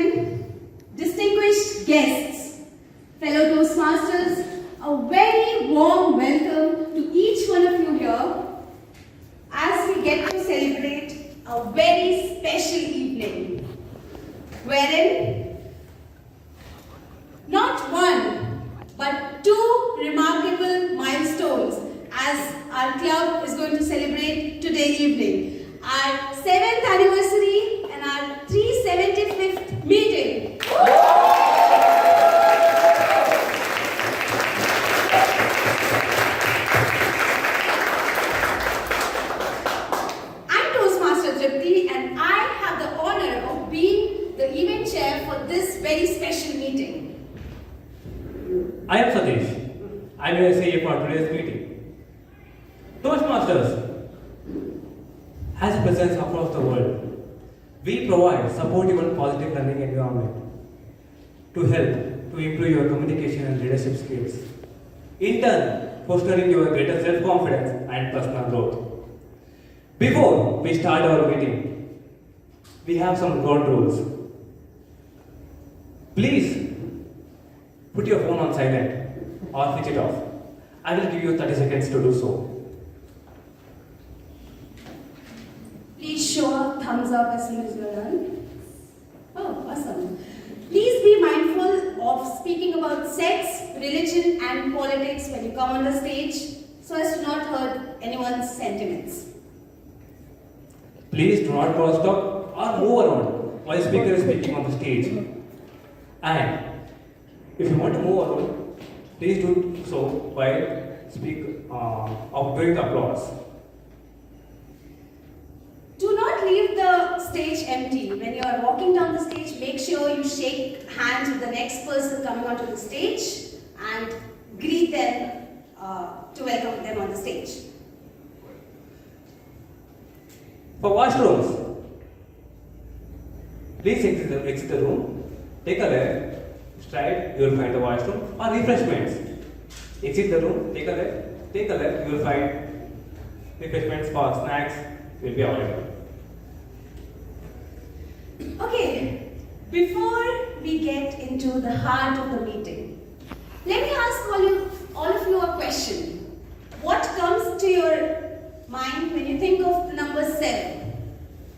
gentlemen, distinguished guests, fellow Toastmasters, a very warm welcome to each one of you here as we get to celebrate a very special evening, wherein not one but two remarkable milestones as our club is going to celebrate today evening. Our 7th anniversary and our 375th meeting. I'm Toastmaster Tripti and I have the honor of being the event chair for this very special meeting. I am Sathish. I will say for today's meeting. Toastmasters, as a presence across the world, we provide supportive and positive learning environment to help to improve your communication and leadership skills. In turn, fostering your greater self-confidence and personal growth. Before we start our meeting, we have some ground rules. Please put your phone on silent or switch it off. I will give you 30 seconds to do so. Please show a thumbs up as soon as you're done. Oh, awesome. Please be mindful of speaking about sex, religion and politics when you come on the stage so as to not hurt anyone's sentiments. Please do not cross talk or move around while speaker is speaking on the stage. And if you want to move around, please do so while doing the applause. Do not leave the stage empty. When you are walking down the stage, make sure you shake hands with the next person coming onto the stage and greet them to welcome them on the stage. For washrooms, please exit the room, take a left, straight, you will find the washroom or refreshments. Exit the room, take a left, you will find refreshments for snacks will be available. Okay, before we get into the heart of the meeting, let me ask all of you a question. What comes to your mind when you think of the number 7?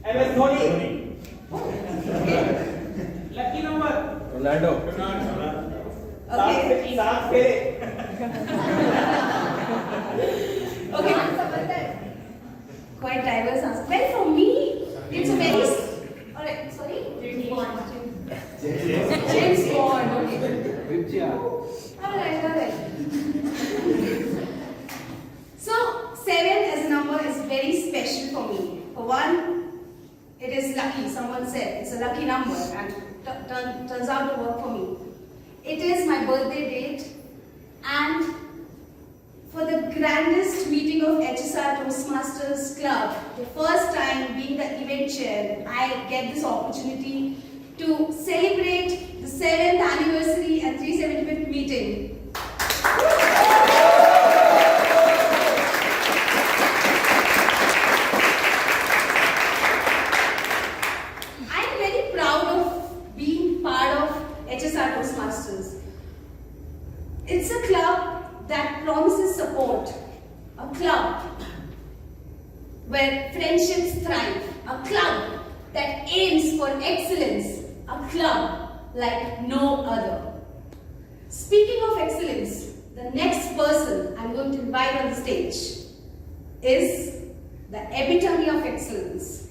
MS Dhoni. Okay. Lucky number. Ronaldo. Okay. Okay. Quite diverse answer. Well, for me, it's a very... Alright, sorry? James Bond. James Bond, okay. Alright. So, 7 as a number is very special for me. For one, it is lucky. Someone said it's a lucky number and turns out to work for me. It is my birthday date and for the grandest meeting of HSR Toastmasters Club, the first time being the event chair, I get this opportunity to celebrate the 7th anniversary and 375th meeting. I'm very proud of being part of HSR Toastmasters. It's a club that promises support, a club where friendships thrive, a club that aims for excellence, a club like no other. Speaking of excellence, the next person I'm going to invite on the stage is the epitome of excellence.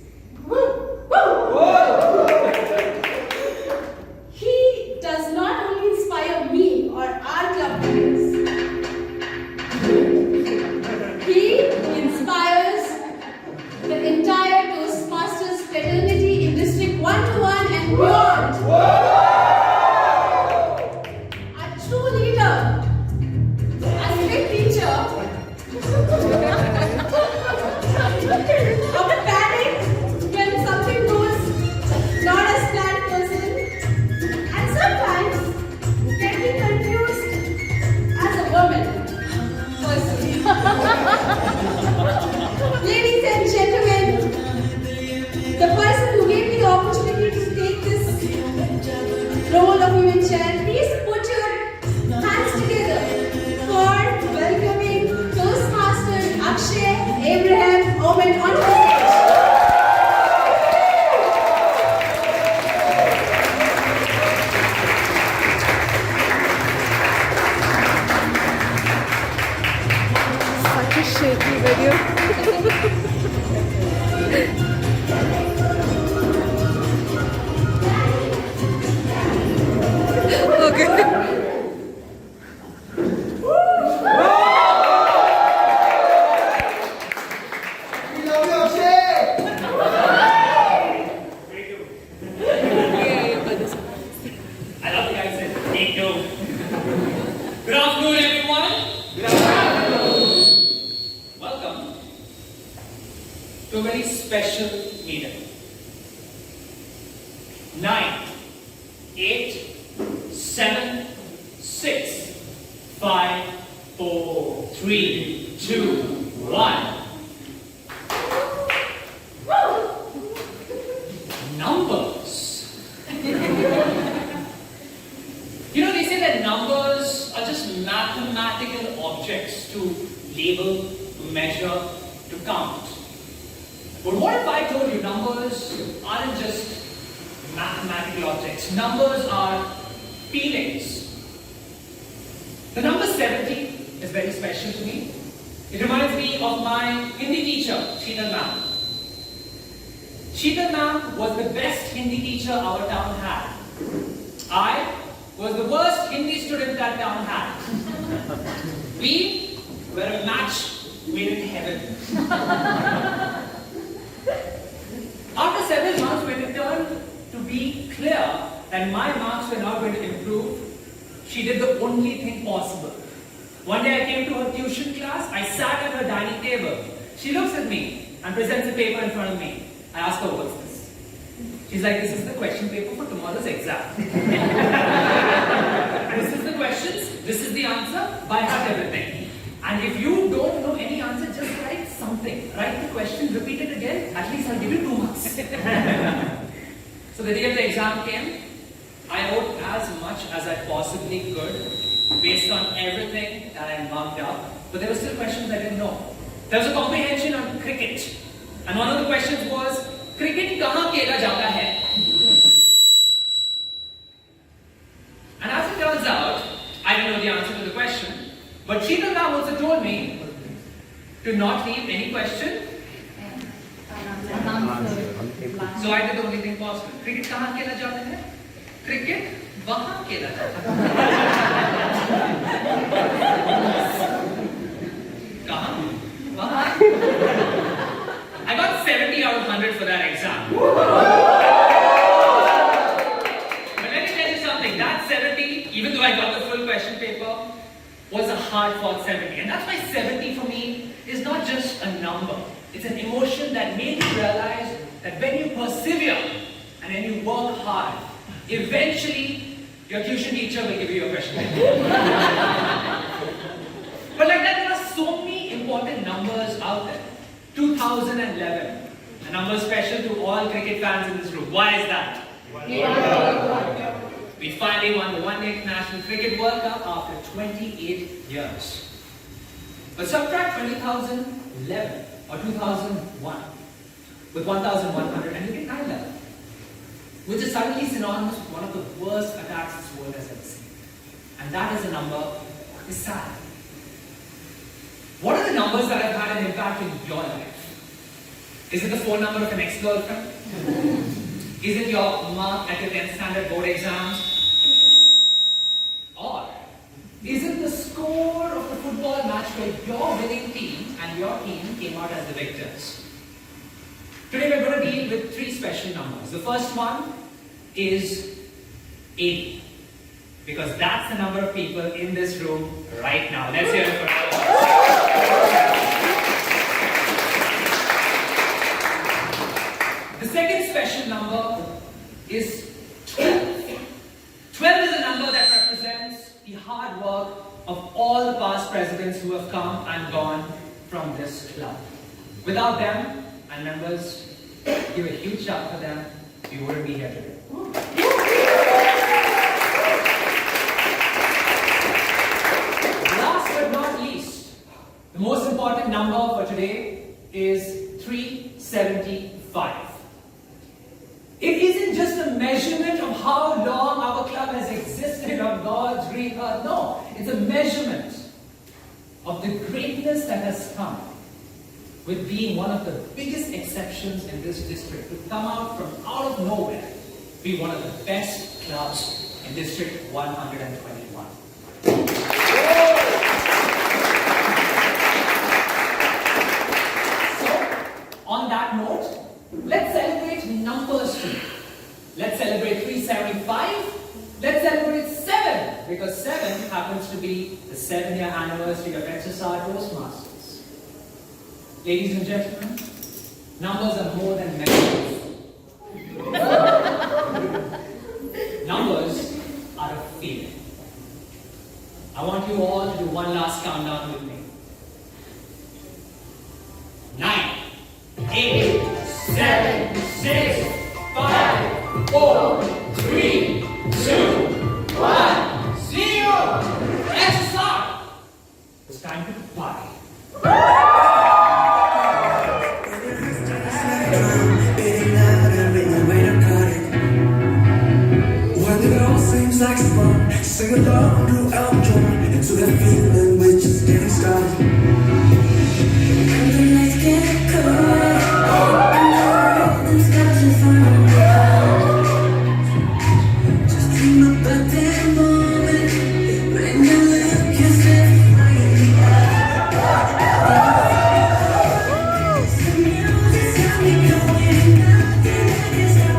He does not only inspire me or our club members, he inspires the entire Toastmasters fraternity in District 121 and beyond. A true leader, a strict teacher, a panic when something goes not empowerment onto the stage. Such a shaky video. Okay. We love you, Akshay! I love the guy said, me too. Good afternoon, everyone. Good afternoon. Welcome to a very special meeting. 9, 8, 7, 6, 5, 4, 3, 2, 1. Numbers. You know, they say that numbers are just mathematical objects to label, to measure, to count. But what if I told you numbers aren't just mathematical objects? Numbers are feelings. The number 70 is very special to me. It reminds me of my Hindi teacher, Sheetal ma'am. Sheetal ma'am was the best Hindi teacher our town had. I was the worst Hindi student that town had. We were a match made in heaven. After several months, when it turned to be clear that my marks were not going to improve, she did the only thing possible. One day I came to her tuition class, I sat at her dining table. She looks at me and presents a paper in front of me. I ask her, what's this? She's like, this is the question paper for tomorrow's exam. This is the questions, this is the answer, by heart everything. And if you don't know any answer, just write something. Write the question, repeat it again, at least I'll give you 2 marks. So the day of the exam came, I wrote as much as I possibly could, based on everything that I marked up, but there were still questions I didn't know. There was a comprehension on cricket, and one of the questions was, cricket kahan khela jata hai? And as it turns out, I didn't know the answer to the question, but Sheetal ma'am also told me to not leave any question. So I did the only thing possible. Cricket kahan khela jata hai? Cricket wahan khela jata hai. Kahan? Wahan? I got 70 out of 100 for that exam. But let me tell you something, that 70, even though I got the full question paper, was a hard-fought 70. And that's why 70 for me is not just a number. It's an emotion that made me realize that when you persevere and when you work hard, eventually your tuition teacher will give you your question paper. But like that, there are so many important numbers out there. 2011, a number special to all cricket fans in this room. Why is that? We finally won the One Day International Cricket World Cup after 28 years. But subtract 2011 or 2001 with 1100 and you get 9/11, which is suddenly synonymous with one of the worst attacks this world has ever seen. And that is a number that is sad. What are the numbers that have had an impact in your life? Is it the phone number of an ex-girlfriend? Is it your mark at your 10th standard board exams? Or is it the score of the football match where your winning team and your team came out as the victors? Today we're going to deal with 3 special numbers. The first one is 80. Because that's the number of people in this room right now. Let's hear it for The second special number is 12. 12 is a number that represents the hard work of all the past presidents who have come and gone from this club. Without them and members, give a huge shout for them, we wouldn't be here today. Last but not least, the most important number for today is 375. It isn't just a measurement of how long our club has existed on God's green earth. No, it's a measurement of the greatness that has come with being one of the biggest exceptions in this district to come out from out of nowhere, be one of the best clubs in District 121. So, on that note, let's celebrate numbers too. Let's celebrate 375. Let's celebrate 7, because 7 happens to be the 7-year anniversary of HSR Toastmasters. Ladies and gentlemen, numbers are more than measures. Numbers are a feeling. I want you all to do one last countdown with me. 9, 8, 7, 6, 5, 4, 3, 2, 1, 0. HSR! It's time to party. Like fun, sing along to our joy, into that feeling we're just getting started. And the nights get cold, and the rhythm's got you falling down. Just dream about that moment when you look yourself right in the eye. The music's got me going, nothing I can stop.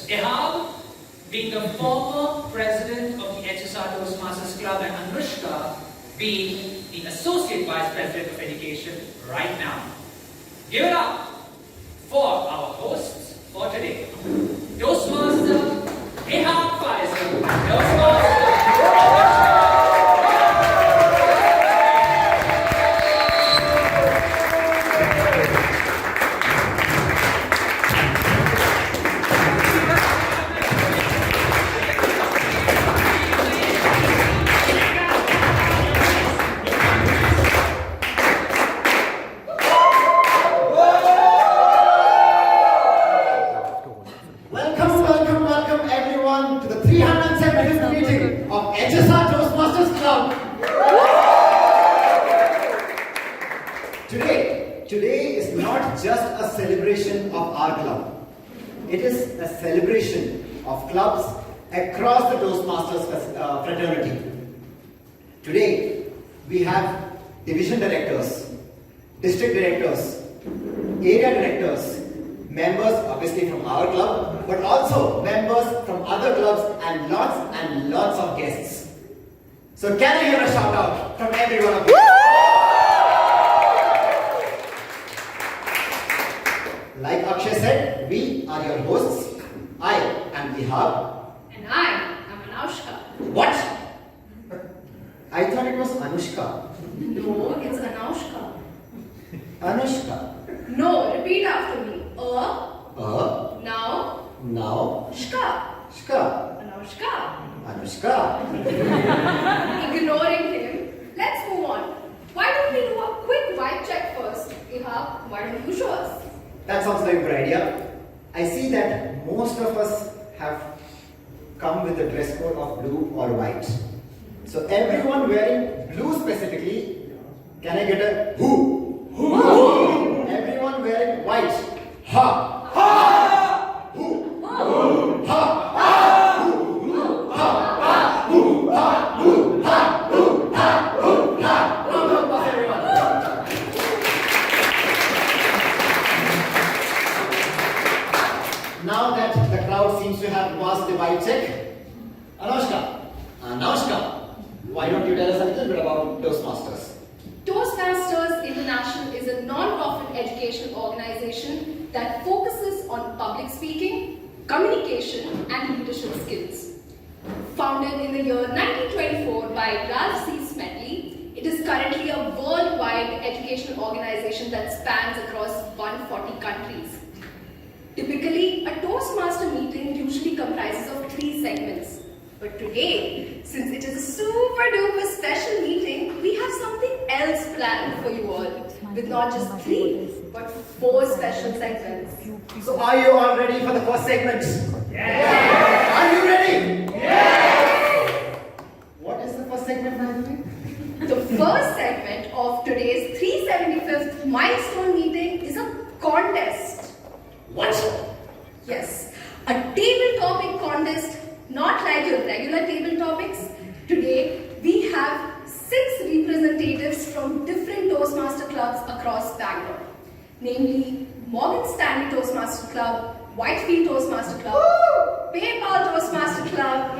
Ehab, being the former president of the HSR Toastmasters Club, and Anoushka being the associate vice president of education right now. Give it up for our hosts for today. Toastmaster Ehab Faisal, Toastmaster Welcome everyone today is not just a celebration of our club. It is a celebration of clubs across the Toastmasters fraternity. Today, we have division directors, district directors, area directors, members obviously from our club, but also members from other clubs and lots of guests. So can I hear a shout out from every one of you? Like Akshay said, we are your hosts. I am Ehab. And I am Anoushka. What? I thought it was Anoushka. No, it's Anoushka. Anushka. No, repeat after me. Now, Shka. Anoushka. Anushka. Ignoring him, let's move on. Why don't we do a quick vibe check first? Ehab, why don't you show us? That sounds like a good idea. I see that most of us have come with a dress code of blue or white. So everyone wearing blue specifically, can I get a who? Who? Everyone wearing white. Ha! Ha! Who? Who? Ha! Ha! Who? Who? Ha! Ha! Who? Ha! Who? Ha! Who? Ha! Who? Ha! Round of applause, everyone. Now that the crowd seems to have passed the vibe check, Anoushka, why don't you tell us a little bit about Toastmasters? Toastmasters International is a non-profit educational organization that focuses on public speaking, communication, and leadership skills. Founded in the year 1924 by Ralph C. Smedley, it is currently a worldwide educational organization that spans across 140 countries. Typically, a Toastmaster meeting usually comprises of 3 segments. But today, since it is a super duper special meeting, we have something else planned for you all, with not just 3, but 4 special segments. So are you all ready for the first segment? Yes! Are you ready? Yes! What is the first segment, by the way? The first segment of today's 375th milestone meeting is a contest. What? Yes, a table topic contest, not like your regular table topics. Today, we have 6 representatives from different Toastmaster clubs across Bangalore, namely Morgan Stanley Toastmaster Club, Whitefield Toastmaster Club, PayPal Toastmaster Club,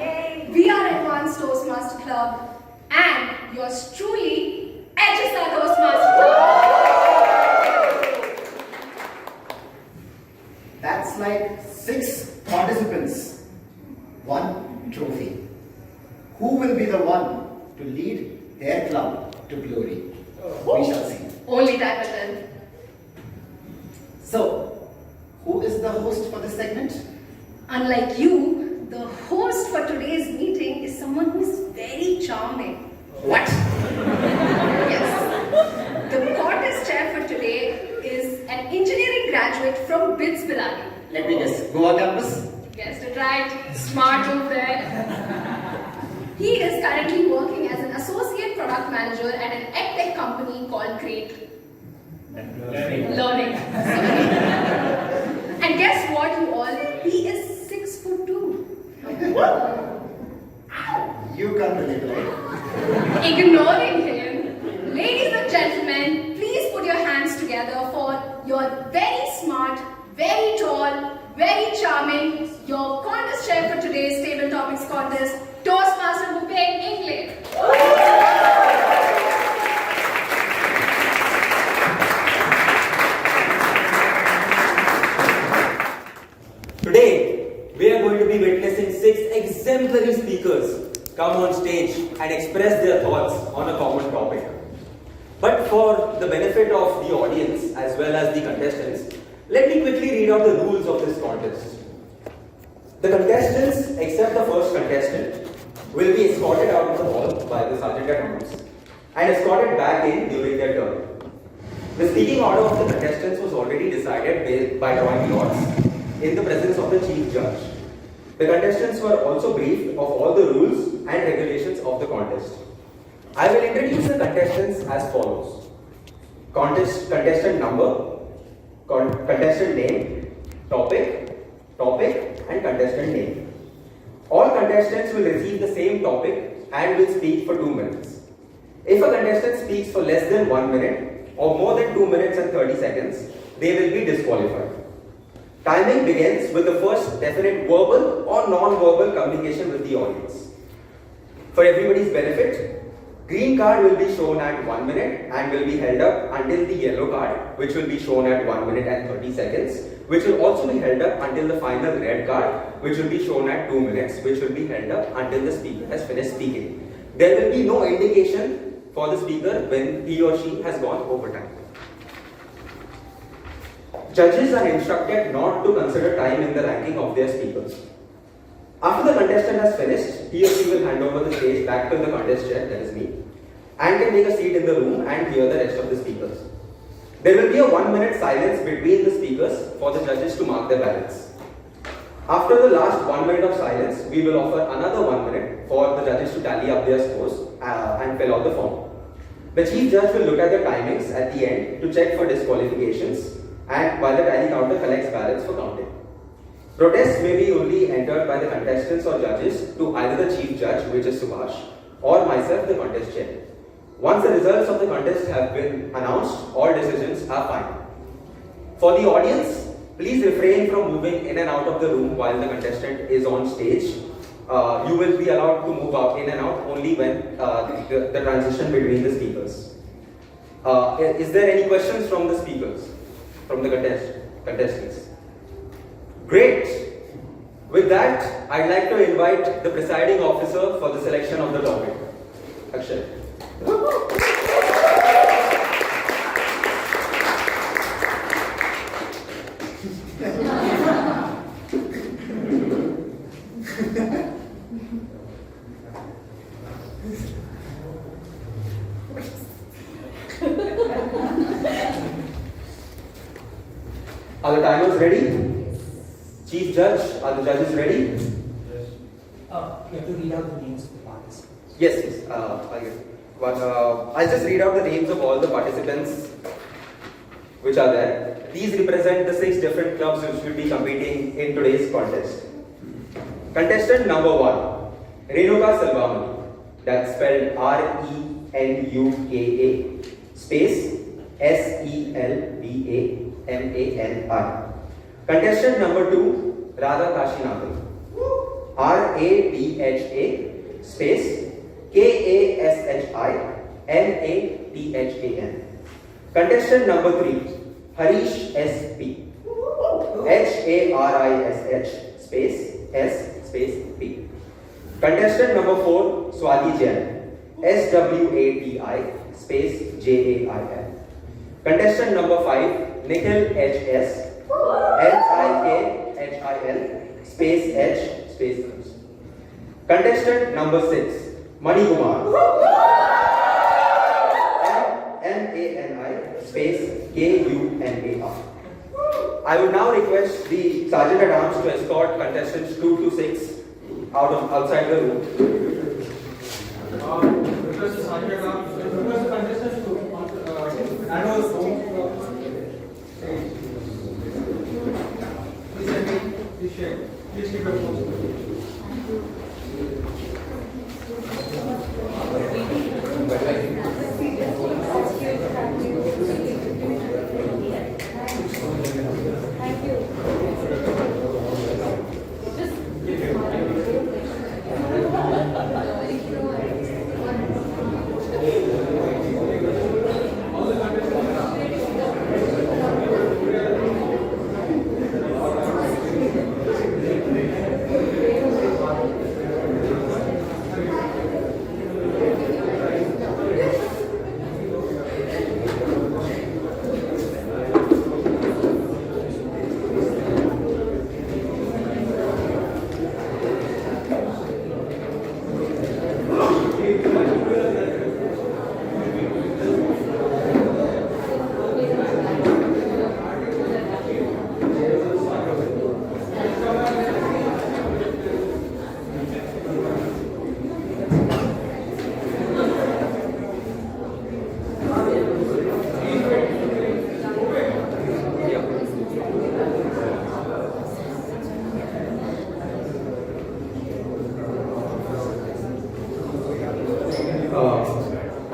VR Advanced Toastmaster Club, and yours truly, HSR Toastmaster Club. That's like 6 participants, 1 trophy. Who will be the one to lead their club to glory? We shall see. Only time will tell. So, who is the host for this segment? Unlike you, the host for today's meeting is someone who is very charming. What? Yes. The contest chair for today is an engineering graduate from BITS Pilani. Let me guess. Goa campus? Guessed it right. Smart move there. He is currently working as an associate product manager at an edtech company called Great Learning. And guess what, you all? He is 6'2". You can't relate, right? Ignoring him, ladies and gentlemen, please put your hands together for your very smart, very tall, very charming, your contest chair for today's Table Topics contest, Toastmaster Bhupen England. Today, we are going to be witnessing 6 exemplary speakers come on stage and express their thoughts on a common topic. But for the benefit of the audience as well as the contestants, let me quickly read out the rules of this contest. The contestants, except the first contestant, will be escorted out of the hall by the sergeant at arms and escorted back in during their turn. The speaking order of the contestants was already decided by drawing lots in the presence of the chief judge. The contestants were also briefed of all the rules and regulations of the contest. I will introduce the contestants as follows. contestant number, contestant name, topic, and contestant name. All contestants will receive the same topic and will speak for 2 minutes. If a contestant speaks for less than 1 minute or more than 2 minutes and 30 seconds, they will be disqualified. Timing begins with the first definite verbal or non-verbal communication with the audience. For everybody's benefit, green card will be shown at 1 minute and will be held up until the yellow card, which will be shown at 1 minute and 30 seconds, which will also be held up until the final red card, which will be shown at 2 minutes, which will be held up until the speaker has finished speaking. There will be no indication for the speaker when he or she has gone over time. Judges are instructed not to consider time in the ranking of their speakers. After the contestant has finished, he or she will hand over the stage back to the contest chair, that is me, and can take a seat in the room and hear the rest of the speakers. There will be a 1 minute silence between the speakers for the judges to mark their ballots. After the last 1 minute of silence, we will offer another 1 minute for the judges to tally up their scores and fill out the form. The chief judge will look at the timings at the end to check for disqualifications, and while the tally counter collects ballots for counting. Protests may be only entered by the contestants or judges to either the chief judge, which is Subhash, or myself, the contest chair. Once the results of the contest have been announced, all decisions are final. For the audience, please refrain from moving in and out of the room while the contestant is on stage. You will be allowed to move out in and out only when the transition between the speakers. Is there any questions from the speakers, from the contestants? Great. With that, I'd like to invite the presiding officer for the selection of the topic. Akshay. Are the timers ready? Chief Judge, are the judges ready? You have to read out the names of the participants. Yes. I'll just read out the names of all the participants which are there. These represent the 6 different clubs which will be competing in today's contest. Contestant number 1, Renuka Selvamani. That's spelled Renuka space Selvamani. Contestant number 2, Radha Kashinathan. Radha space Kashinathan. Contestant number 3, Harish SP. Harish space S space P. Contestant number 4, Swati Jain. Swati space Jain. Contestant number 5, Nikhil HS. Nikhil space H space. Contestant number 6, Mani Kumar. Mani space Kumar. I would now request the Sergeant at Arms to escort contestants 2 to 6 outside the room. Request the Sergeant at Arms, request the contestants to announce home. Please share. Please keep your phone.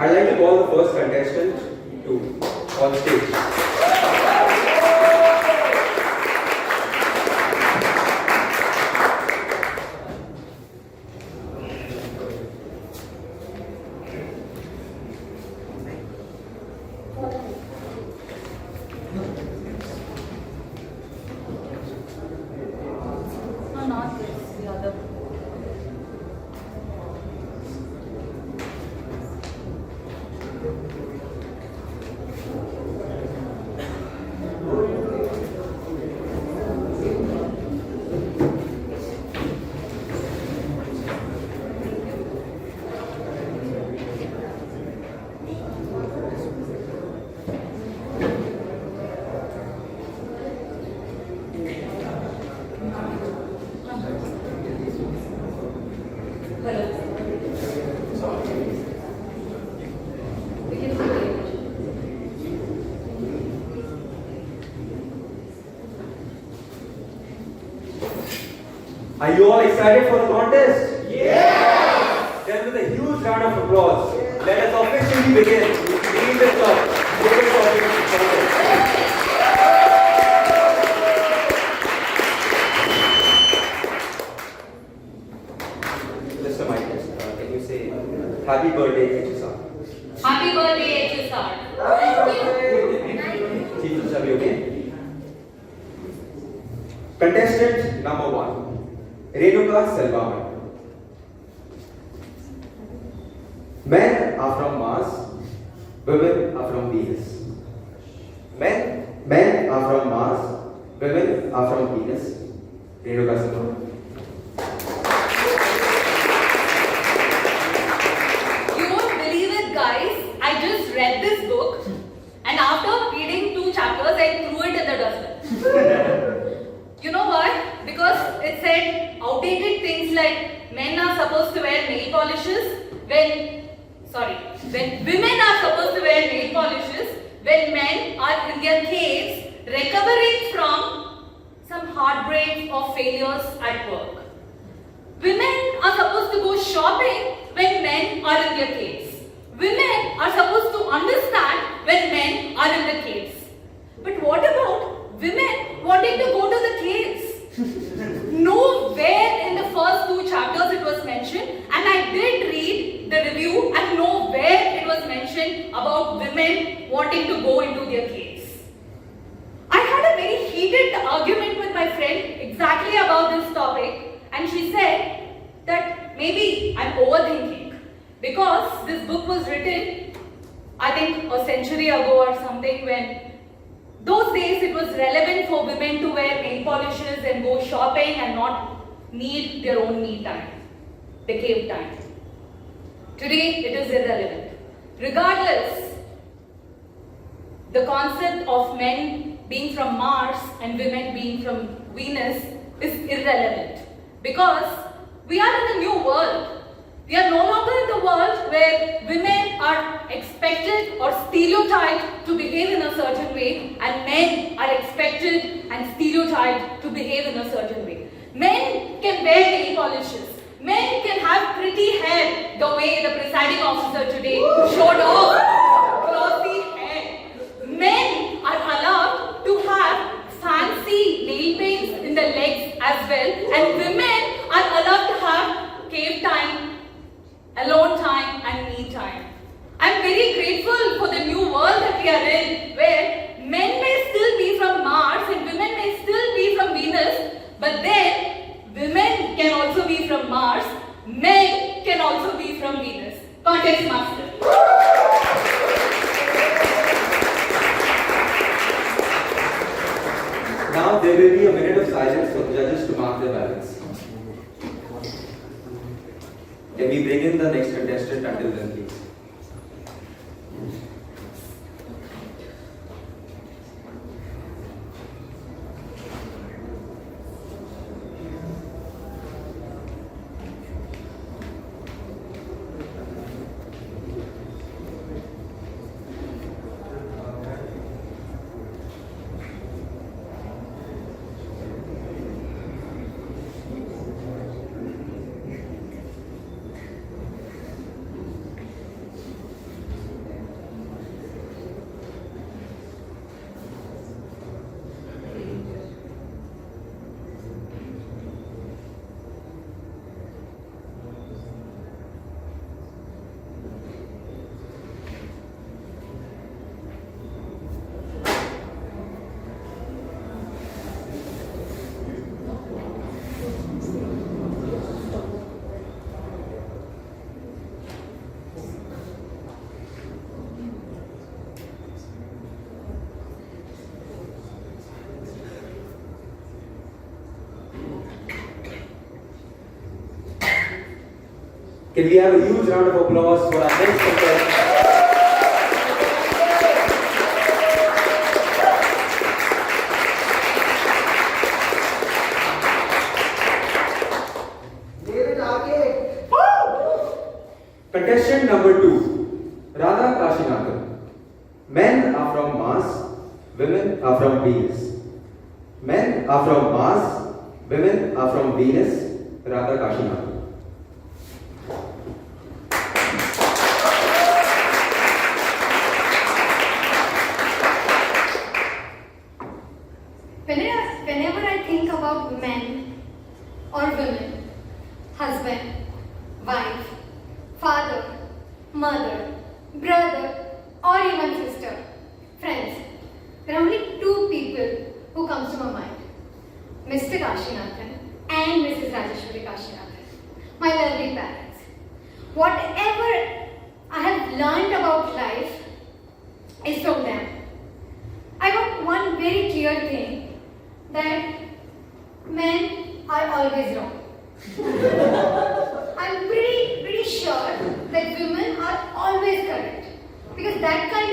I'd like to call the first contestant to on stage. No, not this, the other. Are you all excited for the contest? Yes! Then with a huge round of applause, let us officially begin. Lead the club. Bhupen contest. Mr. Mike, can you say happy birthday, HSR? Happy birthday, HSR. Chief of Staff, okay? Contestant number 1, Renuka Selvaman. Men are from Mars, women are from Venus. Men are from Mars, women are from Venus. Renuka Selvaman. You won't believe it, guys. I just read this book, and after reading 2 chapters, I threw it in the dustbin. You know why? Because it said outdated things like men are supposed to wear nail polishes when women are supposed to wear nail polishes when men are in their caves recovering from some heartbreaks or failures at work. Women are supposed to go shopping when men are in their caves. Women are supposed to understand when men are in the caves. But what about women wanting to go to the caves? Nowhere in the first 2 chapters it was mentioned, and I did read the review and nowhere it was mentioned about women wanting to go into their caves. I had a very heated argument with my friend exactly about this topic, and she said that maybe I'm overthinking because this book was written, I think, a century ago or something, when those days it was relevant for women to wear nail polishes and go shopping and not need their own me time, the cave time. Today it is irrelevant. Regardless, the concept of men being from Mars and women being from Venus is irrelevant because we are in a new world. We are no longer in the world where women are expected or stereotyped to behave in a certain way and men are expected and stereotyped to behave in a certain way. Men can wear nail polishes. Men can have pretty hair the way the presiding officer today showed off. Glossy hair. Men are allowed to have fancy nail paints in the legs as well, and women are allowed to have cave time, alone time and me time. I'm very grateful for the new world that we are in, where men may still be from Mars and women may still be from Venus, but then women can also be from Mars, men can also be from Venus. Context master. Now there will be a minute of silence for the judges to mark their balance. Can we bring in the next contestant until then, please? Can we have a huge round of applause for our next contestant? Contestant number 2, Radha Kashinathan. Men are from Mars, women are from Venus. Men are from Mars, women are from Venus, Radha Kashinathan. Whenever I think about men or women, husband, wife, father, mother, brother, or even sister, friends, there are only two people who comes to my mind. Mr. Kashinathan and Mrs. Rajeshwari Kashinathan, my lovely parents. Whatever I have learned about life is from them. I got one very clear thing, that men are always wrong. I'm pretty sure that women are always correct, because that kind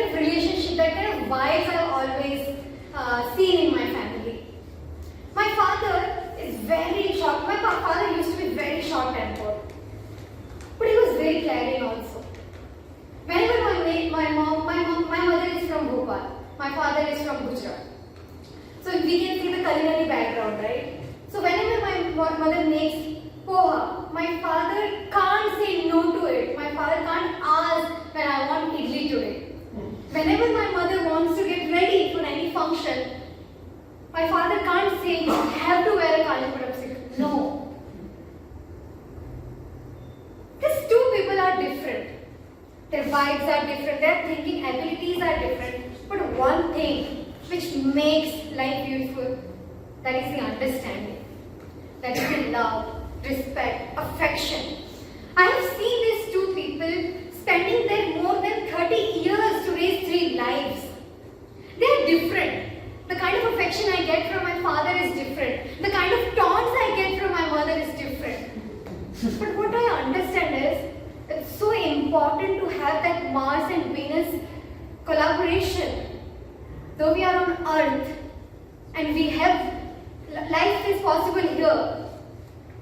of relationship, that kind of vibes I've always seen in my family. My father is very short. My father used to be very short-tempered, but he was very caring also. Whenever my mother is from Bhupen, my father is from Gujarat. So we can see the culinary background, right? So whenever my mother makes poha, my father can't say no to it. My father can't ask when I want idli today. Whenever my mother wants to get ready for any function, my father can't say you have to wear a Kanchipuram silk. No. These two people are different. Their vibes are different, their thinking abilities are different. But one thing which makes life beautiful, that is the understanding. That is the love, respect, affection. I have seen these two people spending their more than 30 years to raise 3 lives. They are different. The kind of affection I get from my father is different. The kind of taunts I get from my mother is different. But what I understand is, it's so important to have that Mars and Venus collaboration. Though we are on Earth and we have life is possible here,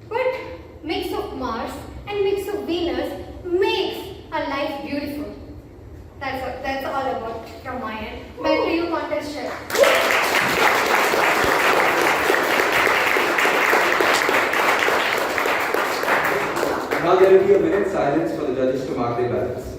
but mix of Mars and mix of Venus makes our life beautiful. That's all about from my end. Back to you, contest chair. Now there will be a minute's silence for the judges to mark their ballots.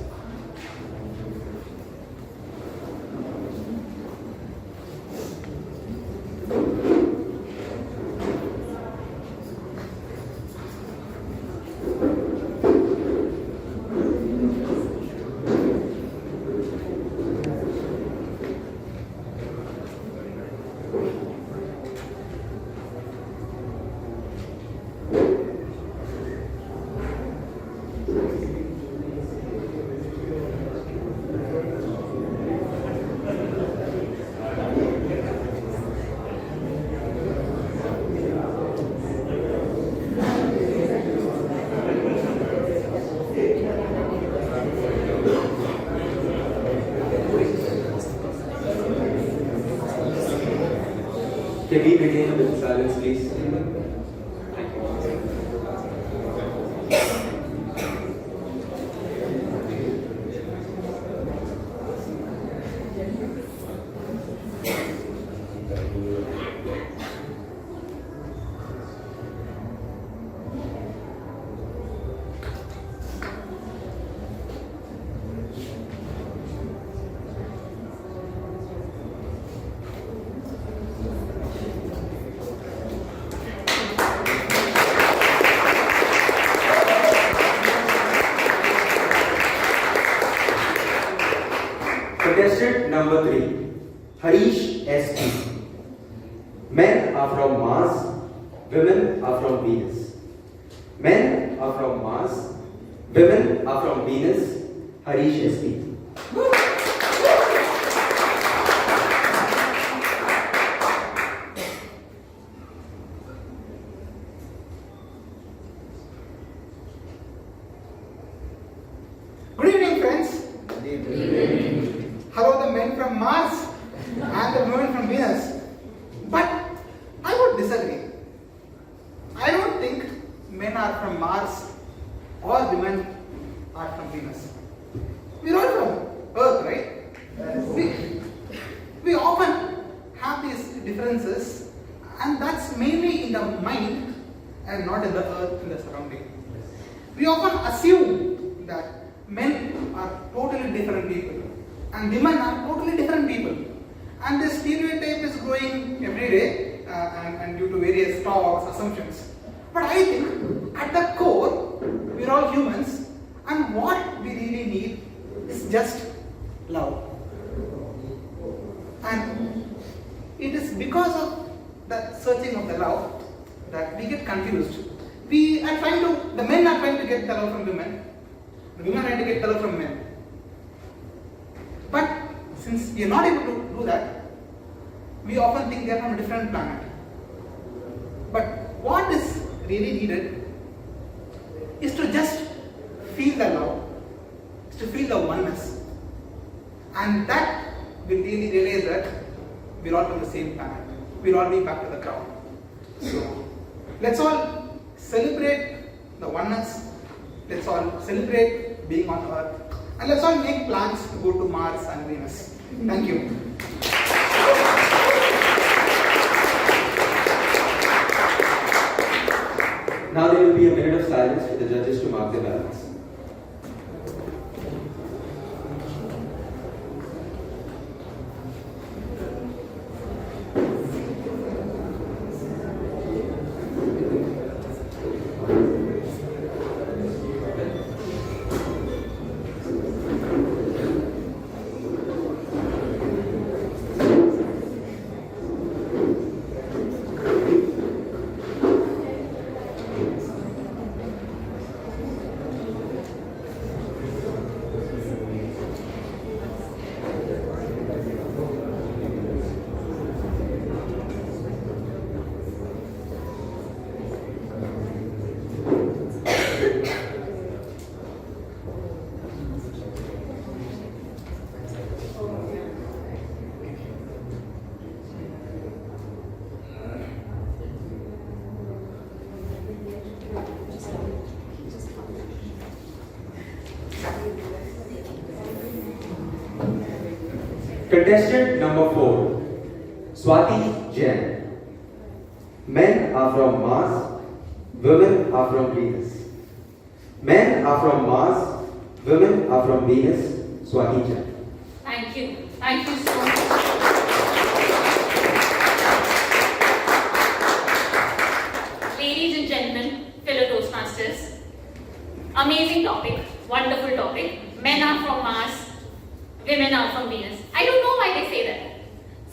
Can we begin with silence, please? Contestant number 3, Harish S.P. Men are from Mars, women are from Venus. Men are from Mars, women are from Venus, Harish S.P. Hello, the men from Mars and the women from Venus. But I would disagree. I don't think men are from Mars or women are from Venus. We're all from Earth, right? We often have these differences, and that's mainly in the mind and not in the earth, in the surrounding. We often assume that men are totally different people and women are totally different people. And this stereotype is growing every day and due to various talks, assumptions. But I think at the core, we're all humans, and what we really need is just love. And it is because of the searching of the love that we get confused. The men are trying to get the love from women, the women are trying to get the love from men. But since we are not able to do that, we often think they are from a different planet. But what is really needed is to just feel the love, is to feel the oneness. And that will really realize that we're all from the same planet. We'll all be back to the ground. So let's all celebrate the oneness. Let's all celebrate being on Earth. And let's all make plans to go to Mars and Venus. Thank you. Now there will be a minute of silence for the judges to mark their ballots. Contestant number 4, Swati Jain. Men are from Mars, women are from Venus. Men are from Mars, women are from Venus. Swati Jain. Thank you. Thank you so much. Ladies and gentlemen, fellow Toastmasters, amazing topic, wonderful topic. Men are from Mars, women are from Venus. I don't know why they say that.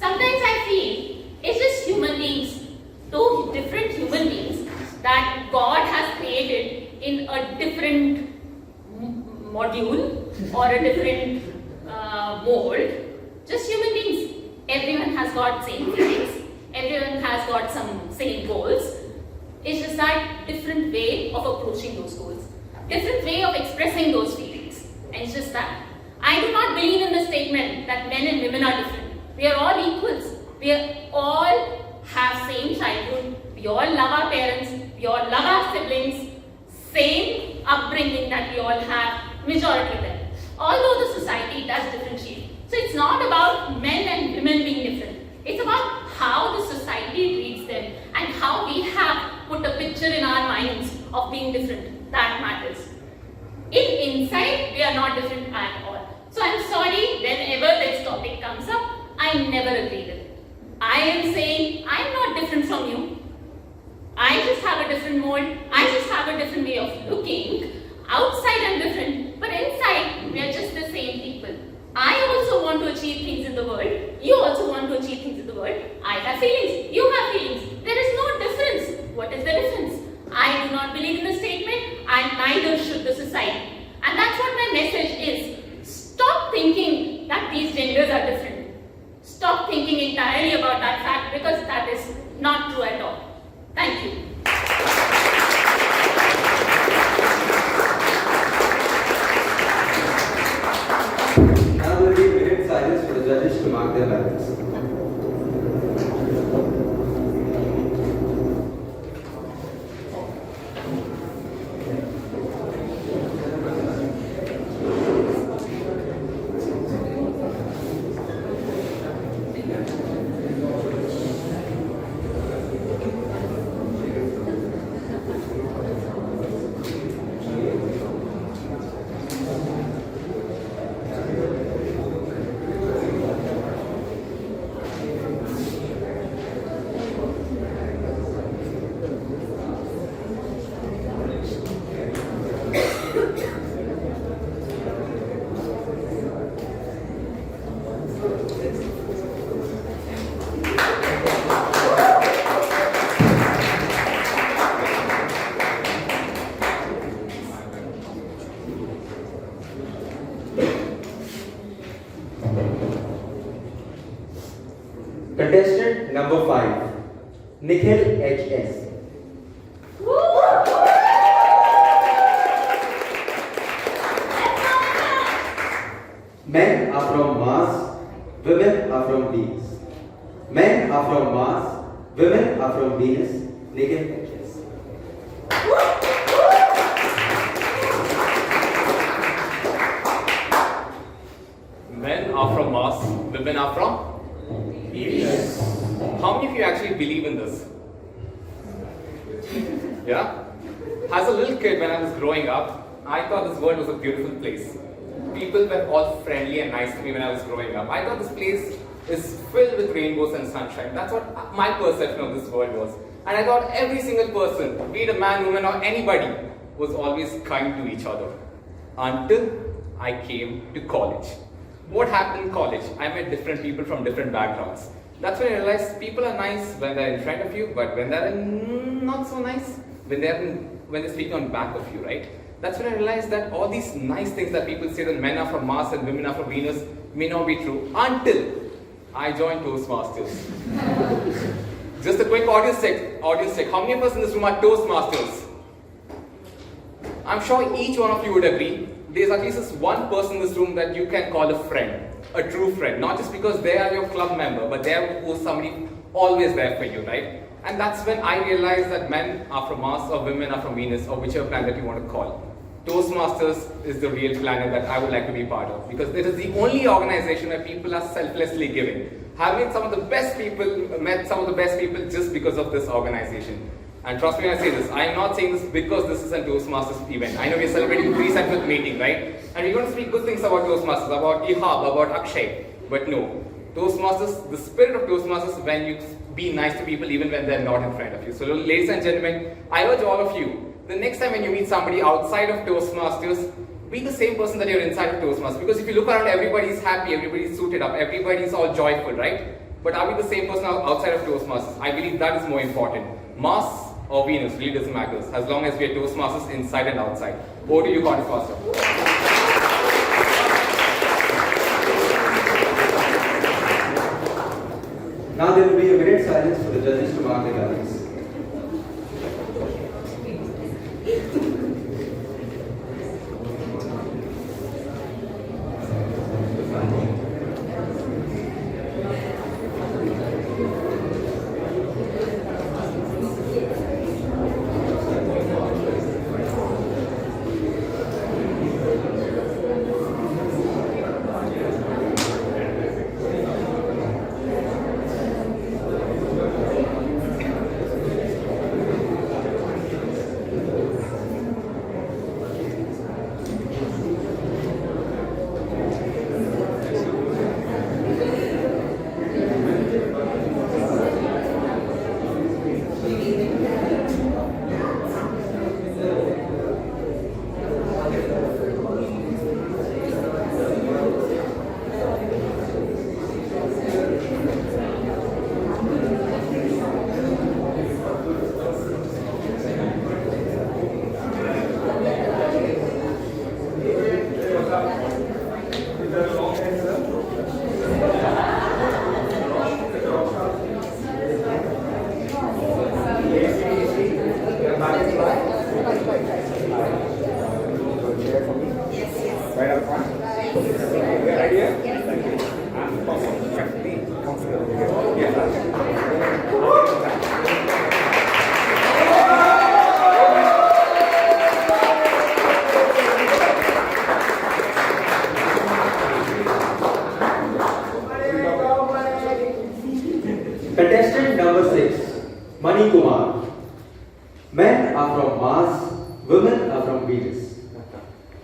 Sometimes I feel it's just human beings, two different human beings that God has created in a different module or a different mold. Just human beings. Everyone has got same feelings. Everyone has got some same goals. It's just that different way of approaching those goals, different way of expressing those feelings. And it's just that. I do not believe in the statement that men and women are different. We are all equals. We all have same childhood. We all love our parents. We all love our siblings. Same upbringing that we all have, majority of them. Although the society does differentiate. So it's not about men and women being different. It's about how the society treats them and how we have put a picture in our minds of being different. That matters. Inside, we are not different at all. So I'm sorry, whenever this topic comes up, I never agree with it. I am saying, I'm not different from you. I just have a different mold. I just have a different way of looking. Outside I'm different, but inside we are just the same people. I also want to achieve things in the world. You also want to achieve things in the world. I have feelings. You have feelings. There is no difference. What is the difference? I do not believe in the statement, and neither should the society. And that's what my message is. Stop thinking that these genders are different. Stop thinking entirely about that fact, because that is not true at all. Thank you. to mark their ballots. Contestant number 5, Nikhil HS. Men are from Mars, women are from Venus. Men are from Mars, women are from Venus, Nikhil HS. Men are from Mars, women are from Venus. How many of you actually believe in this? Yeah? As a little kid, when I was growing up, I thought this world was a beautiful place. People were all friendly and nice to me when I was growing up. I thought this place is filled with rainbows and sunshine. That's what my perception of this world was. And I thought every single person, be it a man, woman, or anybody, was always kind to each other. Until I came to college. What happened in college? I met different people from different backgrounds. That's when I realized people are nice when they're in front of you, but when they're not so nice, when they're speaking on back of you, right? That's when I realized that all these nice things that people say that men are from Mars and women are from Venus may not be true until I joined Toastmasters. Just a quick audience check. How many of us in this room are Toastmasters? I'm sure each one of you would agree. There's at least this one person in this room that you can call a friend, a true friend. Not just because they are your club member, but they are somebody always there for you, right? And that's when I realized that men are from Mars or women are from Venus or whichever planet you want to call. Toastmasters is the real planet that I would like to be part of because it is the only organization where people are selflessly giving. I've met some of the best people just because of this organization. And trust me when I say this, I'm not saying this because this is a Toastmasters event. I know we're celebrating 3-5th meeting, right? And we're going to speak good things about Toastmasters, about Ehab, about Akshay. But no, Toastmasters, the spirit of Toastmasters is when you be nice to people even when they're not in front of you. So ladies and gentlemen, I urge all of you, the next time when you meet somebody outside of Toastmasters, be the same person that you're inside of Toastmasters. Because if you look around, everybody's happy, everybody's suited up, everybody's all joyful, right? But are we the same person outside of Toastmasters? I believe that is more important. Mars or Venus really doesn't matter as long as we are Toastmasters inside and outside. Over to you, Contest Master. Now there will be a minute silence for the judges to mark their ballots. Mani Kumar. Men are from Mars, women are from Venus.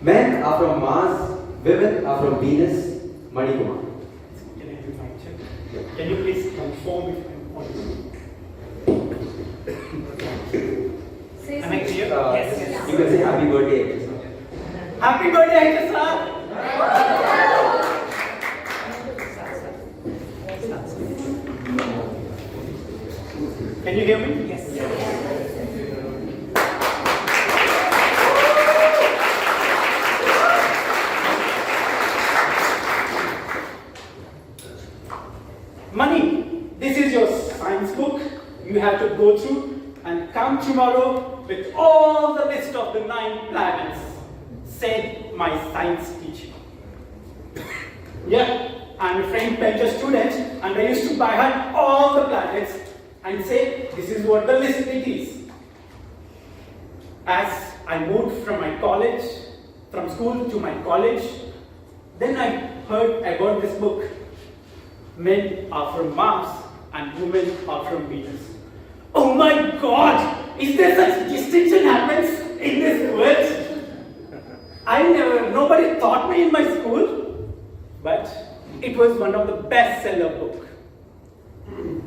Men are from Mars, women are from Venus. Mani Kumar. Can I do my check? Can you please confirm if I'm audible? Am I clear? Yes. You can say happy birthday. Happy birthday, HSR! Can you hear me? Yes. Money, this is your science book you have to go through and come tomorrow with all the list of the 9 planets, said my science teacher. Yeah, I'm a French Belgian student and I used to by heart all the planets and say this is what the list it is. As I moved from my college, from school to my college, then I heard about this book. Men are from Mars and women are from Venus. Oh my God! Is there such distinction happens in this world? Nobody taught me in my school, but it was one of the bestseller book.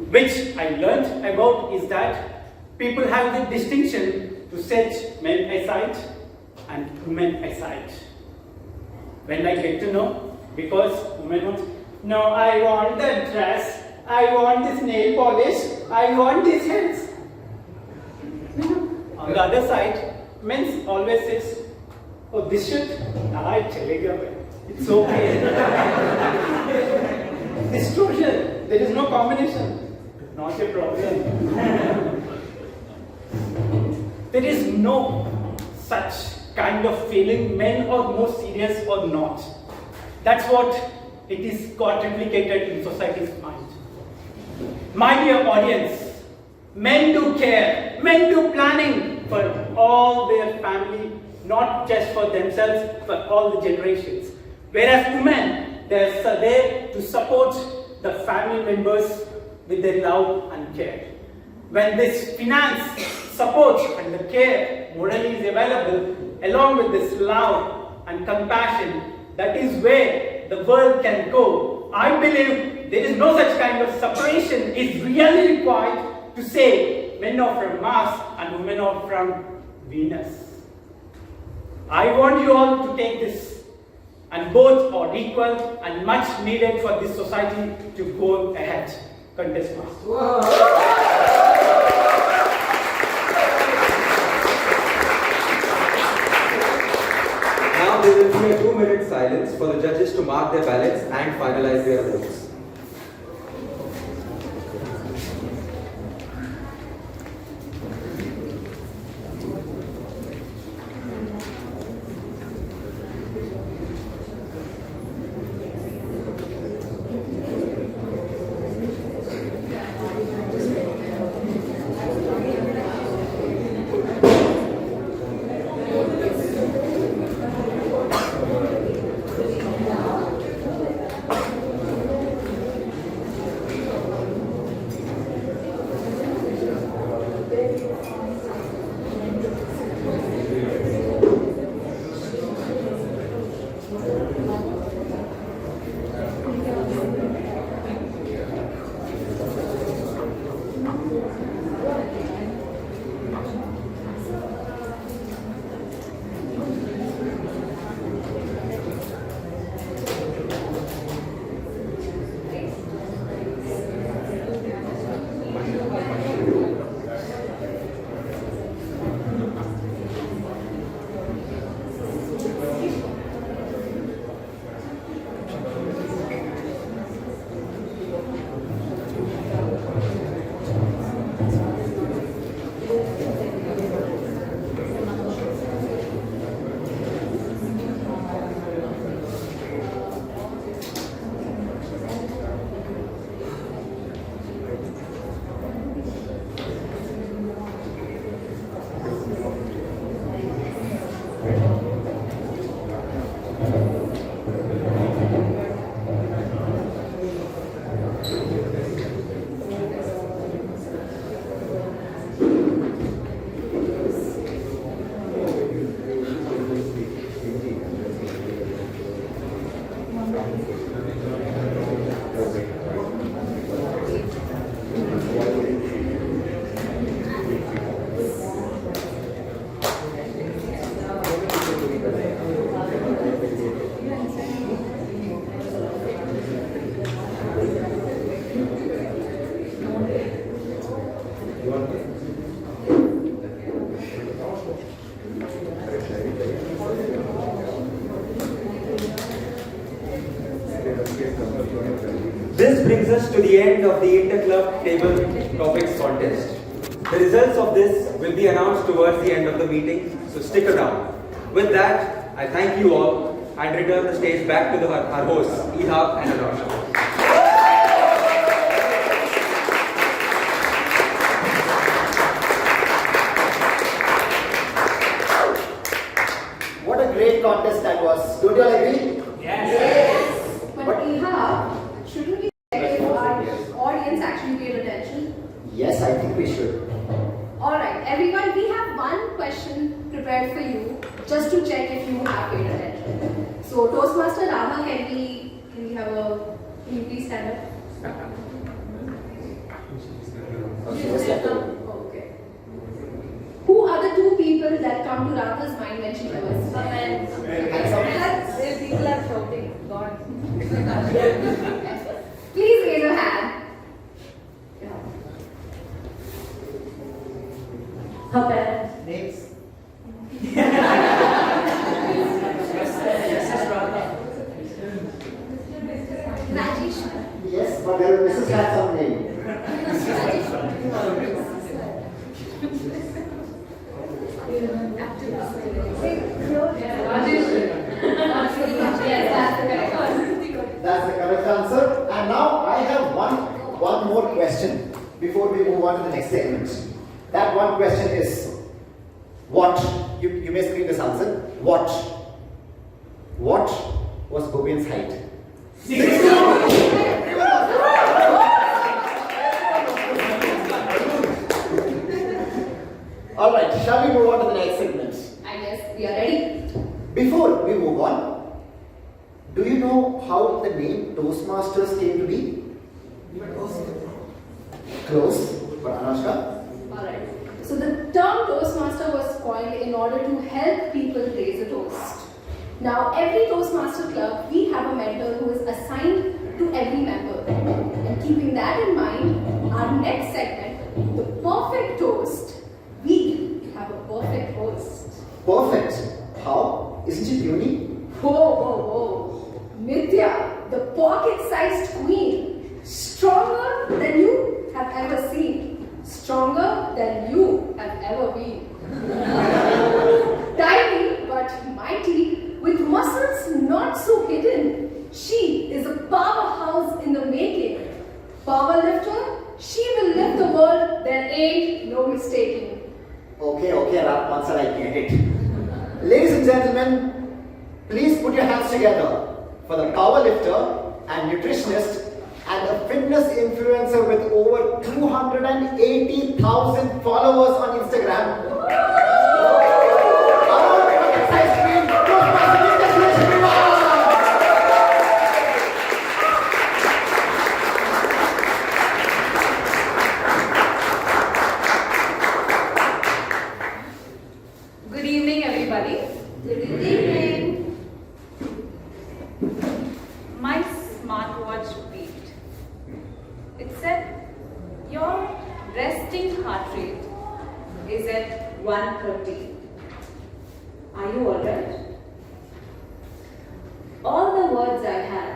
Which I learned about is that people have the distinction to set men aside and women aside. When I get to know, because women want, no, I want the dress, I want this nail polish, I want this hands. On the other side, men always says, oh, this should, it's okay. Distortion, there is no combination, not a problem. There is no such kind of feeling, men are more serious or not. That's what it is got replicated in society's mind. My dear audience, men do care, men do planning for all their family, not just for themselves, for all the generations. Whereas women, they're there to support the family members with their love and care. When this finance, support and the care morally is available, along with this love and compassion, that is where the world can go. I believe there is no such kind of separation is really required to say men are from Mars and women are from Venus. I want you all to take this, and both are equal and much needed for this society to go ahead. Contest master. Now there will be a 2-minute silence for the judges to mark their ballots and finalize their votes. This brings us to the end of the Inter-Club Table Topics Contest. The results of this will be announced towards the end of the meeting, so stick around. With that, I thank you all and return the stage back to our hosts, Ehab and Anoushka. What a great contest that was. Don't you all agree? Yes. But Ehab, shouldn't we check if our audience actually paid attention? Yes, I think we should. Alright, everyone, we have one question prepared for you just to check if you have paid attention. So, Toastmaster Radha, can you please stand up? Okay. Who are the two people that come to Radha's mind when she hears? People are shouting. God. Please raise your hand. Yeah. Her parents. Names. Rajesh. Yes, but there is Mrs. had some name. That's the correct answer. And now I have one more question before we move on to the next segment. That one question is, what? You may scream this answer. What was Bhupen's height? Alright, shall we move on to the next segment? I guess we are ready. Before we move on, do you know how the name Toastmasters came to be? Close, but Anoushka? Alright. So the term Toastmaster was coined in order to help people raise a toast. Now, every Toastmaster Club, we have a mentor who is assigned to every member. And keeping that in mind, our next segment, the perfect toast, we have a perfect host. Perfect. How? Isn't it unique? Whoa. Nithya, the pocket-sized queen, stronger than you have ever seen, stronger than you have ever been. Tiny but mighty, with muscles not so hidden, she is a powerhouse in the making. Power lifter, she will lift the world, there ain't no mistaking. Okay, rap answer, I get it. Ladies and gentlemen, please put your hands together for the power lifter and nutritionist and a fitness influencer with over 280,000 followers on Instagram. Good evening, everybody. Good evening. My smartwatch beeped. It said, your resting heart rate is at 130. Are you alright? All the words I had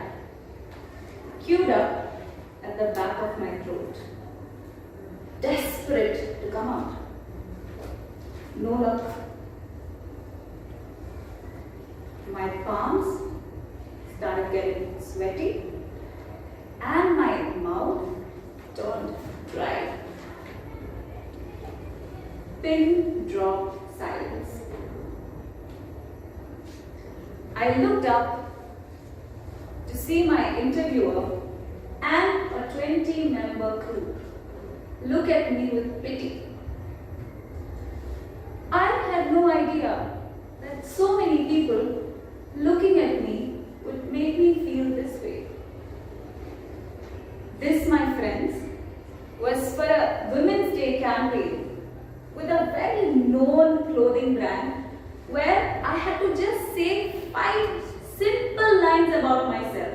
queued up at the back of my throat, desperate to come out. No luck. My palms started getting sweaty and my mouth turned dry. Pin drop silence. I looked up to see my interviewer and a 20-member crew look at me with pity. I had no idea that so many people looking at me would make me feel this way. This, my friends, was for a Women's Day campaign with a very known clothing brand where I had to just say 5 simple lines about myself.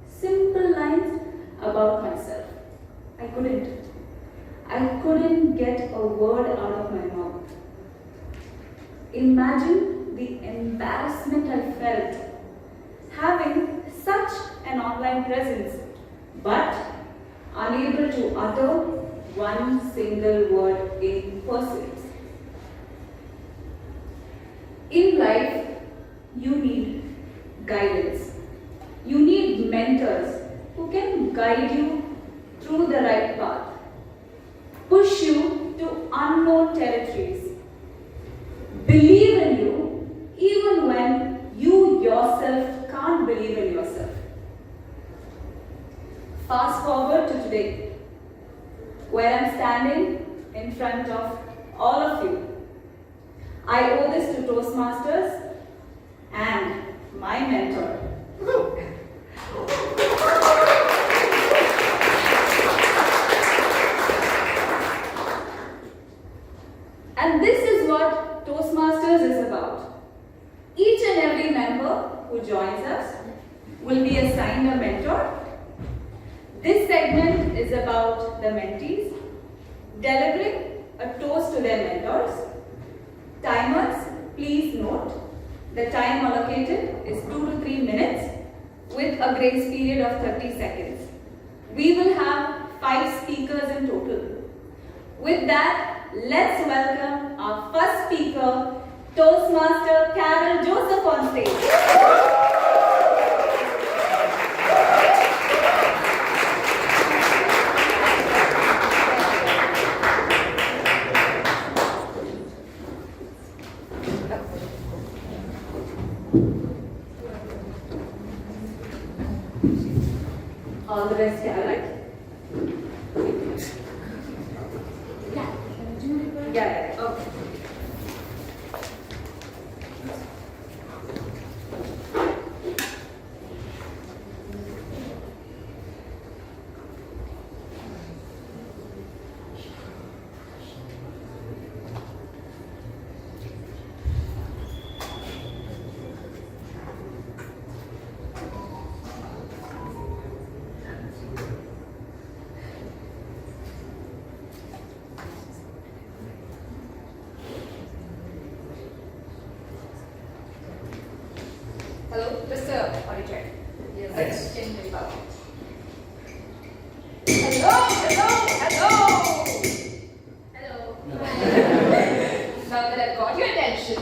Simple lines about myself. I couldn't get a word out of my mouth. Imagine the embarrassment I felt having such an online online presence, but unable to utter one single word in person. In life, you need guidance. You need mentors who can guide you through the right path, push you to unknown territories, believe in you even when you yourself can't believe in yourself. Fast forward to today, where I'm standing in front of all of you. I owe this to Toastmasters and my mentor. And this is what Toastmasters is about. Each and every member who joins us will be assigned a mentor. This segment is about the mentees delivering a toast to their mentors. Timers, please note, the time allocated is 2 to 3 minutes with a grace period of 30 seconds. We will have 5 speakers in total. With that, let's welcome our first speaker, Toastmaster Carol Joseph on stage. All the best, Carol. Yeah, okay. Hello, just a audio check. Yes. Hello. Now that I've got your attention,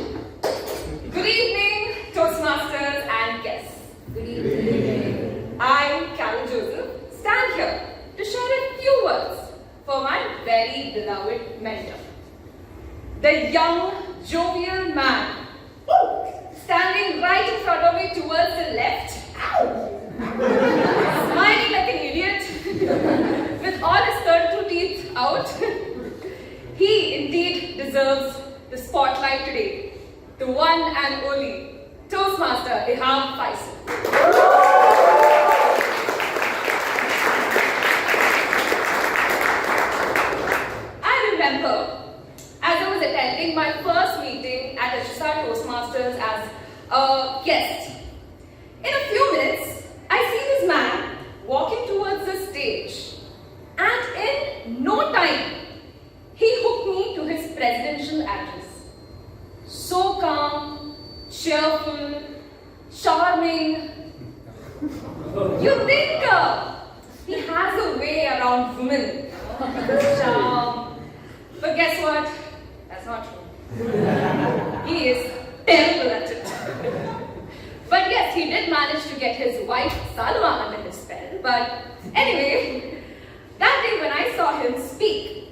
good evening, Toastmasters and guests. Good evening. I, Carol Joseph, stand here to share a few words for my very beloved mentor. The young, jovial man standing right in front of me towards the left, smiling like an idiot, with all his 32 teeth out. He indeed deserves the spotlight today. The one and only Toastmaster Ehab Faisal. I remember as I was attending my first meeting at HSR Toastmasters as a guest. In a few minutes, I see this man walking towards the stage, and in no time, he hooked me to his presidential address. So calm, cheerful, charming. You think he has a way around women, charm. But guess what? That's not true. He is terrible at it. But yes, he did manage to get his wife Salwa under his spell. But anyway, that day when I saw him speak,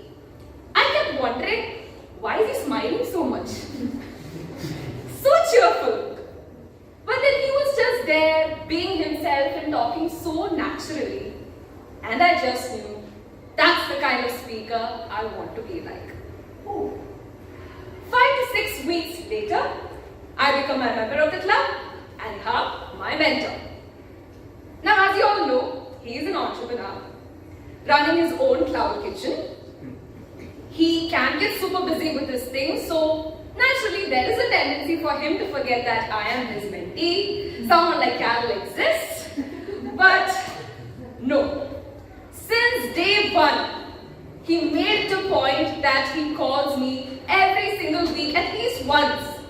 I kept wondering, why is he smiling so much? So cheerful. But then he was just there, being himself and talking so naturally. And I just knew, that's the kind of speaker I want to be like. 5 to 6 weeks later, I become a member of the club and Ehab, my mentor. Now, as you all know, he is an entrepreneur, running his own cloud kitchen. He can get super busy with his things, so naturally there is a tendency for him to forget that I am his mentee, someone like Carol exists. But no, since day one, he made it a point that he calls me every single week, at least once,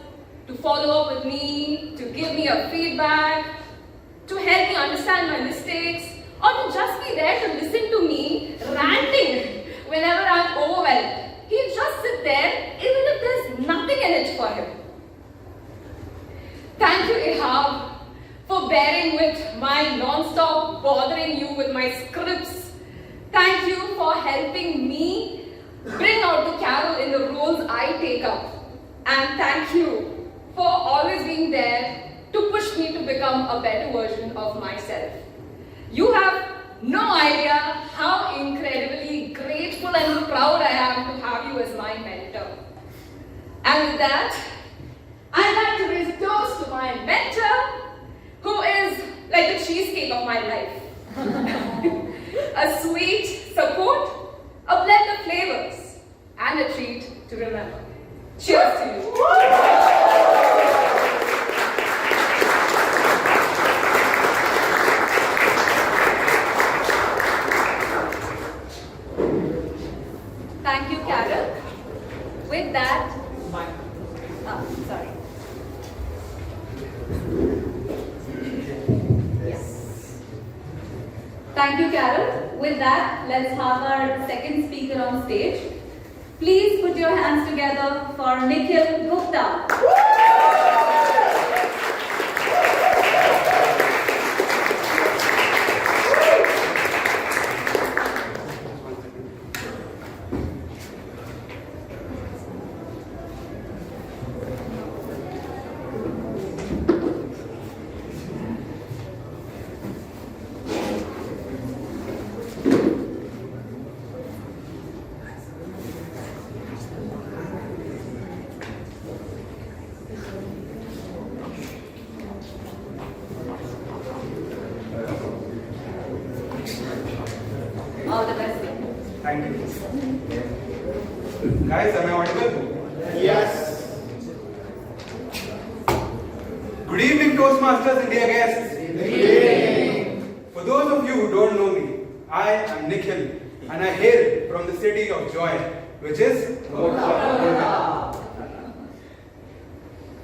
to follow up with me, to give me a feedback. to help me understand my mistakes, or to just be there to listen to me ranting whenever I'm overwhelmed. He'll just sit there even if there's nothing in it for him. Thank you, Ehab, for bearing with my non-stop bothering you with my scripts. Thank you for helping me bring out the Carol in the roles I take up. And thank you for always being there to push me to become a better version of myself. You have no idea how incredibly grateful and proud I am to have you as my mentor. And with that, I'd like to raise a toast to my mentor, who is like the cheesecake of my life. A sweet support, a blend of flavors, and a treat to remember. Cheers to you. Thank you, Carol. With that, sorry. Yes. Thank you, Carol. With that, let's have our second speaker on stage. Please put your hands together for Nikhil Gupta. All the best. Thank you. Guys, am I audible? Yes. Good evening, Toastmasters and dear guests. Good evening. For those of you who don't know me, I am Nikhil and I hail from the city of joy, which is Kolkata.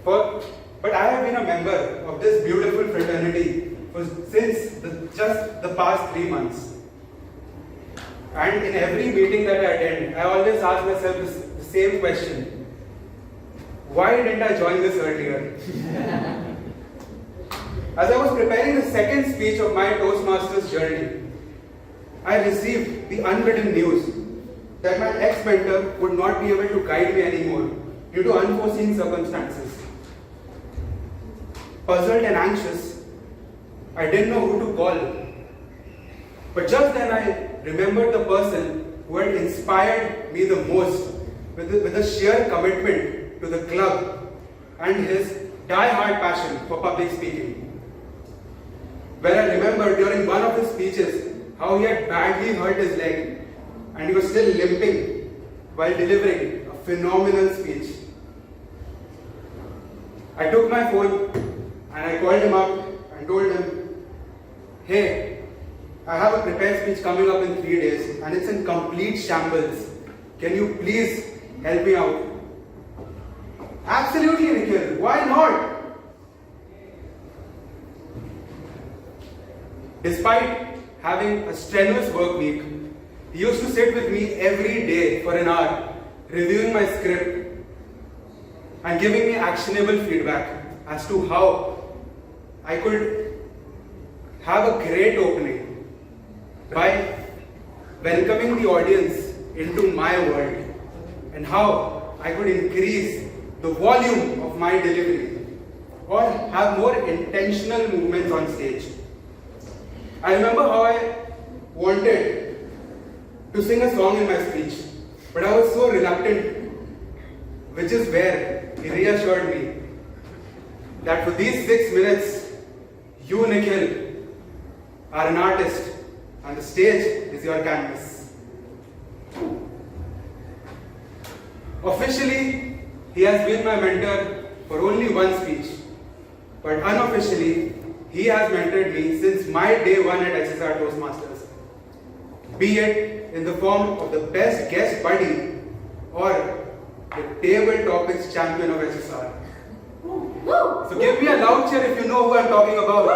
But I have been a member of this beautiful fraternity since just the past 3 months. And in every meeting that I attend, I always ask myself the same question. Why didn't I join this earlier? As I was preparing the second speech of my Toastmasters journey, I received the unwritten news that my ex-mentor would not be able to guide me anymore due to unforeseen circumstances. Puzzled and anxious, I didn't know who to call. But just then I remembered the person who had inspired me the most with a sheer commitment to the club and his die-hard passion for public speaking. Where I remember during one of his speeches how he had badly hurt his leg and he was still limping while delivering a phenomenal speech. I took my phone and I called him up and told him, "Hey, I have a prepared speech coming up in 3 days and it's in complete shambles. Can you please help me out?" "Absolutely, Nikhil. Why not?" Despite having a strenuous work week, he used to sit with me every day for an hour, reviewing my script and giving me actionable feedback as to how I could have a great opening by welcoming the audience into my world and how I could increase the volume of my delivery or have more intentional movements on stage. I remember how I wanted to sing a song in my speech, but I was so reluctant, which is where he reassured me that for these 6 minutes, you, Nikhil, are an artist and the stage is your canvas. Officially, he has been my mentor for only one speech, but unofficially, he has mentored me since my day one at HSR Toastmasters, be it in the form of the best guest buddy or the table topics champion of HSR. Woo! So give me a loud cheer if you know who I'm talking about.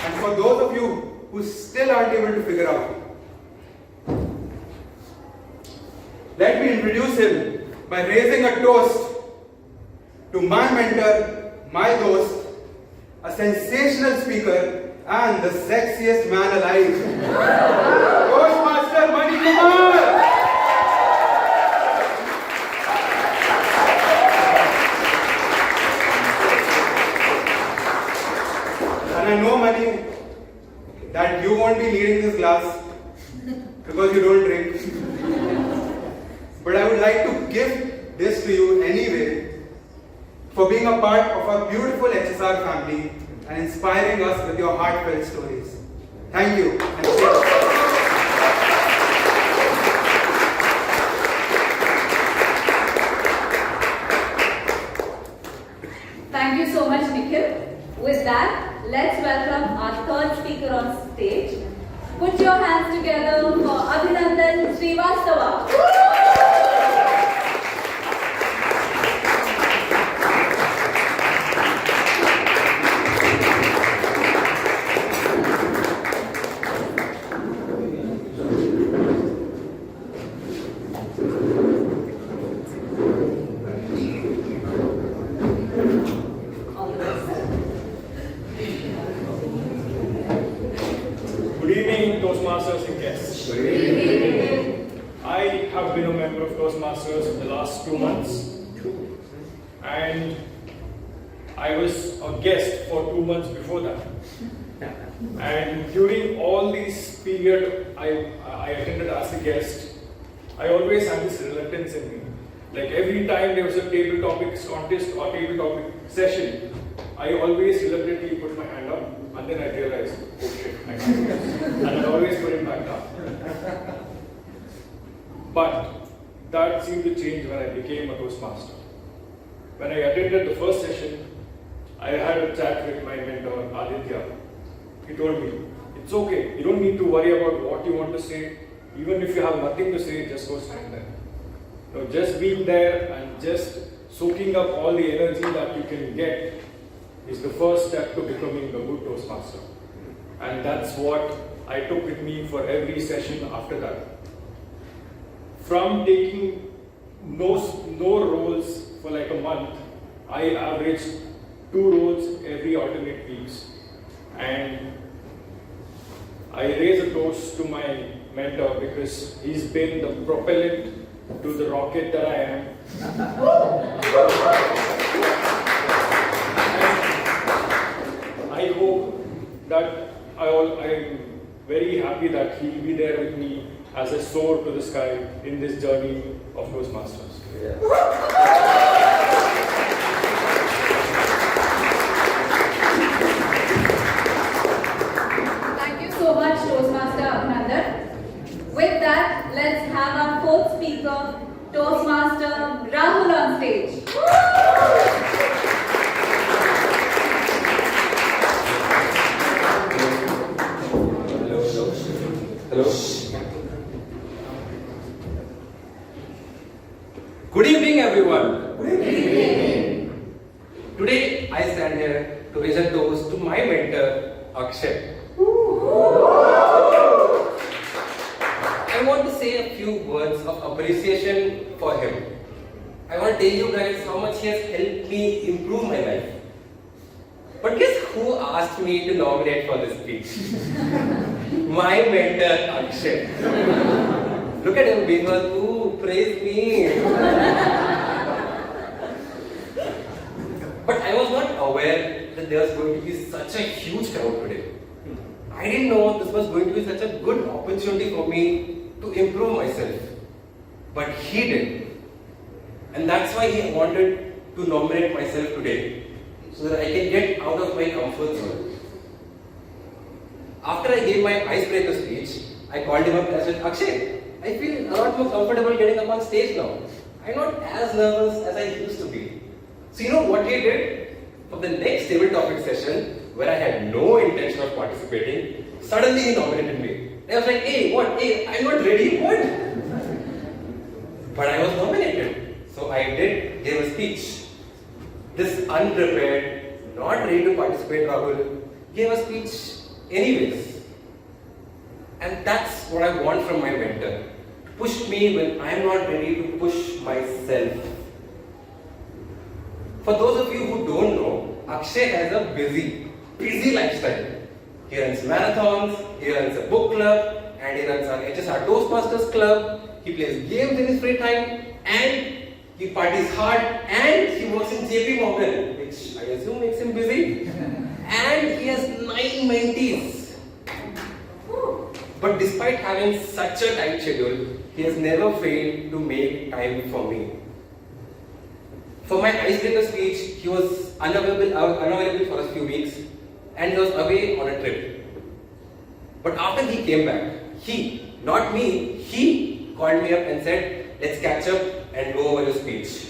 And for those of you who still aren't able to figure out, let me introduce him by raising a toast to my mentor, my dost, a sensational speaker and the sexiest man alive, Toastmaster Mani. And I know, Mani, that you won't be needing this glass because you don't drink. But I would like to give this to you anyway for being a part of our beautiful HSR family and inspiring us with your heartfelt stories. Thank you. And cheers. Thank you so much, Nikhil. With that, let's welcome our third speaker on stage. Put your hands together for Abhinandan Srivastava. Good evening, Toastmasters and guests. I have been a member of Toastmasters for the last 2 months, and I was a guest for 2 months before that. And during all this period I attended as a guest, I always had this reluctance in me. Like every time there was a table topics contest or table topic session, I always reluctantly put my hand up, and then I realized, oh shit, I can't do this. And I always put it back down. But that seemed to change when I became a Toastmaster. When I attended the first session, I had a chat with my mentor, Nithya. He told me, it's okay, you don't need to worry about what you want to say. Even if you have nothing to say, just go stand there. You know, just being there and just soaking up all the energy that you can get is the first step to becoming a good Toastmaster. And that's what I took with me for every session after that. From taking no roles for like a month, I averaged 2 roles every alternate weeks. And I raise a toast to my mentor because he's been the propellant to the rocket that I am. I hope that I'm very happy that he'll be there with me as I soar to the sky in this journey of Toastmasters. Thank you so much, Toastmaster Abhinandan. With that, let's have our fourth speaker, Toastmaster Rahul on stage. Hello. Good evening, everyone. Good evening. Today, I stand here to raise a toast to my mentor, Akshay. I want to say a few words of appreciation for him. I want to tell you guys how much he has helped me improve my life. But guess who asked me to nominate for this speech? My mentor, Akshay. Look at him being all, ooh, praise me. But I was not aware that there was going to be such a huge crowd today. I didn't know this was going to be such a good opportunity for me to improve myself. But he did. And that's why he wanted to nominate myself today, so that I can get out of my comfort zone. After I gave my icebreaker speech, I called him up and I said, Akshay, I feel a lot more comfortable getting up on stage now. I'm not as nervous as I used to be. So you know what he did? For the next table topic session, where I had no intention of participating, suddenly he nominated me. And I was like, hey, what? Hey, I'm not ready, what? But I was nominated. speech. This unprepared, not ready to participate Rahul gave a speech anyways. And that's what I want from my mentor. Push me when I am not ready to push myself. For those of you who don't know, Akshay has a busy lifestyle. He runs marathons, he runs a book club, and he runs our HSR Toastmasters Club. He plays games in his free time, and he parties hard, and he works in JP Morgan, which I assume makes him busy. And he has 9 mentees. But despite having such a tight schedule, he has never failed to make time for me. For my icebreaker speech, he was unavailable for a few weeks, and he was away on a trip. But after he came back, he, not me, he called me up and said, let's catch up and go over your speech.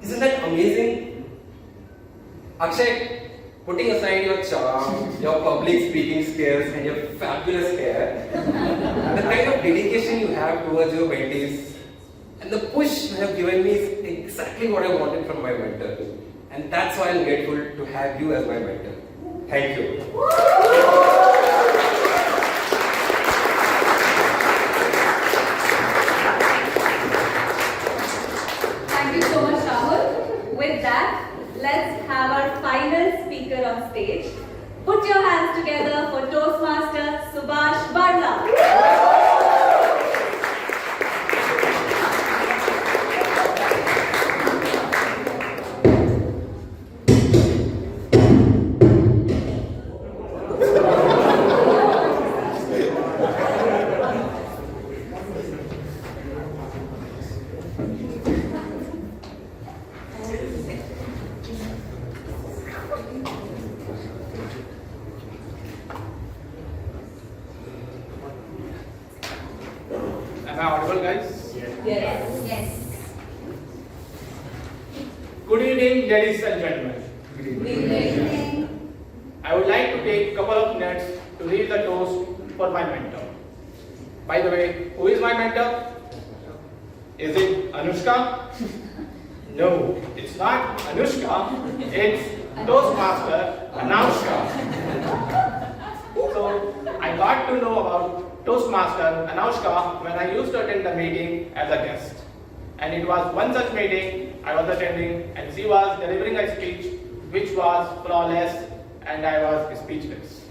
Isn't that amazing? Akshay, putting aside your charm, your public speaking skills and your fabulous hair, the kind of dedication you have towards your mentees and the push you have given me is exactly what I wanted from my mentor. And that's why I'm grateful to have you as my mentor. Thank you. Thank you so much, Rahul. With that, let's have our final speaker on stage. Put your hands together for Toastmaster Subhash Barla. Am I audible, guys? Yes. Yes. Good evening, ladies and gentlemen. Good evening. I would like to take a couple of minutes to read the toast for my mentor. By the way, who is my mentor? Is it Anoushka? No, it's not Anoushka. It's Toastmaster Anoushka. So I got to know about Toastmaster Anoushka when I used to attend the meeting as a guest. And it was one such meeting I was attending, and she was delivering a speech which was flawless, and I was speechless.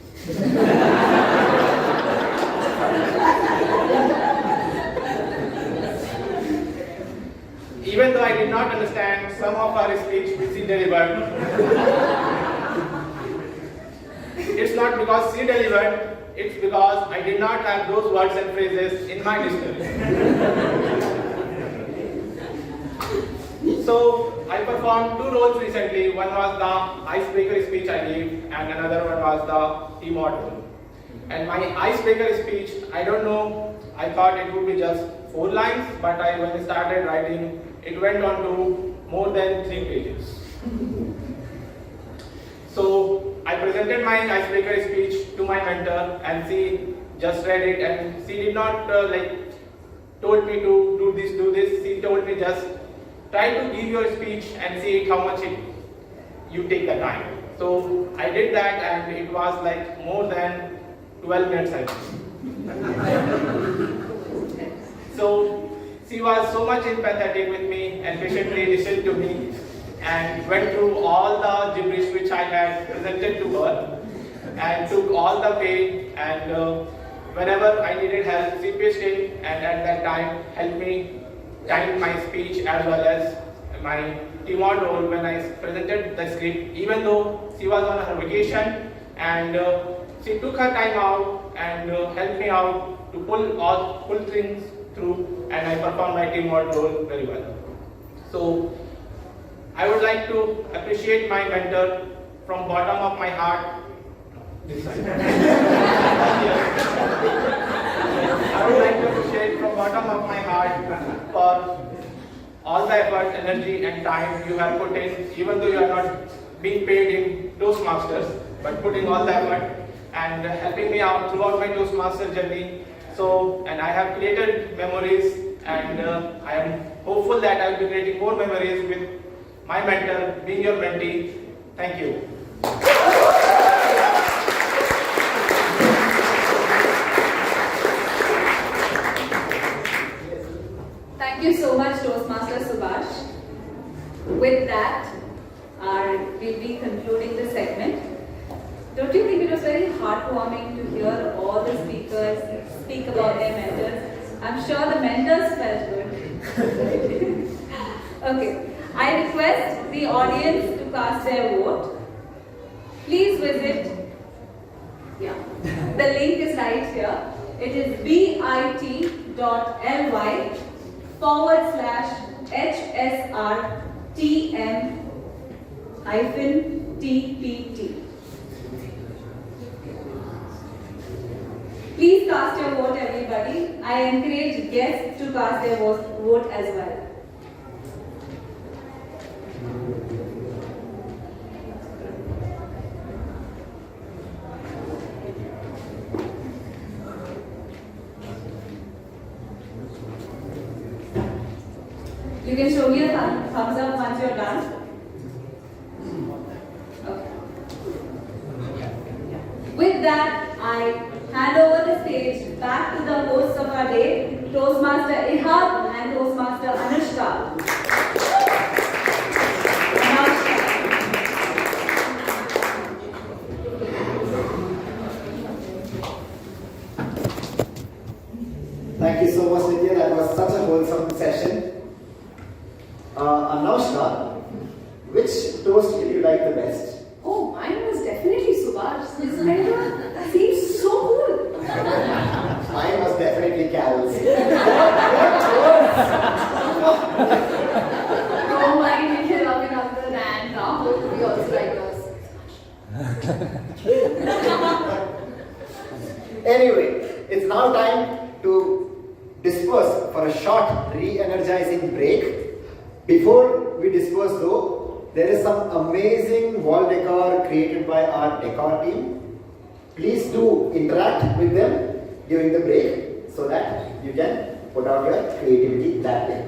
Even though I did not understand some of her speech which she delivered, it's not because she delivered, it's because I did not have those words and phrases in my dictionary. So I performed 2 roles recently. One was the icebreaker speech I gave, and another one was the team role. And my icebreaker speech, I don't know, I thought it would be just 4 lines, but when I started writing, it went on to more than 3 pages. So I presented my icebreaker speech to my mentor, and she just read it, and she did not told me to do this. She told me just try to give your speech and see how much you take the time. So I did that, and it was like more than 12 minutes I think. So she was so much empathetic with me and patiently listened to me and went through all the gibberish which I had presented to her and took all the pain, and whenever I needed help, she pitched in, and at that time helped me time my speech as well as my team role when I presented the script, even though she was on her vacation, and she took her time out and helped me out to pull things through, and I performed my team role very well. So I would like to appreciate my mentor from bottom of my heart. This side. I would like to appreciate from bottom of my heart for all the effort, energy and time you have put in, even though you are not being paid in Toastmasters, but putting all the effort and helping me out throughout my Toastmaster journey. So, and I have created memories and I am hopeful that I will be creating more memories with my mentor, being your mentee. Thank you. Thank you so much, Toastmaster Subhash. With that, we'll be concluding the segment. Don't you think it was very heartwarming to hear all the speakers speak about their mentors? I'm sure the mentors felt good. Okay, I request the audience to cast their vote. Please visit, the link is right here. It is bit.ly/HSR-TM-TPT. Please cast your vote, everybody. I encourage guests to cast their vote as well. You can show me a thumbs up once you're done. Okay. With that, I hand over the stage back to the hosts of our day, Toastmaster Ehab and Toastmaster Anoushka. Thank you so much, Nithya. That was such a wholesome session. Anoushka, which toast did you like the best? Oh, mine was definitely Subhash. His mentor seems so cool. Mine was definitely Carol's. Oh, mine Nithya, Navin, and Rahul to be also writers. Anyway, it's now time to disperse for a short re-energizing break. Before we disperse though, there is some amazing wall decor created by our decor team. Please do interact with them during the break so that you can put out your creativity that way.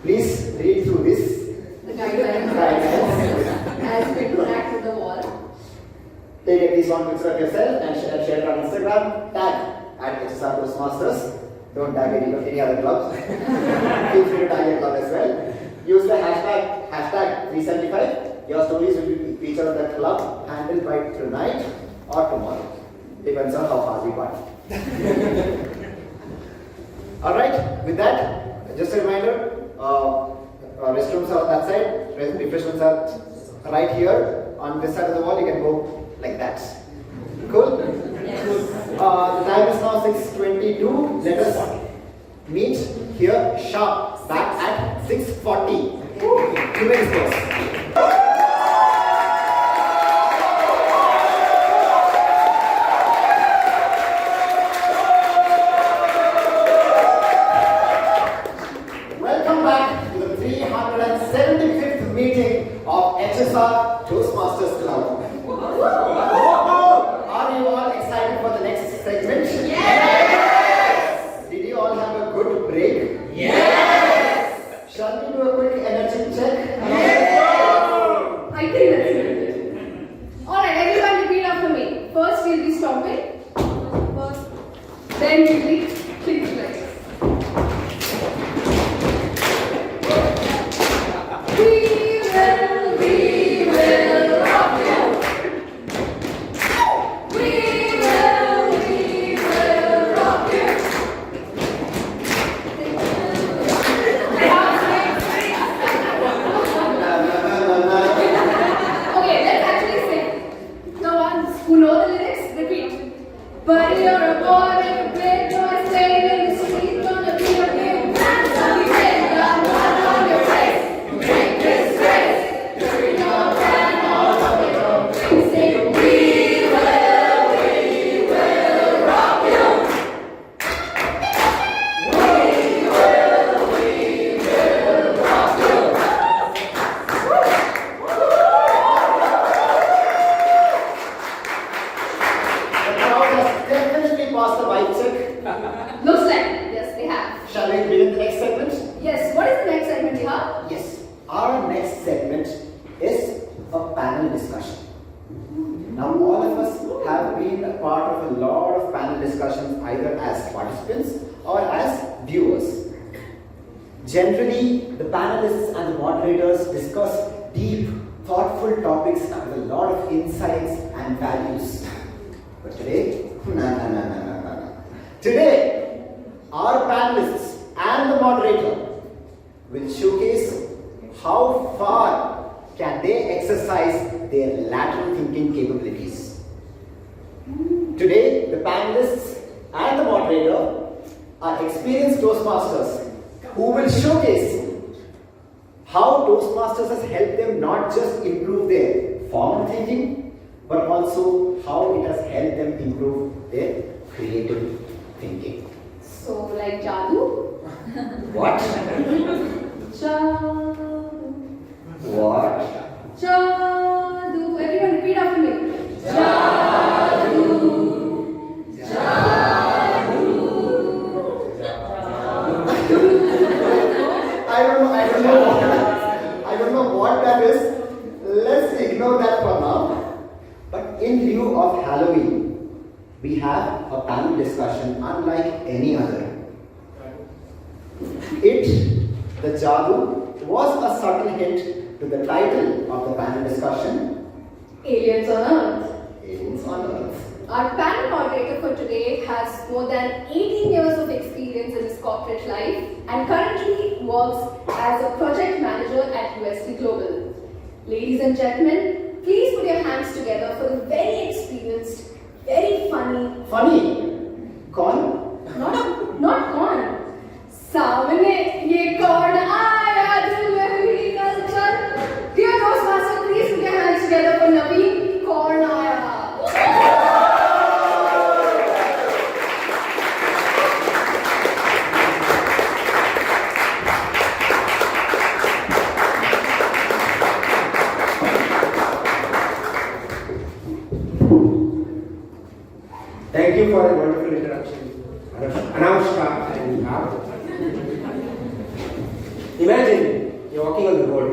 Please read through this. The guidelines as we interact with the wall. Take at least one picture of yourself and share it on Instagram. Tag at HSR Toastmasters. Don't tag any other clubs. Feel free to tag your club as well. Use the hashtag 375. Your stories will be featured on that club handled by tonight or tomorrow. Depends on how far we want. Alright, with that, just a reminder, restrooms are on that side, refreshments are right here. On this side of the wall, you can go like that. Cool? Yes. The time is now 6:22. Let us meet here sharp back at 6:40. 2 minutes first. Welcome back to the 375th meeting of HSR Toastmasters Club. Are you all excited for the next segment? Yes! Did you all have a good break? Yes! Shall we do a quick energy check? Yes! I think that's it. Alright, everyone repeat after me. First we'll be stomping. Then we'll be clicking like this. We will rock you. next segment is a panel discussion. Now, all of us have been a part of a lot of panel discussions either as participants or as viewers. Generally, the panelists and the moderators discuss deep, thoughtful topics with a lot of insights and values. But today, no. Today, our panelists and the moderator will showcase how far can they exercise their lateral thinking capabilities. Today, the panelists and the moderator are experienced Toastmasters who will showcase how Toastmasters has helped them not just improve their formal thinking, but also how it has helped them improve their creative thinking. So, like Jadoo? What? Jadoo. What? Jadoo. Everyone repeat after me. Jadoo. Jadoo. I don't know what that is. Let's ignore that for now. But in lieu of Halloween, we have a panel discussion unlike any other. The Jadoo, was a subtle hint to the title of the panel discussion, Aliens on Earth. Aliens on Earth. Our panel moderator for today has more than 18 years of experience in his corporate life and currently works as a project manager at UST Global. Ladies and gentlemen, please put your hands together for the very experienced, very funny. Funny? Con? Not con. सामने ये कौन आया दुल्हनी culture. Dear Toastmaster, please put your hands together for Navin. कौन आया? Thank you for a wonderful introduction, Anoushka and Ehab. Imagine you're walking on the road.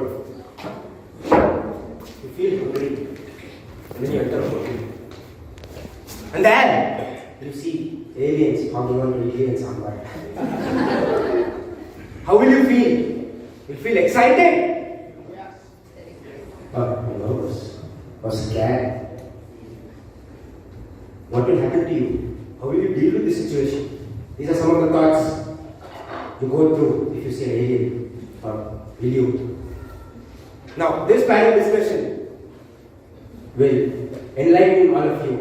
You feel hungry, and then you enter a hotel. And then you see aliens hogging on to idli and sambar. How will you feel? You feel excited? Yes. Or nervous? Or scared? What will happen to you? How will you deal with this situation? These are some of the thoughts you go through if you see an alien. Or will you? Now, this panel discussion will enlighten all of you.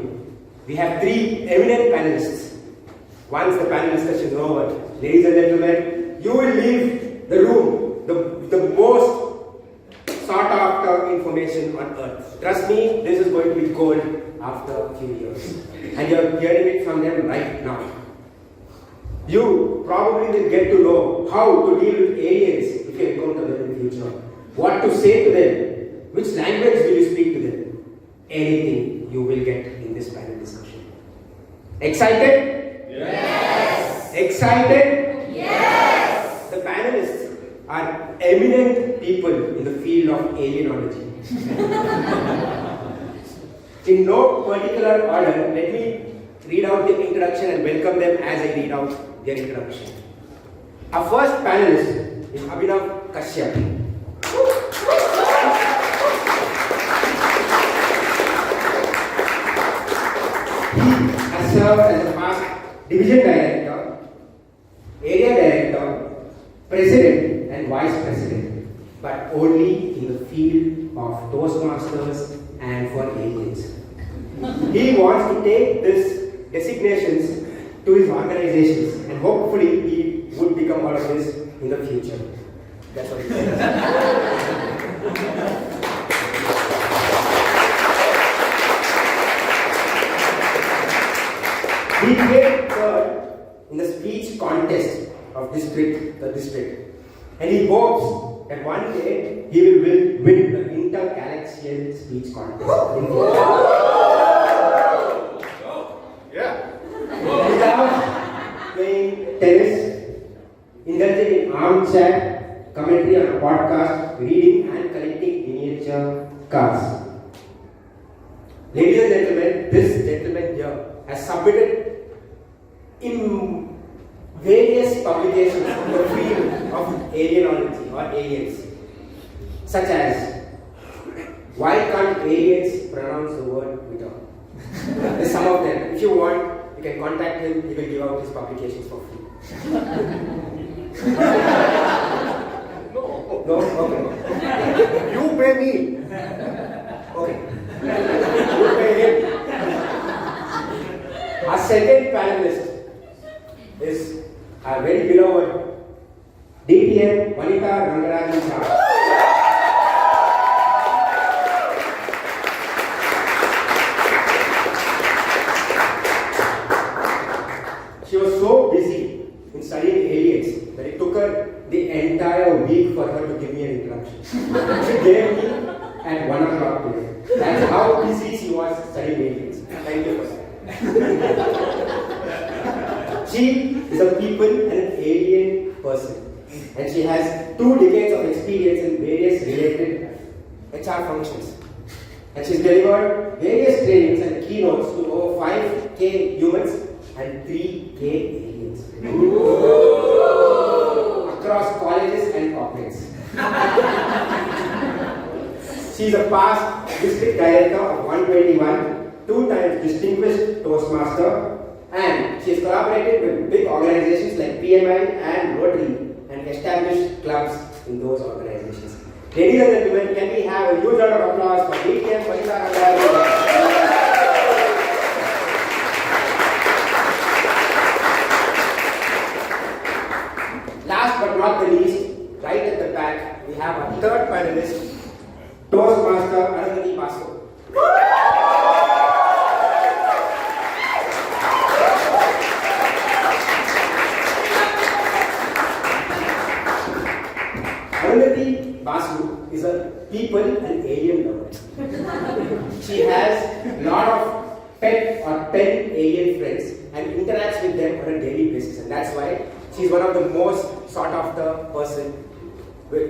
We have three eminent panelists. Once the panel discussion is over, ladies and gentlemen, you will leave the room the most sought after information on earth. Trust me, this is going to be gold after a few years. And you are hearing it from them right now. You probably will get to know how to deal with aliens if you encounter them in the future. What to say to them. Which language will you speak to them. Anything you will get in this panel discussion. Excited? Yes! Excited? Yes! The panelists are eminent people in the field of alienology. In no particular order, let me read out the introduction and welcome them as I read out their introduction. Our first panelist is Abhinav Kashyap. He has served as a past division director, area director, president and vice president, but only in the field of Toastmasters and for aliens. He wants to take these designations to his organizations and hopefully he would become one of this in the future. That's what he says. He played third in the speech contest of the district, and he hopes that one day he will win the intergalaxial speech contest. He loves playing tennis, indulging in armchair commentary on a podcast, reading and collecting miniature cars. Ladies and gentlemen, this gentleman here has submitted in various publications in the field of alienology or aliens, such as why can't aliens pronounce the word Twitter? There's some of them. If you want, you can contact him. He will give out his publications for free. No? Okay. You pay me. Okay. You pay him. Our second panelist is our very beloved DTM Vanitha. She was so busy in studying aliens that it took her the entire week for her to give me an introduction. She gave me at 1 o'clock today. That's how busy she was studying aliens. Thank you for that. She is a people and an alien person, and she has 2 decades of experience in various related HR functions. And she's delivered various trainings and keynotes to over 5K humans and 3K aliens. Across colleges and corporates. She is a past district director of 121, 2 times distinguished Toastmaster, and she has collaborated with big organizations like PMI and Rotary and established clubs in those organizations. Ladies and gentlemen, can we have a huge round of applause for DTM Vanitha? Last but not the least, right at the back, we have our third panelist, Toastmaster Arundhuti. Arundhuti Basu is a people and alien lover. She has a lot of pet or pen alien friends and interacts with them on a daily basis, and that's why she's one of the most sought after person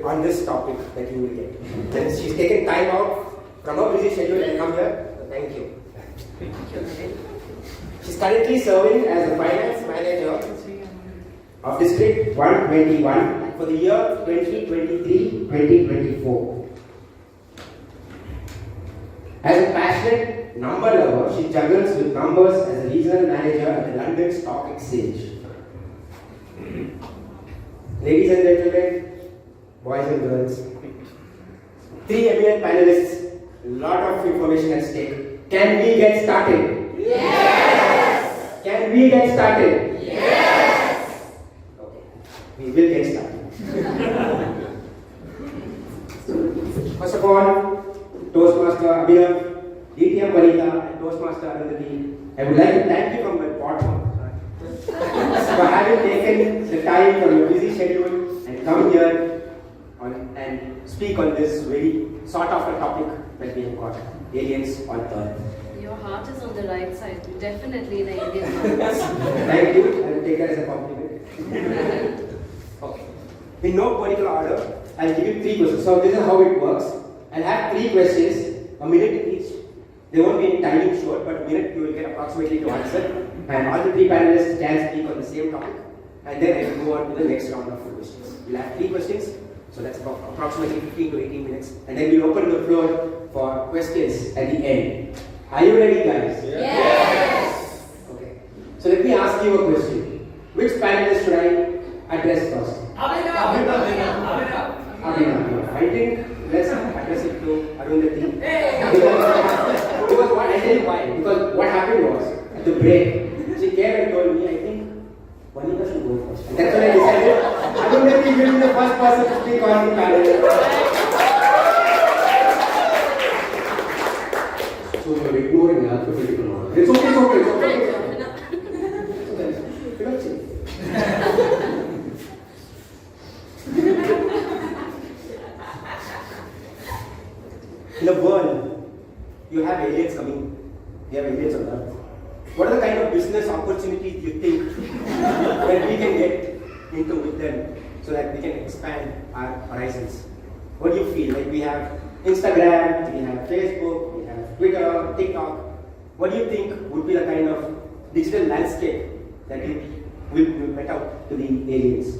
on this topic that you will get. And she's taken time out from her busy schedule and come here. So thank you. She's currently serving as the finance manager of District 121 for the year 2023-2024. As a passionate number lover, she juggles with numbers as a regional manager at the London Stock Exchange. Ladies and gentlemen, boys and girls, 3 eminent panelists, a lot of information at stake. Can we get started? Yes! Can we get started? Yes! Okay, we will get started. First of all, Toastmaster Abhinav, DTM Vanitha, and Toastmaster Arundhuti, I would like to thank you from my bottom for having taken the time from your busy schedule and come here and speak on this very sought after topic that we have got, aliens on Earth. Your heart is on the right side, definitely the alien ones. Thank you, I will take that as a compliment. Okay. In no particular order, I will give you 3 questions. So this is how it works. I'll have 3 questions, a minute each. There won't be any timing short, but a minute you will get approximately to answer. And all the 3 panelists can speak on the same topic. And then I will go on to the next round of questions. We'll have 3 questions, so that's about approximately 15 to 18 minutes. And then we'll open the floor for questions at the end. Are you ready, guys? Yes! Okay. So let me ask you a question. Which panelist should I address first? Abhinav. I think let's address it to Arundhuti. Because what I tell you why? Because what happened was at the break, she came and told me, I think Vanitha should go first. And that's when I decided Arundhuti will be the first person to speak on the panel. So you're ignoring alphabetical order. It's okay. In the world, you have aliens coming. You have aliens on Earth. What are the kind of business opportunities you think that we can get into with them so that we can expand our horizons? What do you feel? Like we have Instagram, we have Facebook, we have Twitter, TikTok. What do you think would be the kind of digital landscape that you will put out to the aliens?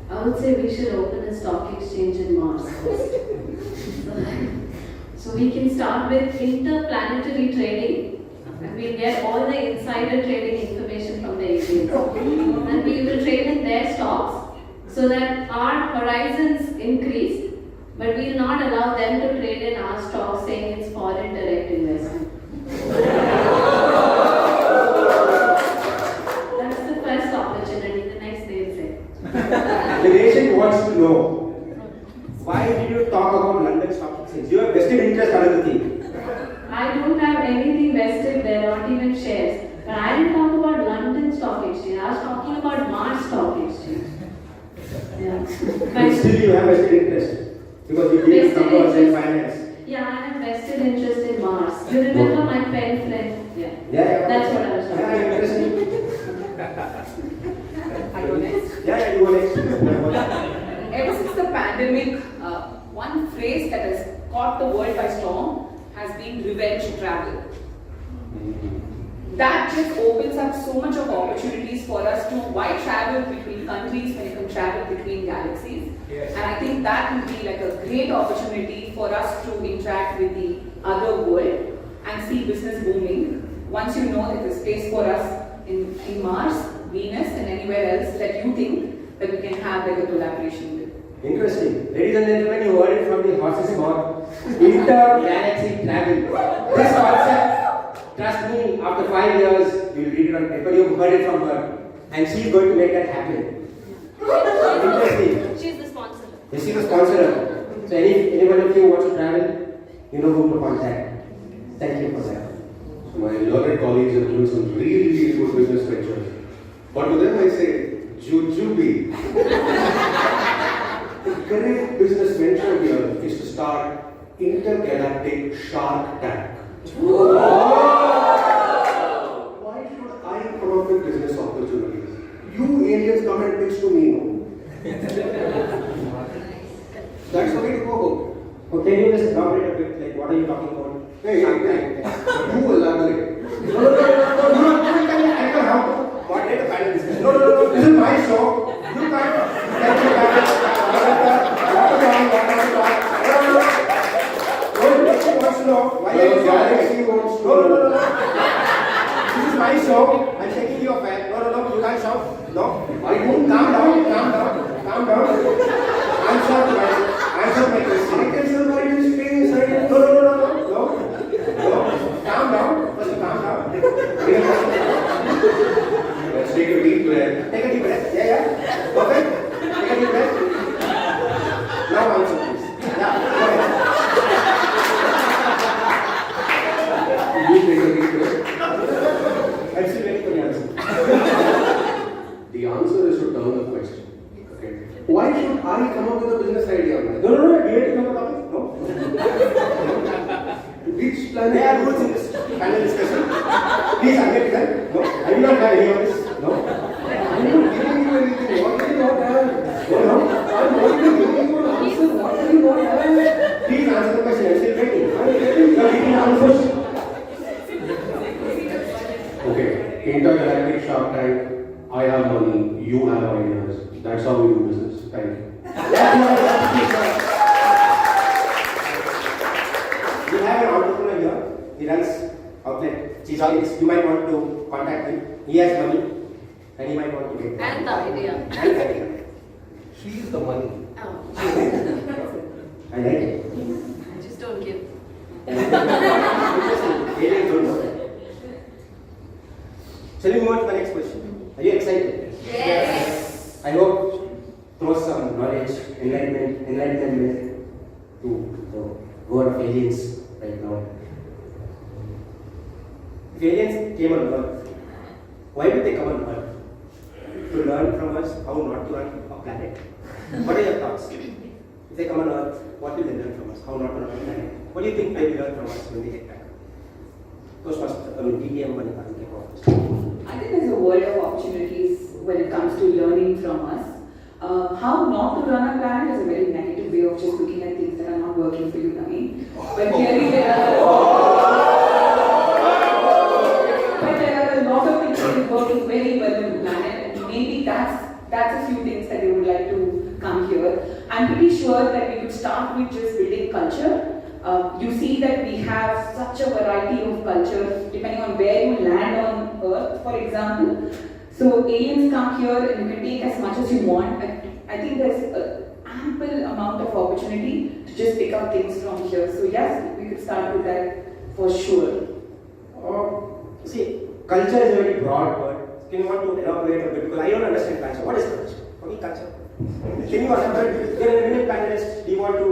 I would say we should open a stock exchange in Mars first. So we can start with interplanetary trading, and we'll get all the insider trading information from the aliens. And we will trade in their stocks so that our horizons increase, but we will not allow them to trade in our stocks saying it's foreign direct investment. That's the first opportunity, the next day is it. The nation wants to know, why did you talk about London Stock Exchange? You have vested interest, Arundhuti. I don't have anything vested there, not even shares. But I didn't talk about London Stock Exchange. I was talking about Mars Stock Exchange. Yeah. But still you have vested interest. Because you deal with numbers and finance. Yeah, I have vested interest in Mars. You remember my pen friend? Yeah. That's what I was talking about. I go next. Yeah, you go next. Ever since the pandemic, one phrase that has caught the world by storm has been revenge travel. That just opens up so much of opportunities for us to why travel between countries when you can travel between galaxies. Yes. And I think that will be like a great opportunity for us to interact with the other world and see business booming. Once you know that there's space for us in Mars, Venus and anywhere else that you think that we can have like a collaboration with. Interesting. Ladies and gentlemen, you heard it from the horse's mouth. Intergalaxy travel. This concept, trust me, after 5 years, you will read it on paper. You've heard it from her. And she's going to make that happen. Interesting. She's the sponsor. Yes, she's the sponsor. So anyone of you wants to travel, you know who to contact. Thank you for that. So my learned colleagues are doing some really good business ventures. But to them I say, jujube. The correct business venture here is to start intergalactic Shark Tank. Why should I come up with business opportunities? You aliens come and pitch to me, no? That's the way to go about. Okay, can you just elaborate a bit? Like, what are you talking about? Hey, you elaborate. I can help. Moderate the panel discussion. No. This is my show. You can't. No. This is my show. I'm taking your fan. No. You can't shout. No. I won't. Calm down. Answer my question. I can survive in space. No. Calm down. First, calm down. Let's take a deep breath. Take a deep breath. Yeah. Perfect. Take a deep breath. Now answer, please. Yeah. Go ahead. You take a deep breath. I'm still waiting for the answer. The answer is to turn the question. Okay. Why should I come up with a business idea? No. Do you have to come up? No. Which planet? There are rules in this panel discussion. Please admit that. No. I will not have any of this. No. I'm not giving you anything. What do you not have? No. I'm not even giving you an answer. What do you not have? Please answer the question. I'm still waiting. You are waiting answers. Okay. Intergalactic Shark Tank. I have money. You have ideas. That's how we do business. Thank you. We have an entrepreneur here. He runs outlet cheese cakes. You might want to contact him. He has money and he might want to get And the idea. And the idea. She's the money. Oh. I like it. I just don't give. Aliens don't know that. Shall we move on to the next question? Are you excited? Yes. I hope throw some knowledge, enlightenment to the world of aliens right now. If aliens came on Earth, why did they come on Earth? To learn from us how not to run a planet. What are your thoughts? If they come on Earth, what will they learn from us? How not to run a planet? What do you think they will learn from us when they get back? Toastmasters, DTM, Vanitha, I think there's a world of opportunities when it comes to learning from us. How not to run a planet is a very negative way of just looking at not working for you, Navin. But clearly there are a lot of things that is working very well in the planet, and maybe that's a few things that they would like to come here. I'm pretty sure that we could start with just building culture. You see that we have such a variety of culture depending on where you land on Earth, for example. So aliens come here and you can take as much as you want. I think there's an ample amount of opportunity to just pick up things from here. So yes, we could start with that for sure. See, culture is a very broad word. Can you want to elaborate a bit? Because I don't understand culture. What is culture? For me, culture. Can you elaborate? You're a minute panelist. Do you want to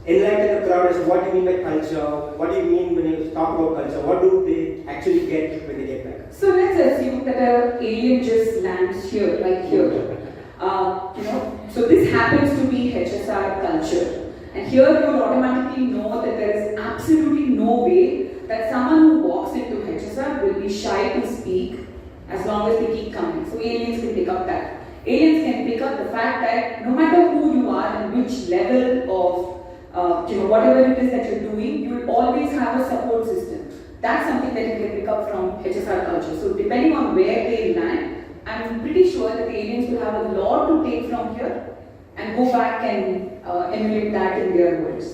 enlighten the crowd as to what you mean by culture? What do you mean when you talk about culture? What do they actually get when they get back? So let's assume that an alien just lands here, like here. So this happens to be HSR culture. And here you will automatically know that there is absolutely no way that someone who walks into HSR will be shy to speak as long as they keep coming. So aliens can pick up that. Aliens can pick up the fact that no matter who you are and which level of whatever it is that you're doing, you will always have a support system. That's something that you can pick up from HSR culture. So depending on where they land, I'm pretty sure that the aliens will have a lot to take from here and go back and emulate that in their worlds.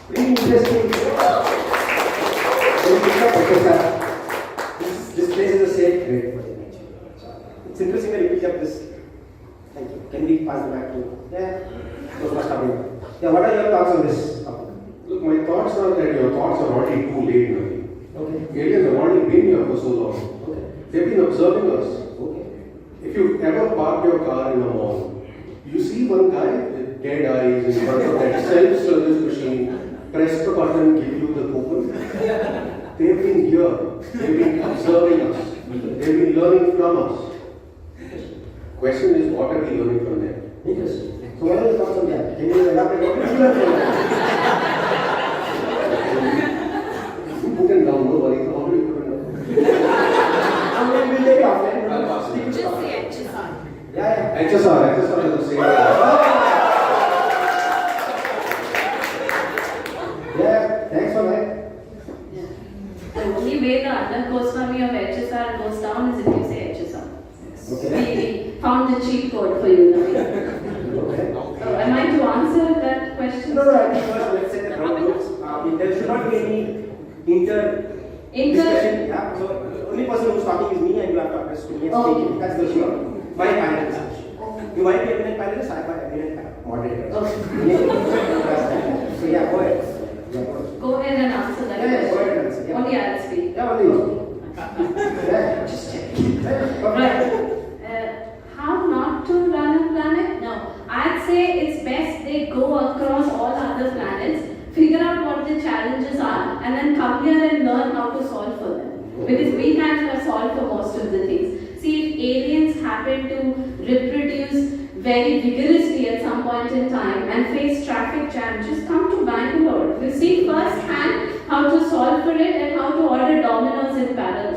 Very interesting. This place is a safe grade for the nature. It's interesting that you picked up this. Thank you. Can we pass it back to? Those must have been. Yeah, what are your thoughts on this topic? Look, my thoughts are that your thoughts are already too late, Navin. Okay. Aliens have already been here for so long. Okay. They've been observing us. Okay. If you've ever parked your car in a mall, you see one guy with dead eyes in front of that self-service machine, press the button, give you the coupon. They've been here. They've been observing us. They've been learning from us. Question is, what are we learning from them? Interesting. So what are your thoughts on that? Can you elaborate what you learned from that? You put it down, no worries. How do you put it down? We'll take it offline. Just say HSR. Yeah. HSR is the same. Yeah, thanks for that. The only way the undercoastmami of HSR goes down is if you say HSR. Okay. We found the cheat code for you, Navin. So, am I to answer that question? No, I think first let's set the ground rules. There should not be any discussion. Yeah. So the only person who's talking is me, and you have to address to me and speak. That's the sure. My panel discussion. You might be a minute panelist, I might be a minute moderator. So yeah, go ahead. Go ahead and answer that question. Go ahead and answer. Yeah. Only I'll speak. Yeah, only you. Yeah. Just checking. Right. How not to run a planet? No. I'd say it's best they go across all other planets, figure out what the challenges are, and then come here and learn how to solve for them. Because we can't solve for most of the things. See, if aliens happen to reproduce very vigorously at some point in time and face traffic jam, just come to Bangalore. You'll see firsthand how to solve for it and how to order dominoes in parallel.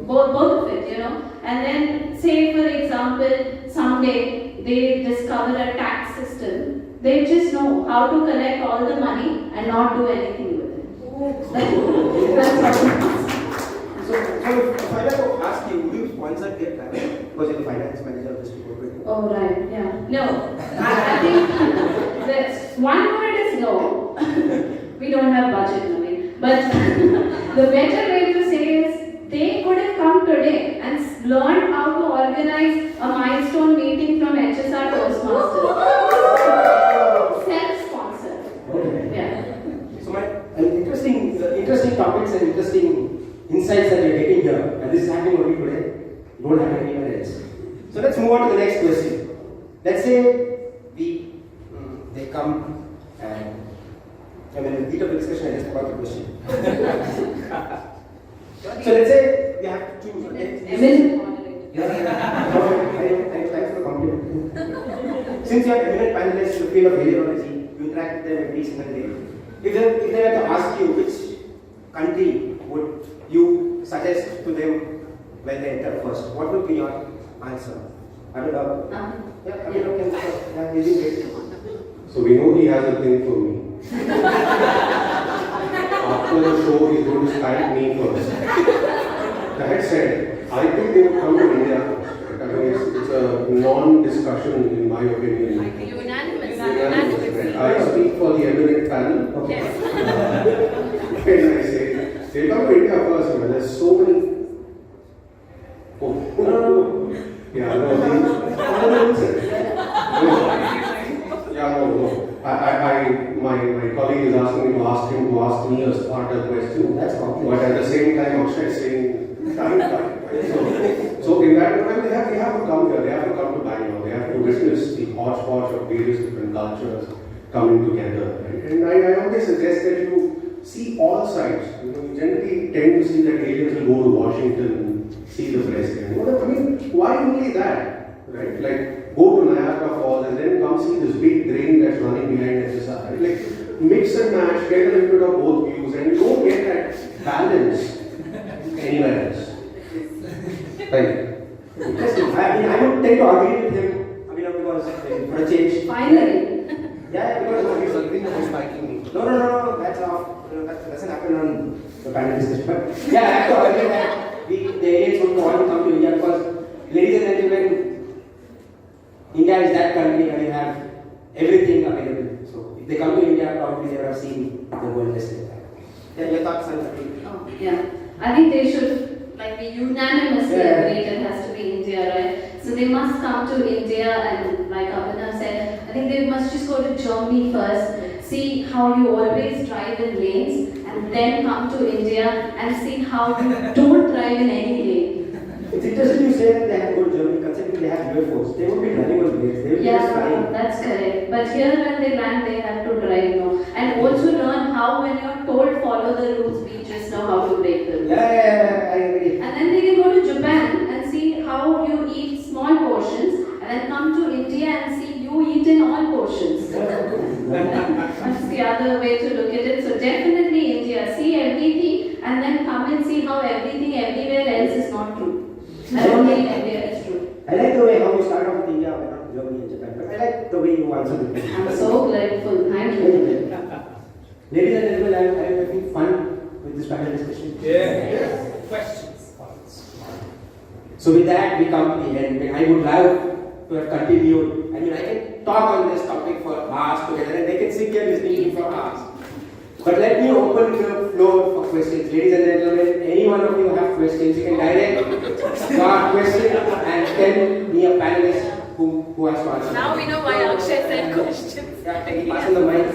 Both of it, And then, say for example, someday they discover a tax system, they just know how to collect all the money and not do anything with it. That's what. So if I were to ask you, would you sponsor their panel? Because you're the finance manager of this corporate. Oh, right, yeah. No. I think that's one word is no. We don't have budget, Navin. But the better way to say is, they could have come today and learned how to organize a milestone meeting from HSR Toastmasters. Self-sponsored. Okay. Yeah. So interesting topics and interesting insights that you're getting here, and this is happening only today. It won't happen anywhere else. So let's move on to the next question. Let's say they come and in the heat of the discussion, I just forgot the question. So let's say we have to choose. Thanks for the compliment. Since you are eminent panelists in the field of radiology, you interact with them every single day. If they were to ask you which country would you suggest to them when they enter first, what would be your answer? I don't know. So we know he has a thing for me. After the show, he's going to spank me first. That said, I think they would come to India first. I mean, it's a non-discussion in my opinion. Unanimous. I speak for the eminent panel. Yes. When I say, they come to India first, man. There's so many. Yeah, my colleague is asking me to ask him to ask me a Sparta question. That's okay. But at the same time, Akshay is saying, time. So in that moment, they have to come here. They have to come to Bangalore. They have to witness the hodgepodge of various different cultures coming together. Right? And I always suggest that you see all sides. You generally tend to see that aliens will go to Washington and see the president. I mean, why only that? Right? Like, go to Niagara Falls and then come see this big drain that's running behind HSR. Right? Like, mix and match, get a little bit of both views, and you don't get that balance anywhere else. Right. Interesting. I would tend to agree with him, because for a change. Finally. Yeah, because he's agreeing and he's spiking me. No, that's off. That doesn't happen on the panel discussion. But yeah, I have to argue that the aliens would want to come to India because, ladies and gentlemen, India is that country where you have everything available. So if they come to India, probably they have seen the world less than that. Yeah, your thoughts on that? Oh, yeah. I think they should be unanimously agreed it has to be India, right? So they must come to India and like Abhinav said, I think they must just go to Germany first, see how you always drive in lanes and then come to India and see how you don't drive in any lane. It's interesting you say that they have to go to Germany considering they have UFOs. They won't be driving on lanes, they will be just flying. That's correct. But here when they land, they have to drive now. And also learn how when you're told follow the rules, we just know how to break the rules. Yeah, I agree. And then they can go to Japan and see how you eat small portions and then come to India and see you eat in all portions. That's the other way to look at it. So definitely India, see everything and then come and see how everything everywhere else is not true. I don't think India is true. I like the way how you start off with India, but not Germany and Japan. But I like the way you answer the question. I'm so grateful. Thank you. Ladies and gentlemen, I'm having fun with this panel discussion. Yeah. Questions. So with that, we come to the end. I would love to have continued. I can talk on this topic for hours together, and they can sit here listening to me for hours. But let me open the floor for questions. Ladies and gentlemen, any one of you have questions, you can direct your question and tell me a panelist who has to answer. Now we know why Akshay said questions. Pass on the mic.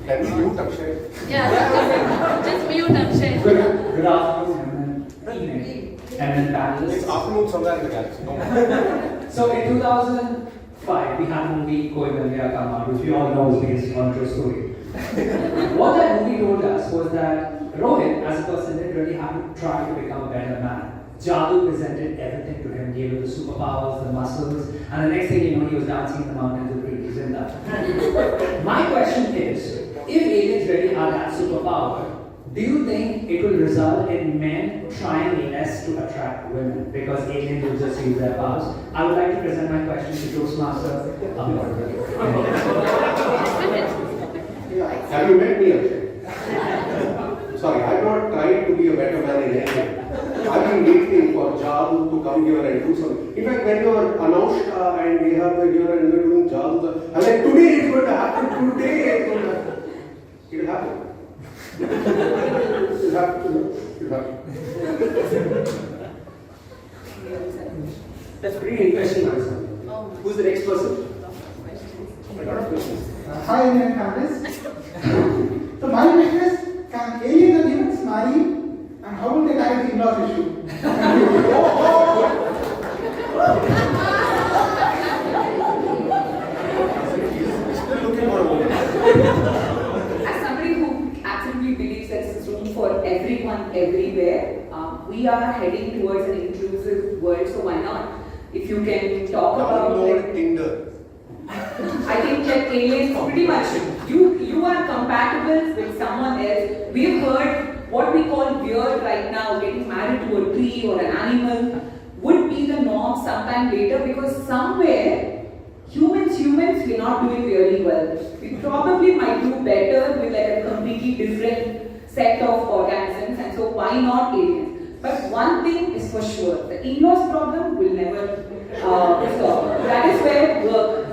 Can you mute Akshay? Yeah, just mute Akshay. Good afternoon, evening, and panelists. It's afternoon somewhere in the galaxy. No. So in 2005, we had a movie Koivalya come out, which we all know is based on a true story. What that movie told us was that Rohit, as a person, didn't really have to try to become a better man. Jadoo presented everything to him, gave him the superpowers, the muscles, and the next thing you know, he was dancing in the mountains with Tripti in that. My question is, if aliens really had that superpower, do you think it will result in men trying less to attract women because aliens will just use their powers? I would like to present my question to Toastmaster Abhinav. Have you met me, Akshay? Sorry, I'm not trying to be a better man in anything. I've been waiting for Jadoo to come here and do something. In fact, when you were Anoushka and Ehab were here and we were doing Jadoo, I'm like, today it's going to happen, today it's going to happen. It will happen. It will happen. It will happen. That's pretty interesting answer. Who's the next person? Hi, Indian panelists. So my question is, can aliens and humans marry, and how will they tackle the in-laws issue? As somebody who absolutely believes there's room for everyone everywhere, we are heading towards an inclusive world, so why not? If you can talk about Tinder. I think that aliens pretty much you are compatible with someone else. We've heard what we call weird right now, getting married to a tree or an animal would be the norm sometime later because somewhere subjects we're not doing really well. We probably might do better with like a completely different set of organisms, and so why not aliens? But one thing is for sure, the in-laws problem will never stop. That is where work.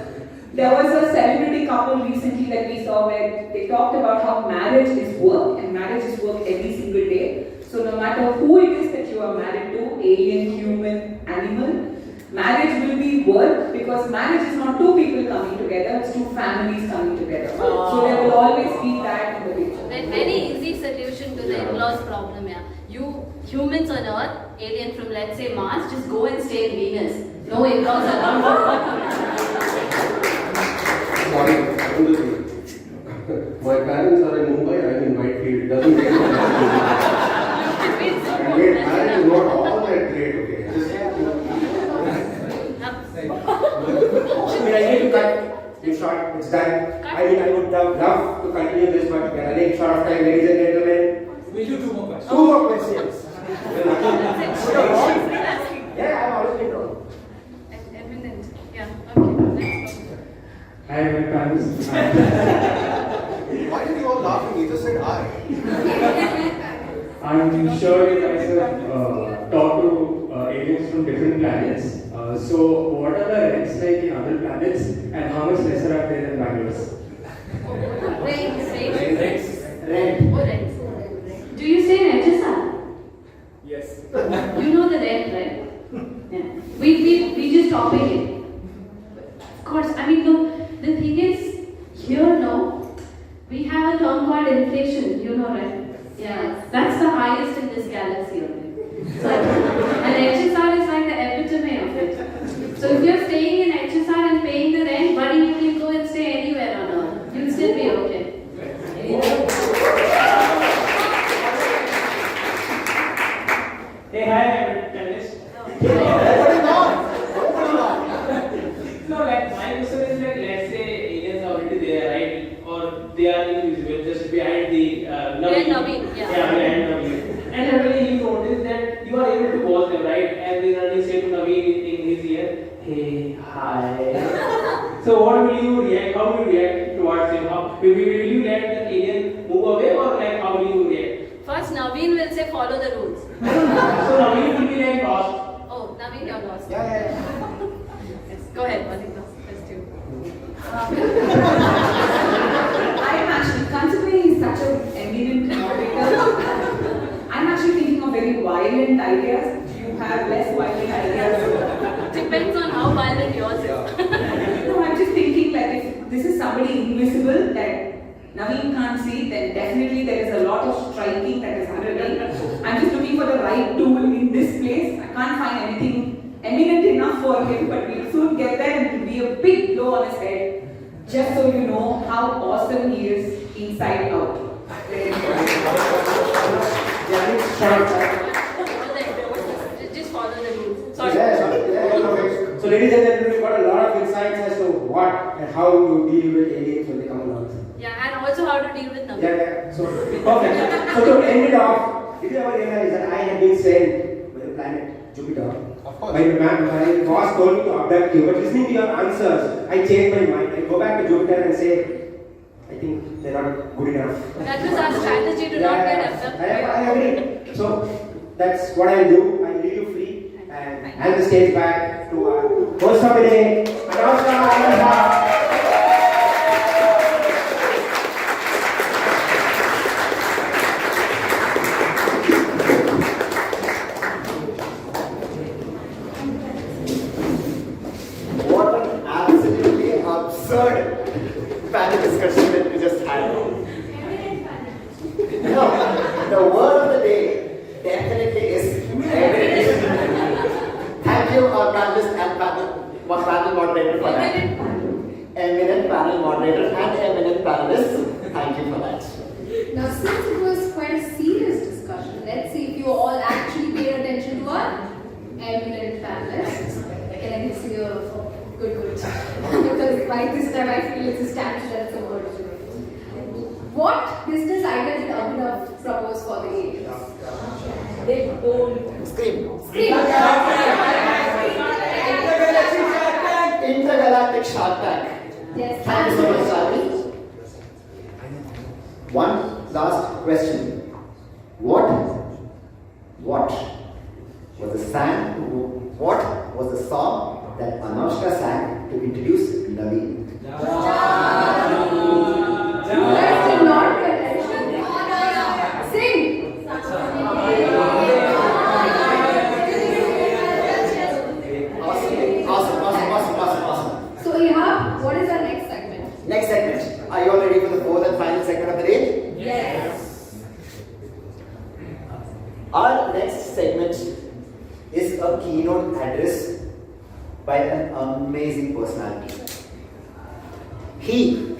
There was a celebrity couple recently that we saw where they talked about how marriage is work, and marriage is work every single day. So no matter who it is that you are married to, alien, human, animal, marriage will be work, because marriage is not two people coming together, it's two families coming together. So there will always be that in the picture. Very easy solution to the in-laws problem, yeah. You humans on Earth, alien from let's say Mars, just go and stay in Venus. No in-laws around. Sorry, Arundhuti. My parents are in Mumbai, I'm in Whitefield. Doesn't make sense. And wait, marriage is not all that great, okay? I need to cut you short. It's done. I mean, I would have loved to continue this, but we are running short of time, ladies and gentlemen. We'll do 2 more questions. 2 more questions. Yeah, I've always been wrong. Eminent. Yeah, okay. Hi, my parents. Why did you all laugh when you just said I? I'm sure you guys have talked to aliens from different planets. So, what are the rents like in other planets, and how much lesser are they than Bangalore's? Rent. Do you stay in HSR? Yes. You know the rent, right? Yeah. We just topping it. Of course, I mean, the thing is, here, no, we have a term called inflation, you know, right? Yeah, that's the highest in this galaxy only. So, and HSR is like the epitome of it. So if you're staying in HSR and paying the rent, buddy, you can go and stay anywhere on Earth. You'll still be okay. Hey, hi, I'm Dennis. No, like my question is like, let's say aliens are already there, right? Or they are invisible, just behind the Navin, yeah. Yeah, behind Navin. And suddenly you notice that you are able to watch them, right? And they suddenly say to Navin in his ear, hey, hi. So what will you react? How will you react towards him? Will you let the alien move away, or like how will you react? First, Navin will say follow the rules. So Navin will be like lost. Oh, Navin, you're lost. Yeah. Yes, go ahead, Vanitha. Let's do. I'm actually, considering he's such an eminent moderator, I'm actually thinking of very violent ideas. You have less violent ideas. Depends on how violent yours is. No, I'm just thinking like if this is somebody invisible that Navin can't see, then definitely there is a lot of striking that is happening. I'm just looking for the right tool in this place. I can't find anything eminent enough for him, but we'll soon get there and it will be a big blow on his head. Just so you know how awesome he is inside out. Just follow the rules. Sorry. So, ladies and gentlemen, we've got a lot of insights as to what and how to deal with aliens when they come along. Yeah, and also how to deal with Navin. Yeah. So, perfect. So, to end it off, did you ever realize that I have been sent by the planet Jupiter? Of course. My boss told me to abduct you, but listening to your answers, I changed my mind. I go back to Jupiter and say, I think they're not good enough. That was our strategy to not get abducted. I agree. So, that's what I'll do. I'll leave you free and hand the stage back to our host of the day, Anoushka and Ehab. Absurd panel discussion that we just had. No, the word of the day definitely is eminent. Thank you, our panelist and panel moderator for that. Eminent panel moderator and eminent panelists. Thank you for that. Now, since it was quite a serious discussion, let's see if you all actually paid attention to our eminent panelists. Can I see your good? Because by this time I feel it's a statue that's a word. What business idea did Abhinav propose for the aliens? They don't Scream. Scream. Intergalactic Shark Tank. Yes. Thank you so much, Sathish. One last question. What was the song that Anoushka sang to introduce Navin? You guys did not pay attention. Sing. Awesome. So Ehab, what is our next segment? Next segment. Are you all ready for the fourth and final segment of the day? Yes. Our next segment is a keynote address by an amazing personality. He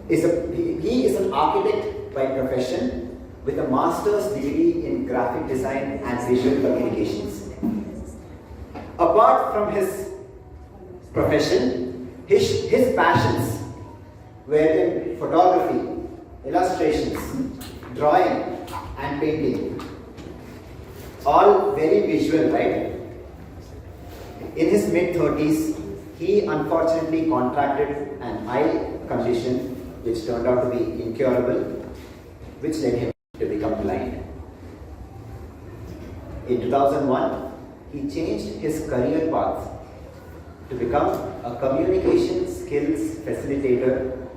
is an architect by profession with a master's degree in graphic design and visual communications. Apart from his profession, his passions were in photography, illustrations, drawing, and painting. All very visual, right? In his mid-30s, he unfortunately contracted an eye condition which turned out to be incurable, which led him to become blind. In 2001, he changed his career path to become a communication skills facilitator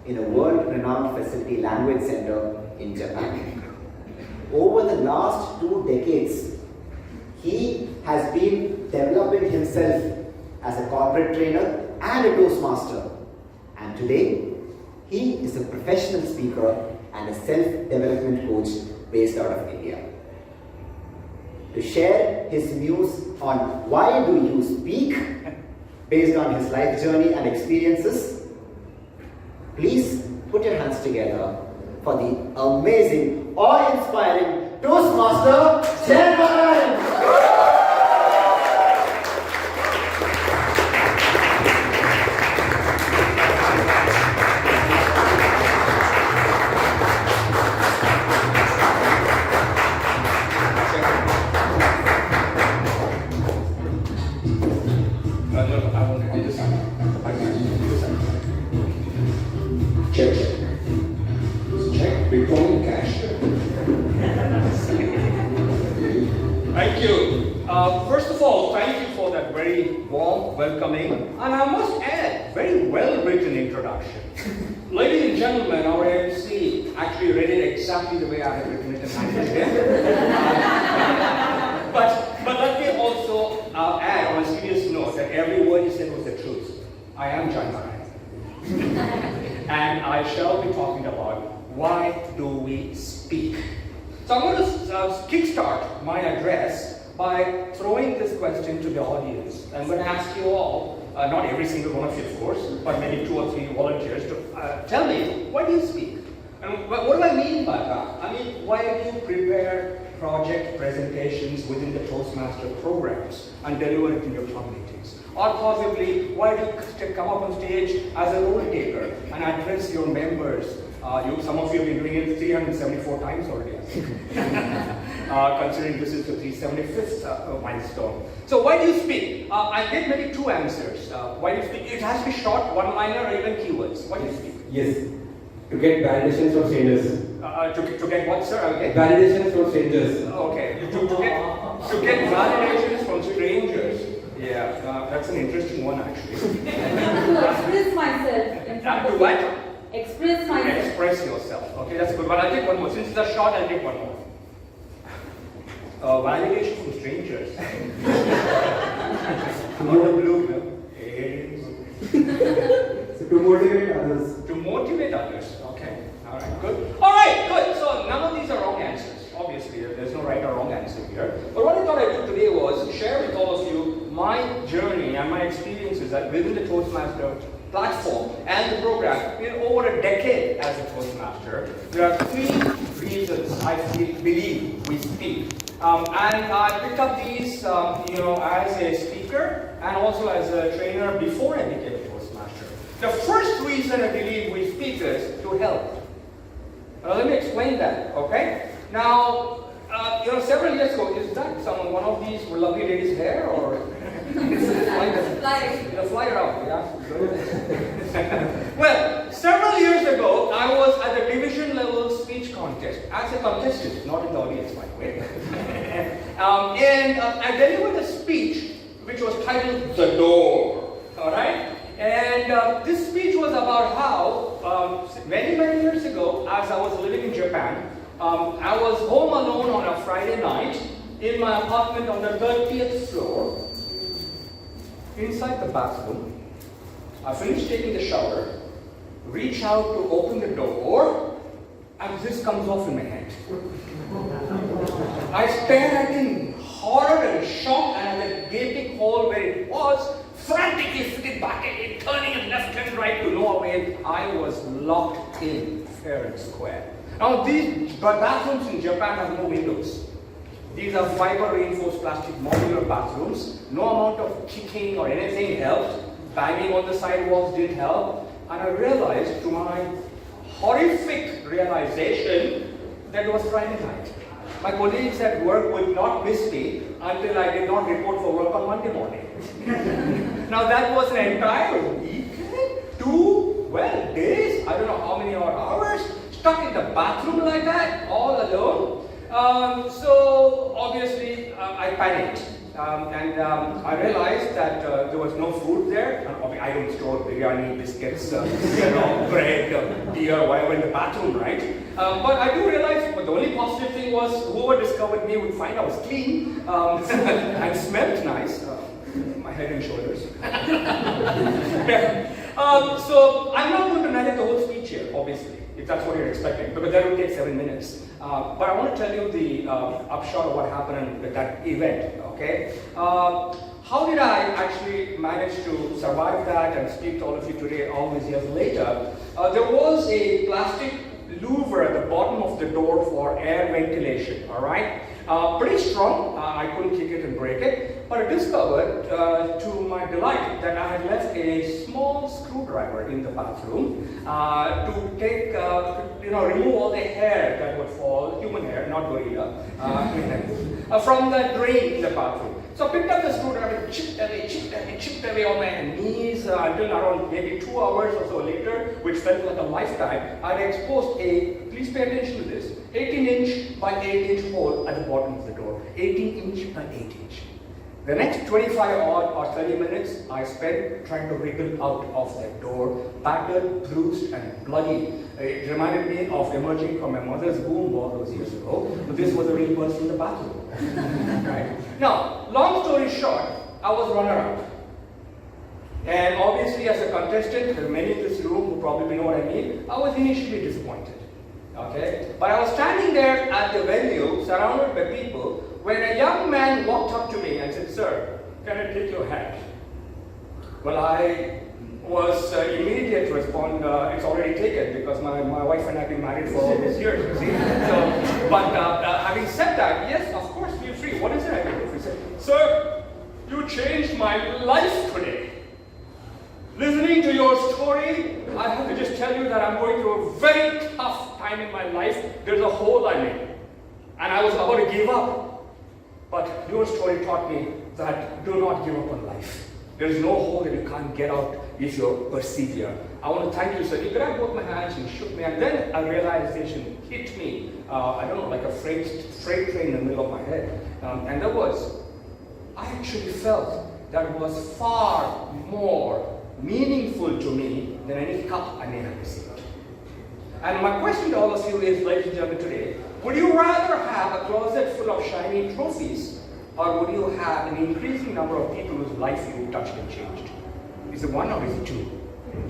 in a world-renowned facility language center in Japan. Over the last 2 decades, he has been developing himself as a corporate trainer and a Toastmaster. And today, he is a professional speaker and a self-development coach based out of India. To share his views on why do you speak based on his life journey and experiences, please put your hands together for the amazing, awe-inspiring Toastmaster, Navin. Thank you. First of all, thank you for that very warm welcoming, and I must add, very well-written introduction. Ladies and gentlemen, our MC actually read it exactly the way I have written it and handled it. But let me also add on a serious note that every word he said was the truth. I am Janmarai. And I shall be talking about why do we speak. So I'm going to kickstart my address by throwing this question to the audience. I'm going to ask you all, not every single one of you of course, but maybe 2 or 3 volunteers to tell me, why do you speak? And what do I mean by that? I mean, why do you prepare project presentations within the Toastmaster programs and deliver it in your club meetings? Or possibly, why do you come up on stage as a role taker and address your members? Some of you have been doing it 374 times already, considering this is the 375th milestone. So why do you speak? I get maybe 2 answers. Why do you speak? It has to be short, one-liner, or even keywords. Why do you speak? Yes, to get validations from strangers. To get what, sir? Okay. Validations from strangers. Okay, to get validations from strangers. Yeah, that's an interesting one actually. To express myself. To what? Express myself. Express yourself. Okay, that's a good one. I'll take one more. Since it's a short, I'll take one more. Validation from strangers. Not a blue pill. So to motivate others. To motivate others. Okay. All right. Good. All right. Good. So none of these are wrong answers. Obviously, there's no right or wrong answer here. But what I thought I'd do today was share with all of you my journey and my experiences within the Toastmaster platform and the program in over a decade as a Toastmaster. There are 3 reasons I believe we speak. And I picked up these, as a speaker and also as a trainer before I became a Toastmaster. The first reason I believe we speak is to help. Let me explain that, okay? Now, several years ago, is that one of these lovely ladies' hair or? It'll fly around, yeah? Well, several years ago, I was at the division level speech contest as a contestant, not in the audience, by the way. I delivered a speech which was titled The Door, alright? And this speech was about how, many years ago, as I was living in Japan, I was home alone on a Friday night in my apartment on the 30th floor. Inside the bathroom, I finished taking the shower, reach out to open the door, and this comes off in my hand. I stared at it in horror and shock, and at the gaping hole where it was, frantically fitted back at it, turning it left and right to no avail. I was locked in fair and square. Now these bathrooms in Japan have no windows. These are fiber-reinforced plastic modular bathrooms. No amount of kicking or anything helped. Banging on the sidewalks didn't help. And I realized, to my horrific realization, that it was Friday night. My colleagues at work would not miss me until I did not report for work on Monday morning. Now that was an entire weekend, 2 days, I don't know how many odd hours, stuck in the bathroom like that, all alone. So obviously I panicked and I realized that there was no food there. I don't store biryani, biscuits, bread, beer, whatever in the bathroom, right? But I do realize the only positive thing was whoever discovered me would find I was clean and smelled nice. My head and shoulders. So I'm not going to narrate the whole speech here, obviously, if that's what you're expecting, because that will take 7 minutes. But I want to tell you the upshot of what happened at that event, okay? How did I actually manage to survive that and speak to all of you today, all these years later? There was a plastic louver at the bottom of the door for air ventilation, all right? Pretty strong, I couldn't kick it and break it, but I discovered, to my delight, that I had left a small screwdriver in the bathroom to take, remove all the hair that would fall, human hair, not gorilla, from the drain in the bathroom. So I picked up the screwdriver, chipped away on my knees until around maybe 2 hours or so later, which felt like a lifetime. I had exposed a, please pay attention to this, 18-inch by 8-inch hole at the bottom of the door. 18-inch by 8-inch. The next 25 odd or 30 minutes I spent trying to wriggle out of that door, battered, bruised, and bloody. It reminded me of emerging from my mother's womb all those years ago, but this was a real person in the bathroom. Right? Now, long story short, I was runner-up. And obviously, as a contestant, there are many in this room who probably know what I mean, I was initially disappointed. Okay? But I was standing there at the venue, surrounded by people, when a young man walked up to me and said, "Sir, can I take your hat?" Well, I was immediate to respond, "It's already taken," because my wife and I have been married for all these years, you see. But having said that, yes, of course, feel free. What is it I can do? He said, "Sir, you changed my life today. Listening to your story, I have to just tell you that I'm going through a very tough time in my life. There's a hole I'm in, and I was about to give up. But your story taught me that do not give up on life. There is no hole that you can't get out if you persevere." I want to thank you, sir. He grabbed both my hands and shook me, and then a realization hit me, I don't know, like a freight train in the middle of my head. And that was, I actually felt that it was far more meaningful to me than any cup I may have received. And my question to all of you is, ladies and gentlemen, today, would you rather have a closet full of shiny trophies, or would you have an increasing number of people whose life you touched and changed? Is it one or is it two?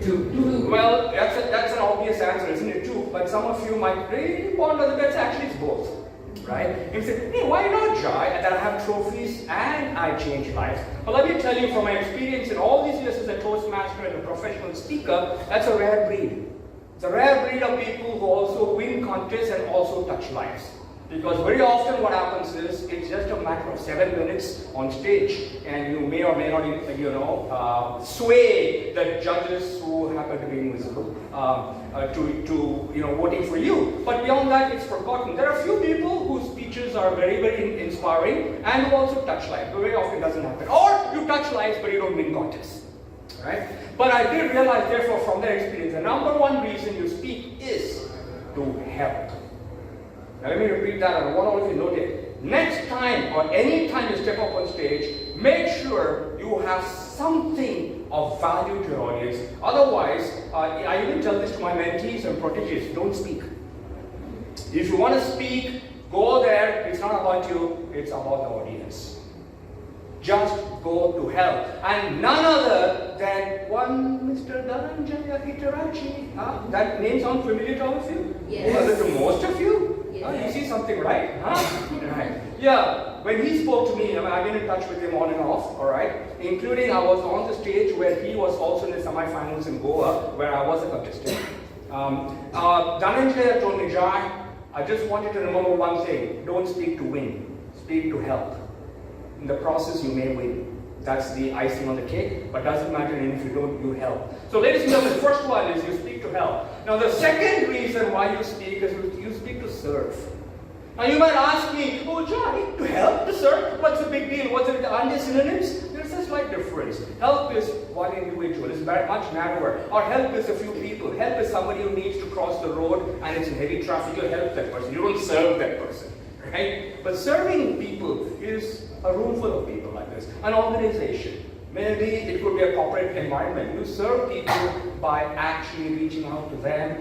Two. Well, that's an obvious answer, isn't it? Two. But some of you might really ponder that actually it's both. Right? You say, "Hey, why not, Jai, that I have trophies and I change lives?" Well, let me tell you from my experience in all these years as a Toastmaster and a professional speaker, that's a rare breed. It's a rare breed of people who also win contests and also touch lives. Because very often what happens is, it's just a matter of 7 minutes on stage, and you may or may not, sway the judges who happen to be invisible to voting for you. But beyond that, it's forgotten. There are a few people whose speeches are very, very inspiring and who also touch life. But very often it doesn't happen. Or you You touch lives, but you don't win contests. Right? But I did realize, therefore, from that experience, the number one reason you speak is to help. Now let me repeat that. I want all of you to note it. Next time or any time you step up on stage, make sure you have something of value to your audience. Otherwise, I even tell this to my mentees and proteges, don't speak. If you want to speak, go there. It's not about you, it's about the audience. Just go to help. And none other than one Mr. Dhananjaya Hitarachi. That name sounds familiar to all of you? Yes. Was it to most of you? Yes. You see something, right? Right. Yeah. When he spoke to me, I've been in touch with him on and off, alright? Including I was on the stage where he was also in the semi-finals in Goa, where I was a contestant. Dhananjaya told me, Jai, I just want you to remember one thing. Don't speak to win. Speak to help. In the process, you may win. That's the icing on the cake, but doesn't matter if you don't, you help. So ladies and gentlemen, the first one is you speak to help. Now the second reason why you speak is you speak to serve. Now you might ask me, oh Johnny, to help, to serve, what's the big deal? What's it, aren't they synonyms? There's a slight difference. Help is one individual, it's very much narrower. Or help is a few people. Help is somebody who needs to cross the road and it's in heavy traffic, you help that person. You don't serve that person, right? But serving people is a room full of people like this. An organization. Maybe it could be a corporate environment. You serve people by actually reaching out to them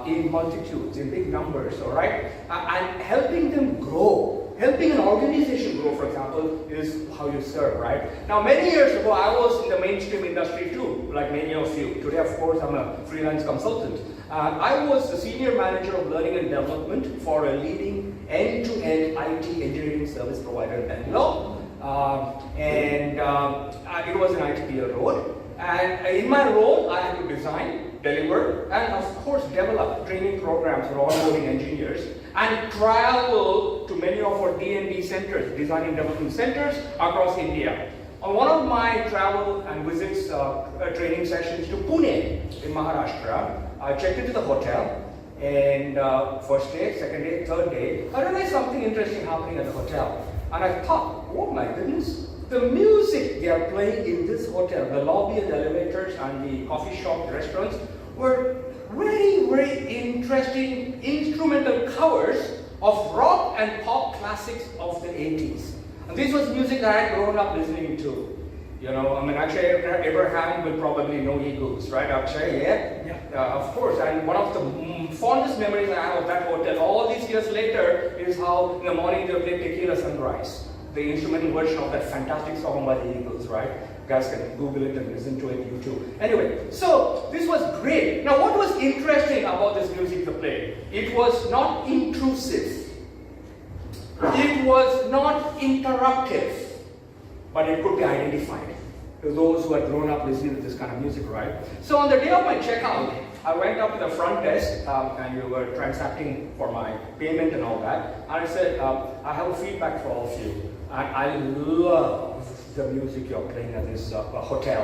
in multitudes, in big numbers, all right? And helping them grow. Helping an organization grow, for example, is how you serve, right? Now, many years ago, I was in the mainstream industry too, like many of you. Today, of course, I'm a freelance consultant. I was the senior manager of learning and development for a leading end-to-end IT engineering service provider in Bangalore. It was an ITPL road. And in my role, I had to design, deliver, and of course develop training programs for onboarding engineers and travel to many of our D&D centers, design and development centers across India. On one of my travel and visits, training sessions to Pune in Maharashtra, I checked into the hotel, and first day, second day, third day, I realized something interesting happening at the hotel. And I thought, oh my goodness, the music they are playing in this hotel, the lobby and the elevators and the coffee shop, the restaurants, were very, very interesting instrumental covers of rock and pop classics of the 80s. And this was music that I had grown up listening to. You know, I mean, Akshay Abraham will probably know Eagles, right, Akshay? Yeah. Of course. And one of the fondest memories I have of that hotel, all these years later, is how in the morning they play Tequila Sunrise, the instrumental version of that fantastic song by the Eagles, right? You guys can Google it and listen to it on YouTube. Anyway, so this was great. Now, what was interesting about this music they played? It was not intrusive. It was not interruptive. But it could be identified to those who had grown up listening to this kind of music, right? So on the day of my checkout, I went up to the front desk and we were transacting for my payment and all that. And I said, I have a feedback for all of you. And I love the music you're playing at this hotel.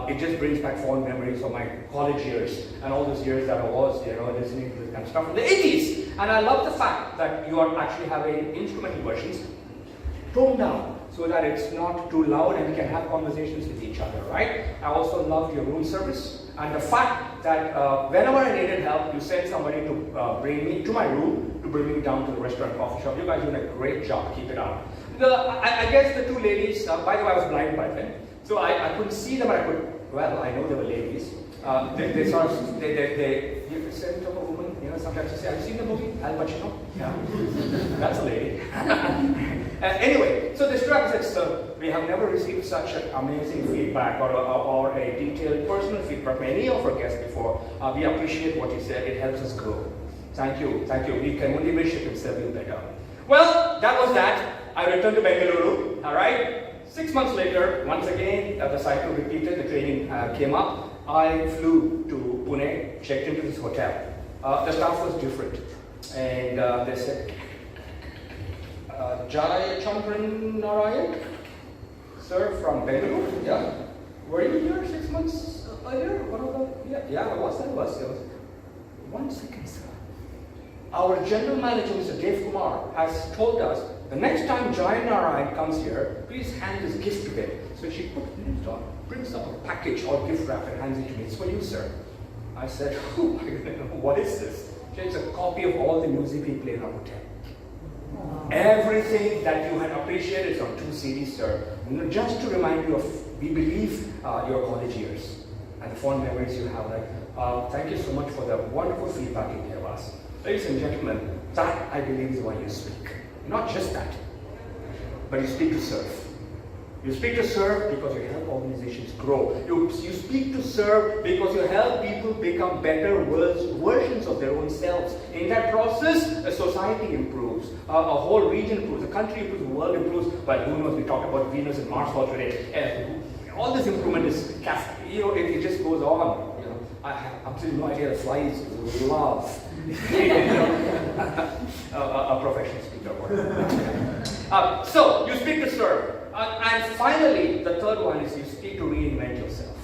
It just brings back fond memories of my college years and all those years that I was, listening to this kind of stuff in the 80s. And I love the fact that you are actually having instrumental versions toned down, so that it's not too loud and we can have conversations with each other, right? I also loved your room service and the fact that whenever I needed help, you sent somebody to bring me to my room, to bring me down to the restaurant, coffee shop. You guys doing a great job, keep it up. I guess the two ladies, by the way, I was blind by then, so I couldn't see them, but I know they were ladies. They sort of, you send to a woman, sometimes you say, have you seen the movie, Al Pacino? Yeah, that's a lady. Anyway, so the strap said, sir, we have never received such an amazing feedback or a detailed personal feedback from any of our guests before. We appreciate what you said, it helps us grow. Thank you. We can only wish it could serve you better. Well, that was that. I returned to Bengaluru, all right? 6 months later, once again, the cycle repeated, the training came up. I flew to Pune, checked into this hotel. The staff was different. And they said, Jai Chandran Narayan, sir, from Bengaluru. Yeah. Were you here 6 months earlier? Yeah, I was. 1 second, sir. Our general manager, Mr. Dev Kumar, has told us the next time Jayanara comes here, please hand this gift to him. So she brings up a package or gift wrap and hands it to me. It's for you, sir. I said, oh my goodness, what is this? It's a copy of all the music we play in our hotel. Everything that you had appreciated is on 2 CDs, sir. Just to remind you of, we believe, your college years and the fond memories you have. Thank you so much for the wonderful feedback you gave us. Ladies and gentlemen, that I believe is why you speak. Not just that, but you speak to serve. You speak to serve because you help organizations grow. You speak to serve because you help people become better versions of their own selves. In that process, a society improves, a whole region improves, a country improves, the world improves. But who knows, we talked about Venus and Mars all today. All this improvement is, it just goes on. I have absolutely no idea. The flies love a professional speaker. So, you speak to serve. And finally, the third one is you speak to reinvent yourself.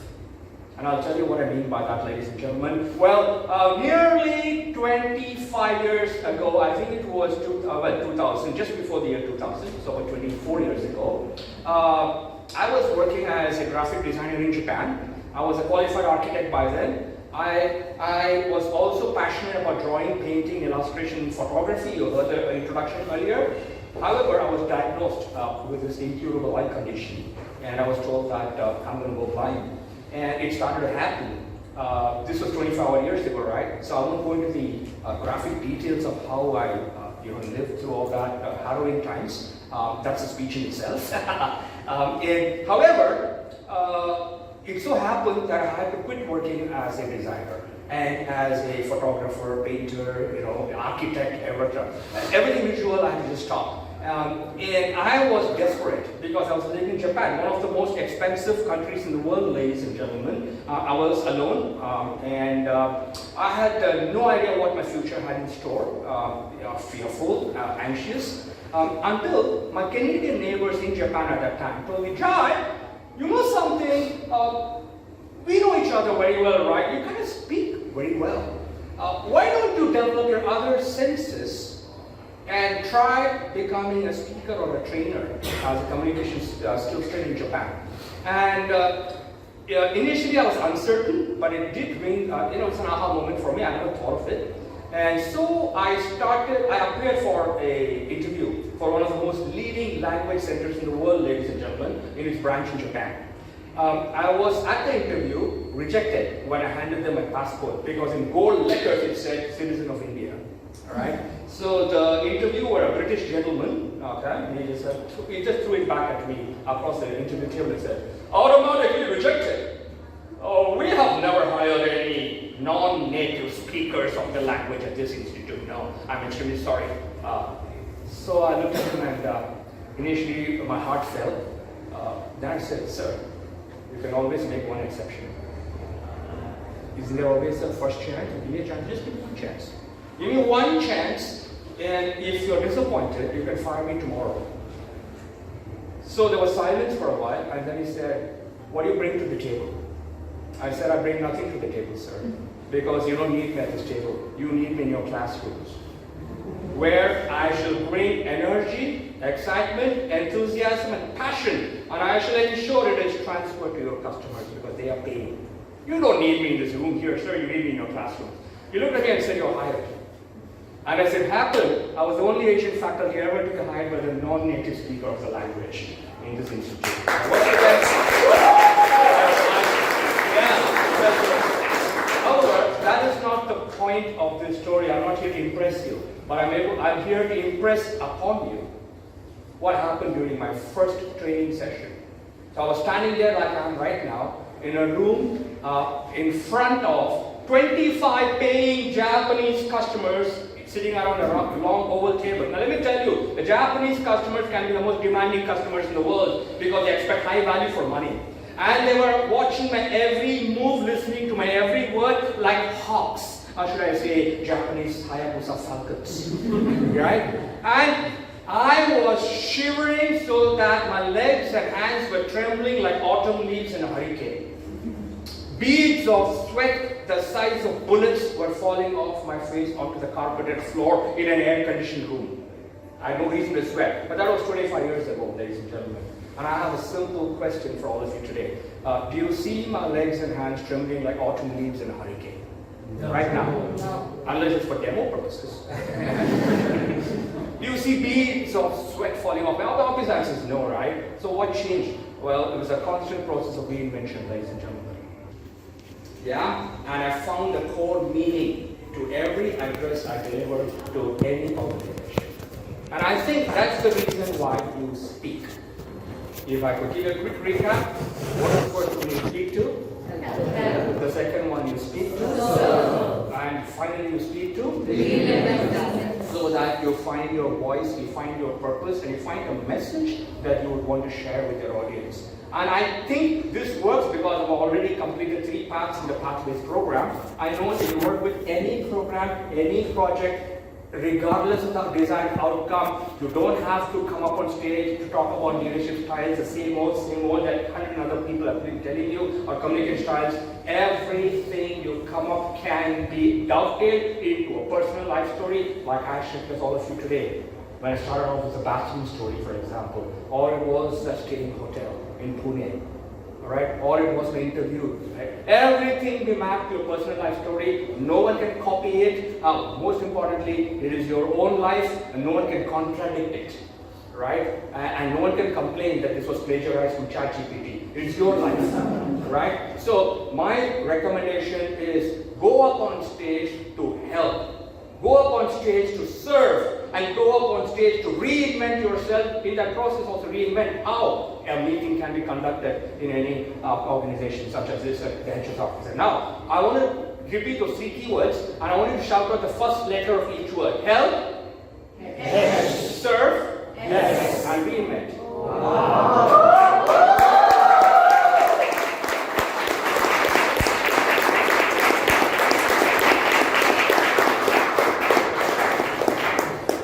And I'll tell you what I mean by that, ladies and gentlemen. Well, nearly 25 years ago, I think it was 2000, just before the year 2000, so about 24 years ago, I was working as a graphic designer in Japan. I was a qualified architect by then. I was also passionate about drawing, painting, illustration, photography. You heard the introduction earlier. However, I was diagnosed with this incurable eye condition, and I was told that I'm going to go blind. And it started to happen. This was 25 years ago, right? So I won't go into the graphic details of how I lived through all that harrowing times. That's a speech in itself. However, it so happened that I had to quit working as a designer and as a photographer, painter, architect, everything visual. I had to just stop. And I was desperate because I was living in Japan, one of the most expensive countries in the world, ladies and gentlemen. I was alone, and I had no idea what my future had in store. Fearful, anxious, until my Canadian neighbors in Japan at that time told me, Jai, you know something? We know each other very well, right? You kind of speak very well. Why don't you develop your other senses and try becoming a speaker or a trainer as a communication skills trainer in Japan? And initially I was uncertain, but it did ring, it's an aha moment for me. I never thought of it. And so I appeared for an interview for one of the most leading language centers in the world, ladies and gentlemen, in its branch in Japan. I was at the interview rejected when I handed them my passport because in gold letters it said citizen of India. Alright? So the interviewer, a British gentleman, okay, he just threw it back at me across the interview table and said, automatically rejected. Oh, we have never hired any non-native speakers of the language at this institute. No, I'm extremely sorry. So I looked at him and initially my heart fell. Then I said, sir, you can always make one exception. Isn't there always a first chance? Give me a chance, just give me one chance. Give me one chance, and if you're disappointed, you can fire me tomorrow. So there was silence for a while, and then he said, what do you bring to the table? I said, I bring nothing to the table, sir, because you don't need me at this table. You need me in your classrooms, where I shall bring energy, excitement, enthusiasm, and passion, and I shall ensure it is transferred to your customers because they are paying. You don't need me in this room here, sir. You need me in your classroom. He looked at me and said, you're hired. And as it happened, I was the only Asian faculty ever to be hired by the non-native speaker of the language in this institute. However, that is not the point of this story. I'm not here to impress you, but I'm here to impress upon you what happened during my first training session. So I was standing there like I am right now, in a room in front of 25 paying Japanese customers sitting around a long oval table. Now let me tell you, the Japanese customers can be the most demanding customers in the world because they expect high value for money. And they were watching my every move, listening to my every word like hawks. Or should I say, Japanese Hayabusa falcons. Right? And I was shivering so that my legs and hands were trembling like autumn leaves in a hurricane. Beads of sweat the size of bullets were falling off my face onto the carpeted floor in an air-conditioned room. I had no reason to sweat. But that was 25 years ago, ladies and gentlemen. And I have a simple question for all of you today. Do you see my legs and hands trembling like autumn leaves in a hurricane? No. Right now? No. Unless it's for demo purposes. Do you see beads of sweat falling off? Now the obvious answer is no, right? So what changed? Well, it was a constant process of reinvention, ladies and gentlemen. Yeah? And I found the core meaning to every address I delivered to any organization. And I think that's the reason why you speak. If I could give a quick recap, what is the first one you speak to? The second one you speak to? And finally you speak to? So that you find your voice, you find your purpose, and you find a message that you would want to share with your audience. And I think this works because I've already completed 3 paths in the Pathways program. I know that you work with any program, any project, regardless of the desired outcome. You don't have to come up on stage to talk about leadership styles, the same old that 100 other people have been telling you, or communication styles. Everything you come up can be dovetailed into a personal life story, like I shared with all of you today. When I started off with the Majesstine story, for example, or it was a staying hotel in Pune, right? Or it was an interview, right? Everything we map to a personal life story. No one can copy it. Most importantly, it is your own life, and no one can contradict it, right? And no one can complain that this was plagiarized from ChatGPT. It's your life, right? So my recommendation is go up on stage to help. Go up on stage to serve. And go up on stage to reinvent yourself. In that process, also reinvent how a meeting can be conducted in any organization such as this at the HSR. Now, I want to repeat those 3 keywords, and I want you to shout out the first letter of each word. Help, yes. Serve, yes. And reinvent. Wow.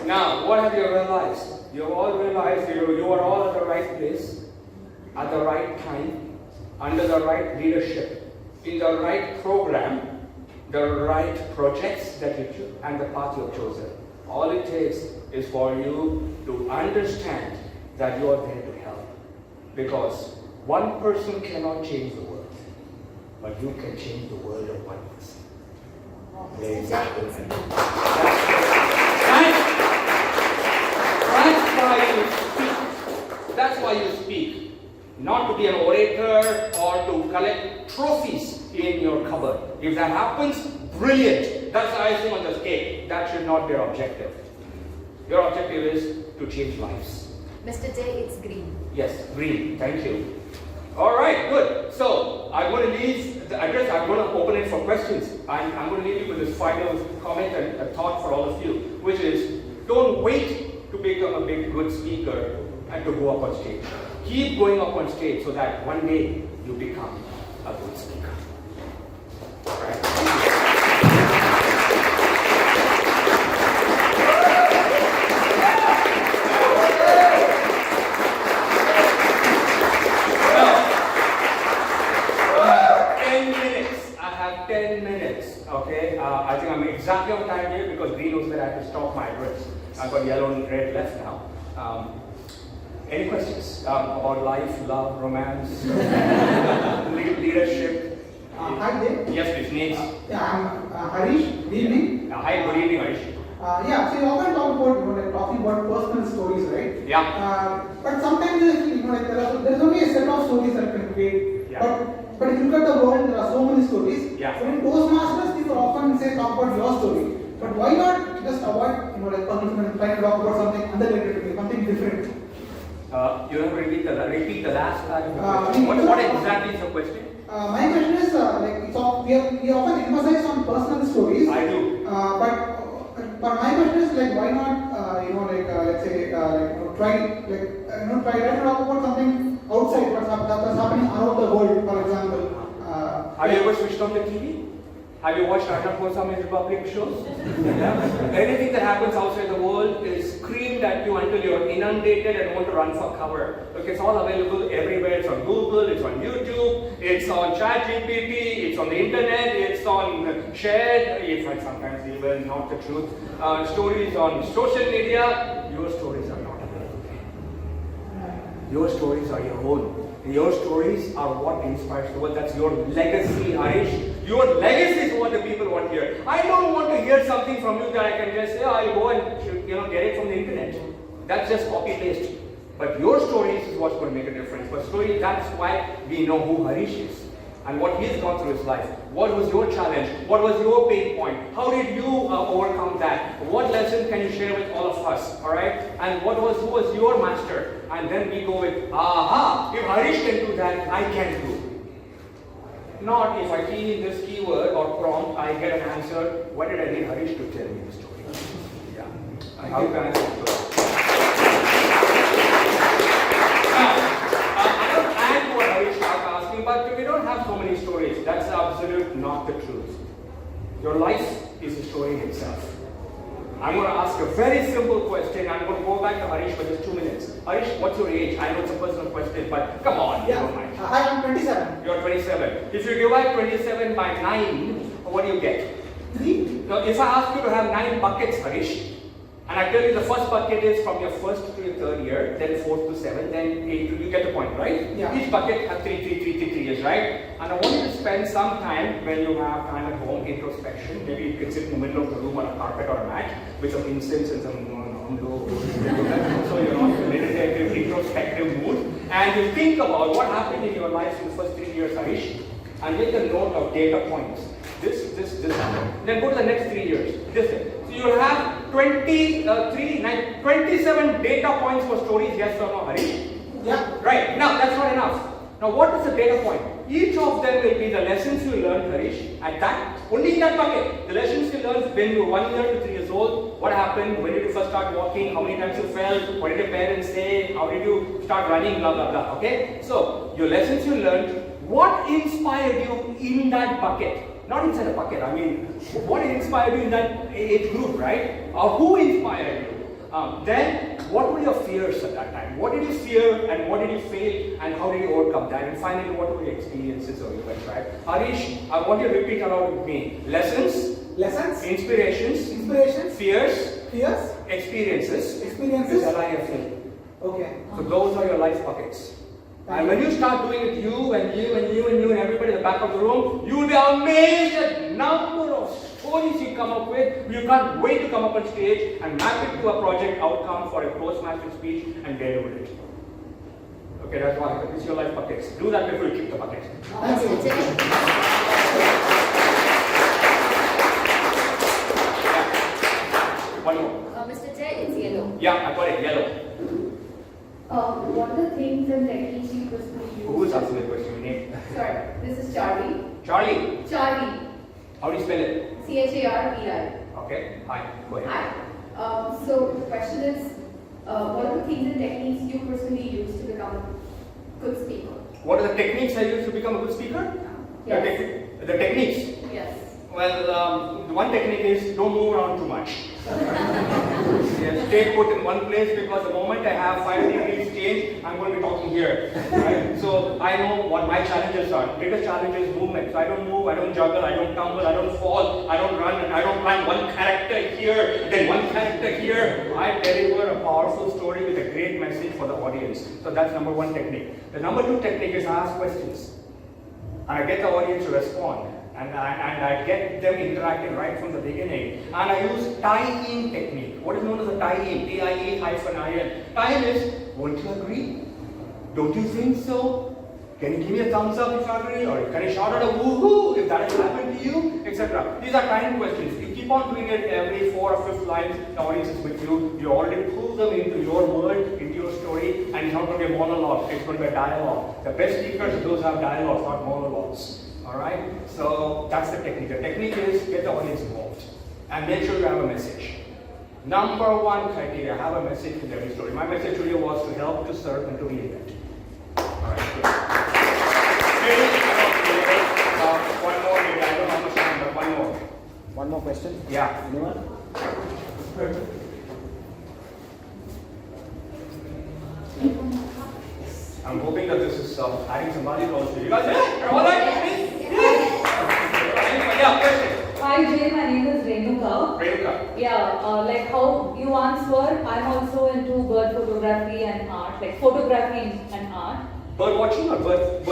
Now, what have you realized? You all realized you are all at the right place, at the right time, under the right leadership, in the right program, the right projects that you choose, and the path you have chosen. All it takes is for you to understand that you are there to help. Because one person cannot change the world, but you can change the world of one person. That's why you speak. Not to be an orator or to collect trophies in your cupboard. If that happens, brilliant. That's the icing on the cake. That should not be your objective. Your objective is to change lives. Mr. J, it's green. Yes, green. Thank you. All right, good. So I'm going to leave the address. I'm going to open it for questions. I'm going to leave you with this final comment and a thought for all of you, which is don't wait to become a big, good speaker and to go up on stage. Keep going up on stage so that one day you become a good speaker. All right. Now, 10 minutes. I have 10 minutes. Okay. I think I'm exactly on time here because Green knows that I have to stop my address. I've got yellow and red left now. Any questions about life, love, romance, leadership? Hi there. Yes, please. Names. I'm Harish. Good evening. Hi, good evening, Harish. So you often talk about talking about personal stories, right? Yeah. But sometimes there's only a set of stories that can create. Yeah. But if you look at the world, there are so many stories. Yeah. So in Toastmasters, people often talk about your story. But why not just avoid personal and try to talk about something unrelated, something different? You have to repeat the last part of the question. What exactly is the question? My question is we often emphasize on personal stories. I do. But my question is why not let's say try to talk about something outside what's happening around the world, for example. Have you ever switched on the TV? Have you watched Arnab Goswami's Republic shows? Yeah? Anything that happens outside the world is screamed at you until you're inundated and want to run for cover. Okay, it's all available everywhere. It's on Google, it's on YouTube, it's on ChatGPT, it's on the internet, it's on shared, in fact sometimes even not the truth, stories on social media. Your stories are not available. Your stories are your own. Your stories are what inspires the world. That's your legacy, Harish. Your legacy is what the people want to hear. I don't want to hear something from you that I can just say, oh, I'll go and get it from the internet. That's just copy paste. But your stories is what's going to make a difference. But story, that's why we know who Harish is and what he's gone through his life. What was your challenge? What was your pain point? How did you overcome that? What lesson can you share with all of us? All right? And who was your master? And then we go with, aha, if Harish can do that, I can do. Not if I key in this keyword or prompt, I get an answer. Why did I need Harish to tell me the story? Yeah. And how can I do that? I don't add what Harish is asking, but we don't have so many stories. That's absolute not the truth. Your life is a story in itself. I'm going to ask a very simple question. I'm going to go back to Harish for just 2 minutes. Harish, what's your age? I know it's a personal question, but come on, you don't mind. I am 27. You're 27. If you divide 27 by 9, what do you get? 3. Now, if I ask you to have 9 buckets, Harish, and I tell you the first bucket is from your first to your third year, then fourth to seventh, then 8, you get the point, right? Yeah. Each bucket has 3 years, right? And I want you to spend some time when you have time at home, introspection. Maybe you can sit in the middle of the room on a carpet or a mat with some incense and some so you're not in a meditative, introspective mood. And you think about what happened in your life in the first 3 years, Harish, and make a note of data points. This happened. Then go to the next 3 years. So you'll have 27 data points for stories, yes or no, Harish? Yeah. Right. Now, that's not enough. Now, what is the data point? Each of them will be the lessons you learned, Harish, at that, only in that bucket. The lessons you learned when you were 1 year to 3 years old, what happened, when did you first start walking, how many times you fell, what did your parents say, how did you start running, blah, blah, blah, okay? So, your lessons you learned, what inspired you in that bucket? Not inside a bucket, I mean, what inspired you in that age group, right? Or who inspired you? Then, what were your fears at that time? What did you fear and what did you fail and how did you overcome that? And finally, what were your experiences or events, right? Harish, I want you to repeat along with me. Lessons. Inspirations. Fears. Experiences. LIFA. Okay. So those are your life buckets. And when you start doing it, you and everybody in the back of the room, you will be amazed at the number of stories you come up with. You can't wait to come up on stage and map it to a project outcome for a Toastmasters speech and deliver it. Okay, that's what happens. It's your life buckets. Do that before you kick the bucket. One more. Mr. Jay, it's yellow. Yeah, I got it. Yellow. What are things and techniques you personally use? Who's asking the question? Your name? Sorry, this is Charlie. Charlie. Charlie. How do you spell it? CHARPI. Okay. Hi. Go ahead. Hi. So the question is, what are the things and techniques you personally use to become a good speaker? What are the techniques I use to become a good speaker? Yes. The techniques? Yes. Well, the one technique is don't move around too much. Yes, stay put in one place because the moment I have 5 degrees change, I'm going to be talking here. Right? So I know what my challenges are. Biggest challenge is movement. So I don't move, I don't juggle, I don't tumble, I don't fall, I don't run, and I don't find one character here, then one character here. I deliver a powerful story with a great message for the audience. So that's number one technique. The number two technique is I ask questions. And I get the audience to respond. And I get them interacting right from the beginning. And I use tie-in technique. What is known as a tie-in? T-I-E-I-N. Tie-in is, won't you agree? Don't you think so? Can you give me a thumbs up if you agree? Or can you shout out a woohoo if that has happened to you? Etc. These are tie-in questions. You keep on doing it every 4th or 5th lines, the audience is with you. You already pull them into your world, into your story, and it's not going to be a monologue, it's going to be a dialogue. The best speakers are those who have dialogues, not monologues. Alright, so that's the technique. The technique is get the audience involved and make sure you have a message. Number one criteria, have a message in every story. My message to you was to help, to serve, and to reinvent. Alright, good. One more, maybe I don't know how much time, but one more. One more question? Yeah. Anyone? I'm hoping that this is adding some value also. You guys there? Are all right with me? Yeah, question. Hi Jay, my name is Renuka. Renuka. Yeah, like how you answered, I'm also into bird photography and art, like photography and art. Bird watching or bird?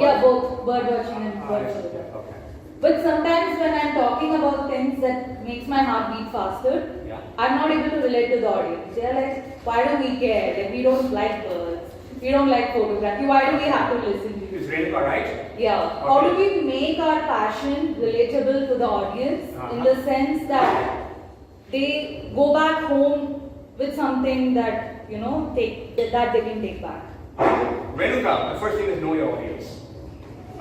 Yeah, both bird watching and bird photography. Okay. But sometimes when I'm talking about things that makes my heart beat faster, Yeah. I'm not able to relate to the audience. They're like, why do we care? Like, we don't like birds. We don't like photography. Why do we have to listen to you? Is Renuka right? Yeah. Okay. How do we make our passion relatable to the audience in the sense that they go back home with something that, you know, that they can take back? Renuka, the first thing is know your audience.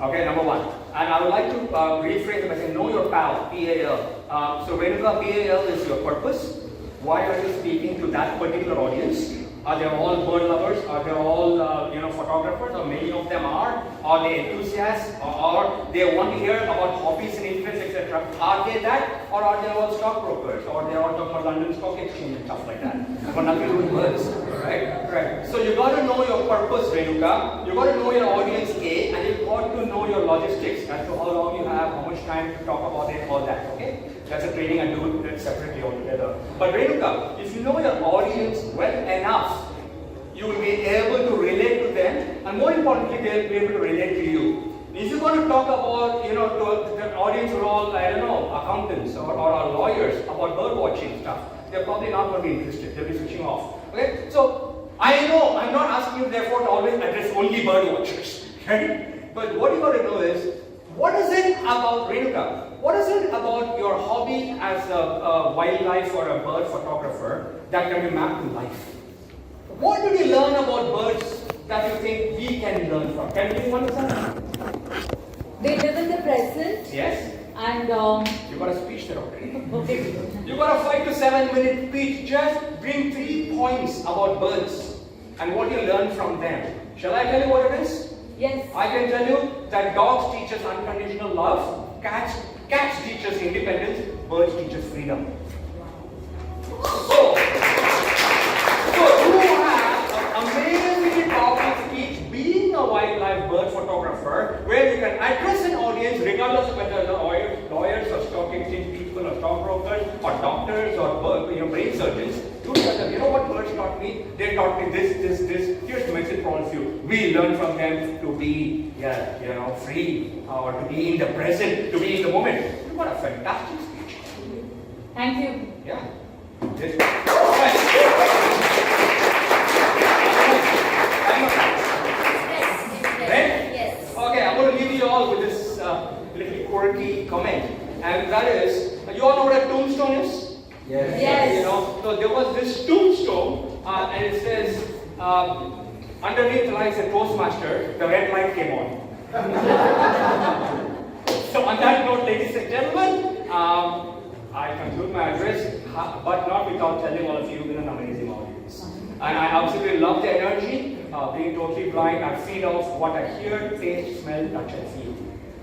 Okay, number one. And I would like to rephrase it by saying know your pal, P-A-L. So Renuka, P-A-L is your purpose. Why are you speaking to that particular audience? Are they all bird lovers? Are they all photographers? Or many of them are? Are they enthusiasts? Or they want to hear about hobbies and interests, etc.? Are they that? Or are they all stockbrokers? Or they all talking about London Stock Exchange and stuff like that? But nothing to do with birds, right? Right. So you got to know your purpose, Renuka. You got to know your audience A, and you got to know your logistics as to how long you have, how much time to talk about it, all that. Okay? That's a training I do it separately altogether. But Renuka, if you know your audience well enough, you will be able to relate to them, and more importantly, they'll be able to relate to you. If you're going to talk about, to the audience who are all, accountants or lawyers about bird watching stuff, they're probably not going to be interested. They'll be switching off. Okay? So I know I'm not asking you therefore to always address only bird watchers. Right? But what you got to know is, what is it about Renuka? What is it about your hobby as a wildlife or a bird photographer that can be mapped to life? What did you learn about birds that you think we can learn from? Can you give one example? They live in the present. Yes. And you got a speech there already. Okay. You got a 5 to 7 minute speech. Just bring 3 points about birds and what you learn from them. Shall I tell you what it is? Yes. I can tell you that dogs teach us unconditional love, cats teach us independence, birds teach us freedom. So you have an amazingly powerful speech being a wildlife bird photographer where you can address an audience regardless of whether they're lawyers or stock exchange people or stockbrokers or doctors or brain surgeons. You tell them, you know what birds taught me? They taught me this. Here's the message for all of you. We learn from them to be, free or to be in the present, to be in the moment. You got a fantastic speech. Thank you. Yeah. Yes. Okay, I'm going to leave you all with this little quirky comment, and that is, you all know what a tombstone is? Yes. So there was this tombstone, and it says, underneath lies a Toastmaster, the red light came on. So on that note, ladies and gentlemen, I conclude my address, but not without telling all of you, you've been an amazing audience. And I absolutely love the energy. Being totally blind, I feed off what I hear, taste, smell, touch, and feel.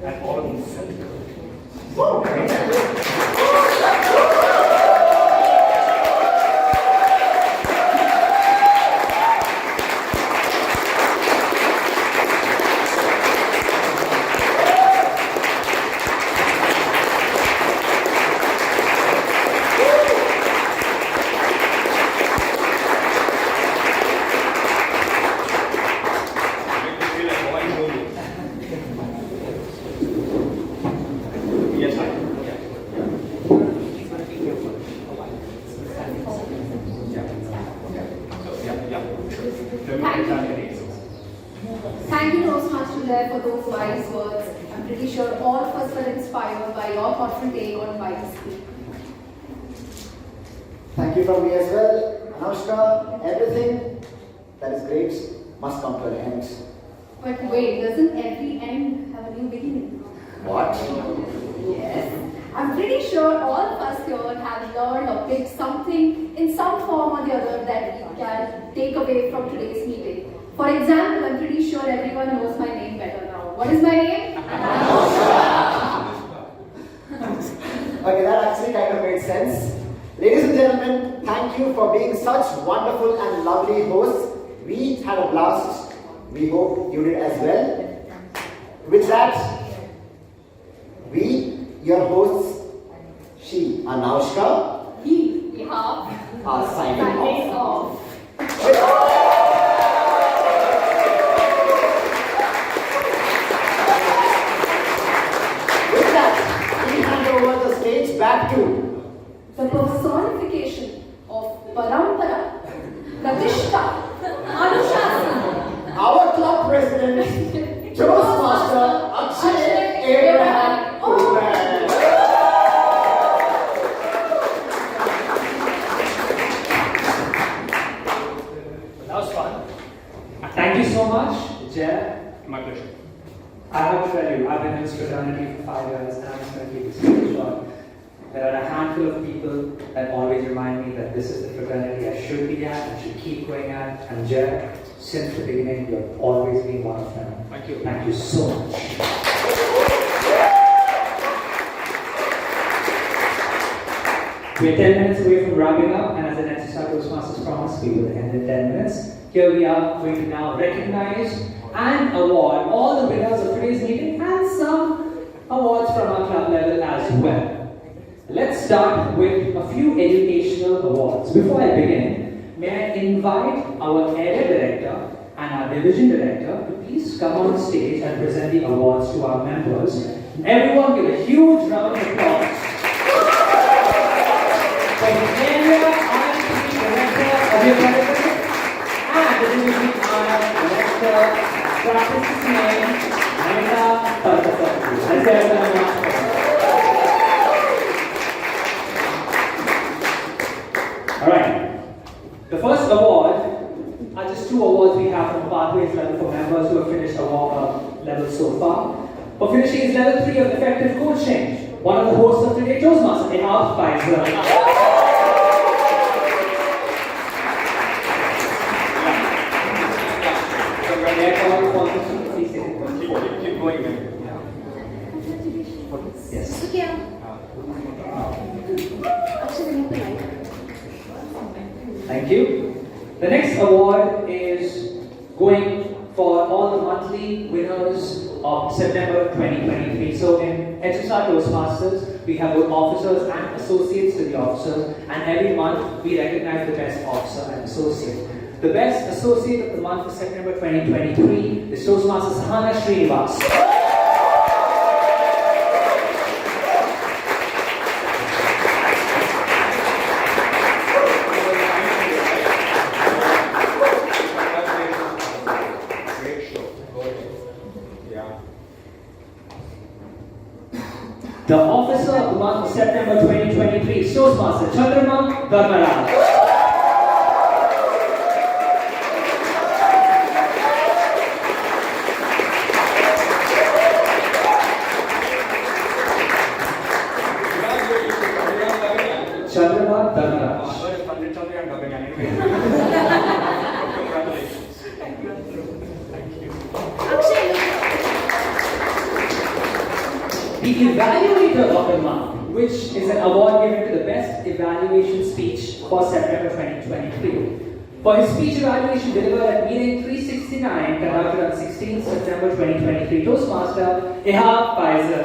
And all of them felt good. Thank you, Toastmaster there, for those wise words. I'm pretty sure all of us were inspired by your thoughtful take on why to speak. Thank you from me as well. Anoushka, everything that is great must come to an end. But wait, doesn't every end have a new beginning? What? Yes. I'm pretty sure all of us here have learned or picked something in some form or the other that we can take away from today's meeting. For example, I'm pretty sure everyone knows my name better now. What is my name? Okay, that actually kind of made sense. Ladies and gentlemen, thank you for being such wonderful and lovely hosts. We had a blast. We hope you did as well. With that, we, your hosts, she, Anoushka, He, Ehab, are signing off. With that, we hand over the stage back to the personification of Parampara, Pratishta, Anushasan, our club president, Toastmaster Akshay, Ehab, Bhupen. That was fun. Thank you so much, Jay. My pleasure. I have to tell you, I've been in this fraternity for 5 years and I'm just going to keep this really short. There are a handful of people that always remind me that this is the fraternity I should be at, I should keep going at, and Jay, since the beginning, you've always been one of them. Thank you. Thank you so much. We're 10 minutes away from wrapping up, and as an HSR Toastmasters promise, we will end in 10 minutes. Here we are going to now recognize and award all the winners of today's meeting and some awards from our club level as well. Let's start with a few educational awards. Before I begin, may I invite our area director and our division director to please come on stage and present the awards to our members. Everyone give a huge round of applause for the area RSP director of your president and the division director, practice name, Vanitha. Let's get everyone. Alright, the first award are just 2 awards we have from Pathways level for members who have finished award level so far. For finishing is level 3 of effective code change. One of the hosts of today's Toastmasters, Ehab Pfizer. Keep going, man. Yes. Thank you. The next award is going for all the monthly winners of September 2023. So in HSR Toastmasters, we have both officers and associates to the officers, and every month we recognize the best officer and associate. The best associate of the month for September 2023 is Toastmaster Sahana Srinivas. The Officer of the Month of September 2023 is Toastmaster Chandrama Dharmaraj. Chandrama Dharmaraj. Congratulations. The Evaluator of the Month, which is an award given to the best evaluation speech for September 2023. For his speech evaluation delivered at meeting 369 conducted on 16 September 2023, Toastmaster Ehab Pfizer.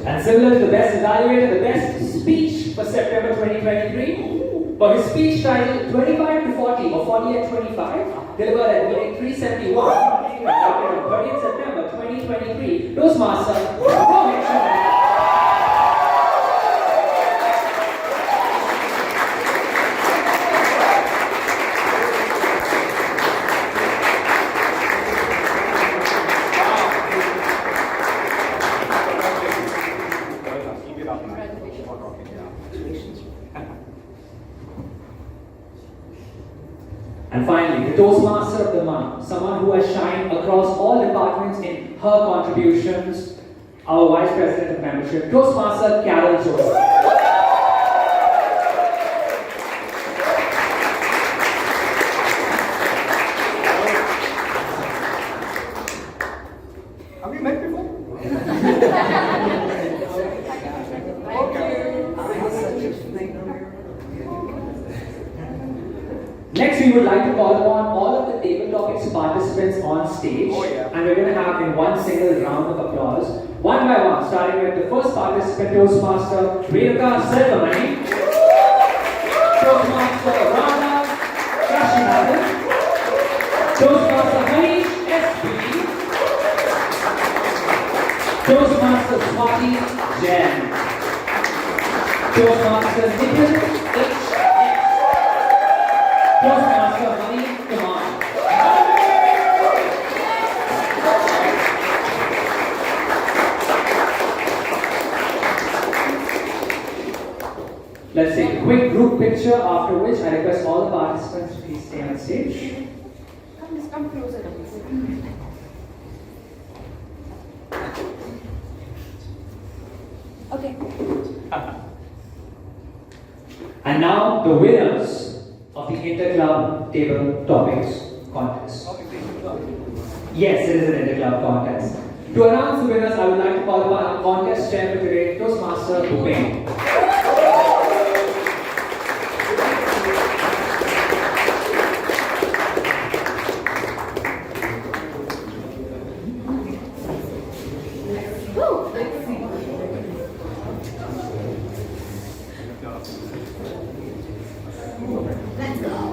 And similar to the best evaluator, the best speech for September 2023, for his speech titled 25 to 40 or 40 at 25, delivered at meeting 371, conducted on 30th September 2023, Toastmaster Rohit. And finally, the Toastmaster of the Month, someone who has shined across all departments in her contributions, our Vice President of Membership, Toastmaster Carol Joseph. we would like to call upon all of the table topics participants on stage. And we're going to have in one single round of applause, one by one, starting with the first participant, Toastmaster Renuka Selvamani, Toastmaster Rana Kashinathan, Toastmaster Harish S.P., Toastmaster Swati Jain, Toastmaster Nikhil H. Toastmaster Mani Kumar. Let's take a quick group picture, after which I request all the participants to please stay on stage. Come closer. Okay. And now the winners of the Interclub Table Topics Contest. Yes, it is an Interclub contest. To announce the winners, I would like to call upon our contest chairman today, Toastmaster Bhupen.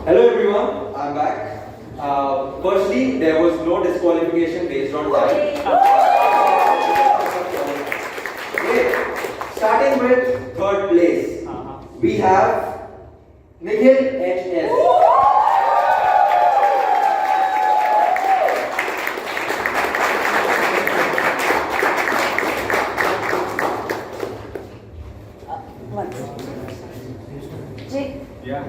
Hello everyone, I'm back. Firstly, there was no disqualification based on that. Okay. Starting with third place, we have Nikhil HS. Yeah.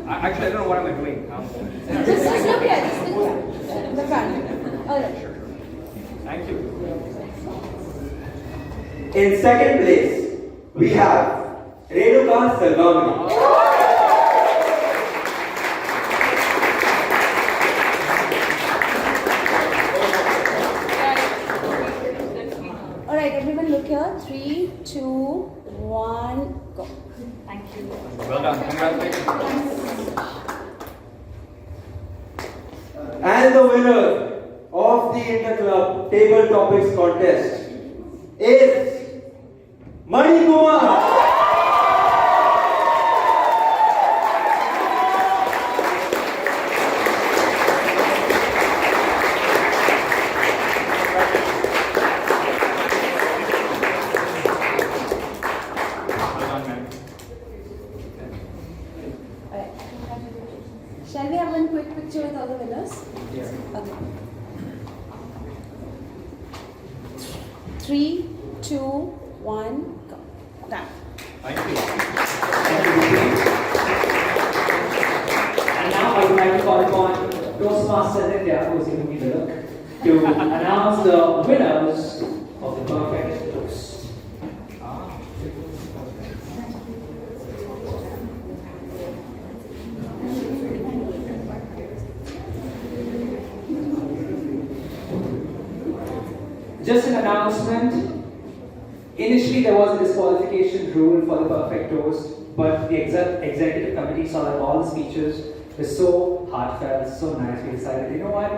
Actually, I don't know what am I doing. Just look here, just the front. All right. Thank you. In second place, we have Renuka Selvamani. All right, everyone look here. 3, 2, 1, go. Thank you. Well done. Congratulations. And the winner of the Interclub Table Topics Contest is Mani Kumar. Shall we have one quick picture with all the winners? Yes. Okay. 3, 2, 1, go. Done. Thank you. And now I would like to call upon Toastmaster Nithya, who is giving me the look, to announce the winners of the perfect toast. Just an announcement. Initially, there was a disqualification rule for the perfect toast, but the executive committee saw that all the speeches were so heartfelt, so nice. We decided, you know what?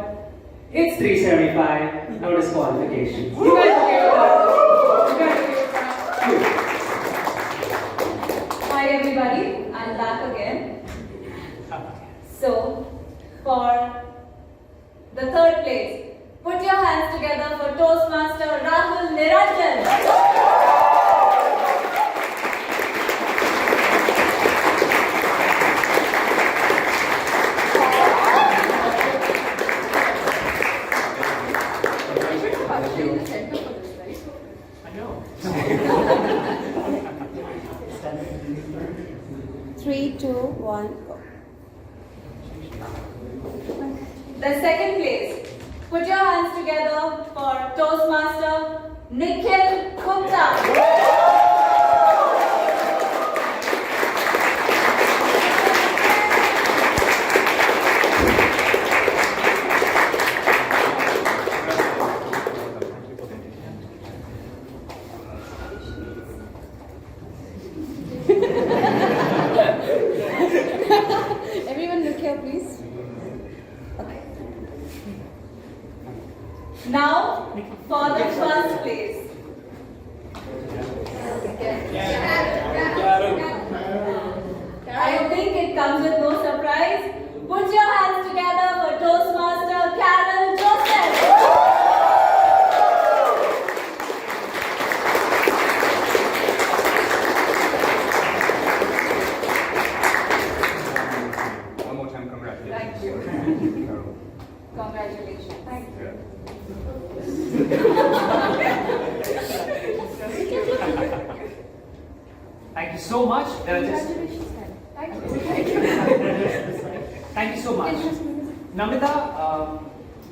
It's 375, no disqualification. You guys okay with that? You guys okay with that? Hi everybody, I'm back again. So, for the third place, put your hands together for Toastmaster Rahul Niranjan. 3, 2, 1, go. The second place, put your hands together for Toastmaster Nikhil Gupta. Now, for the first place. I think it comes with no surprise. Put your hands together for Toastmaster Carol Joseph. One more time, congratulations. Thank you. Congratulations. Thank you. Thank you so much. Thank you so much. Namita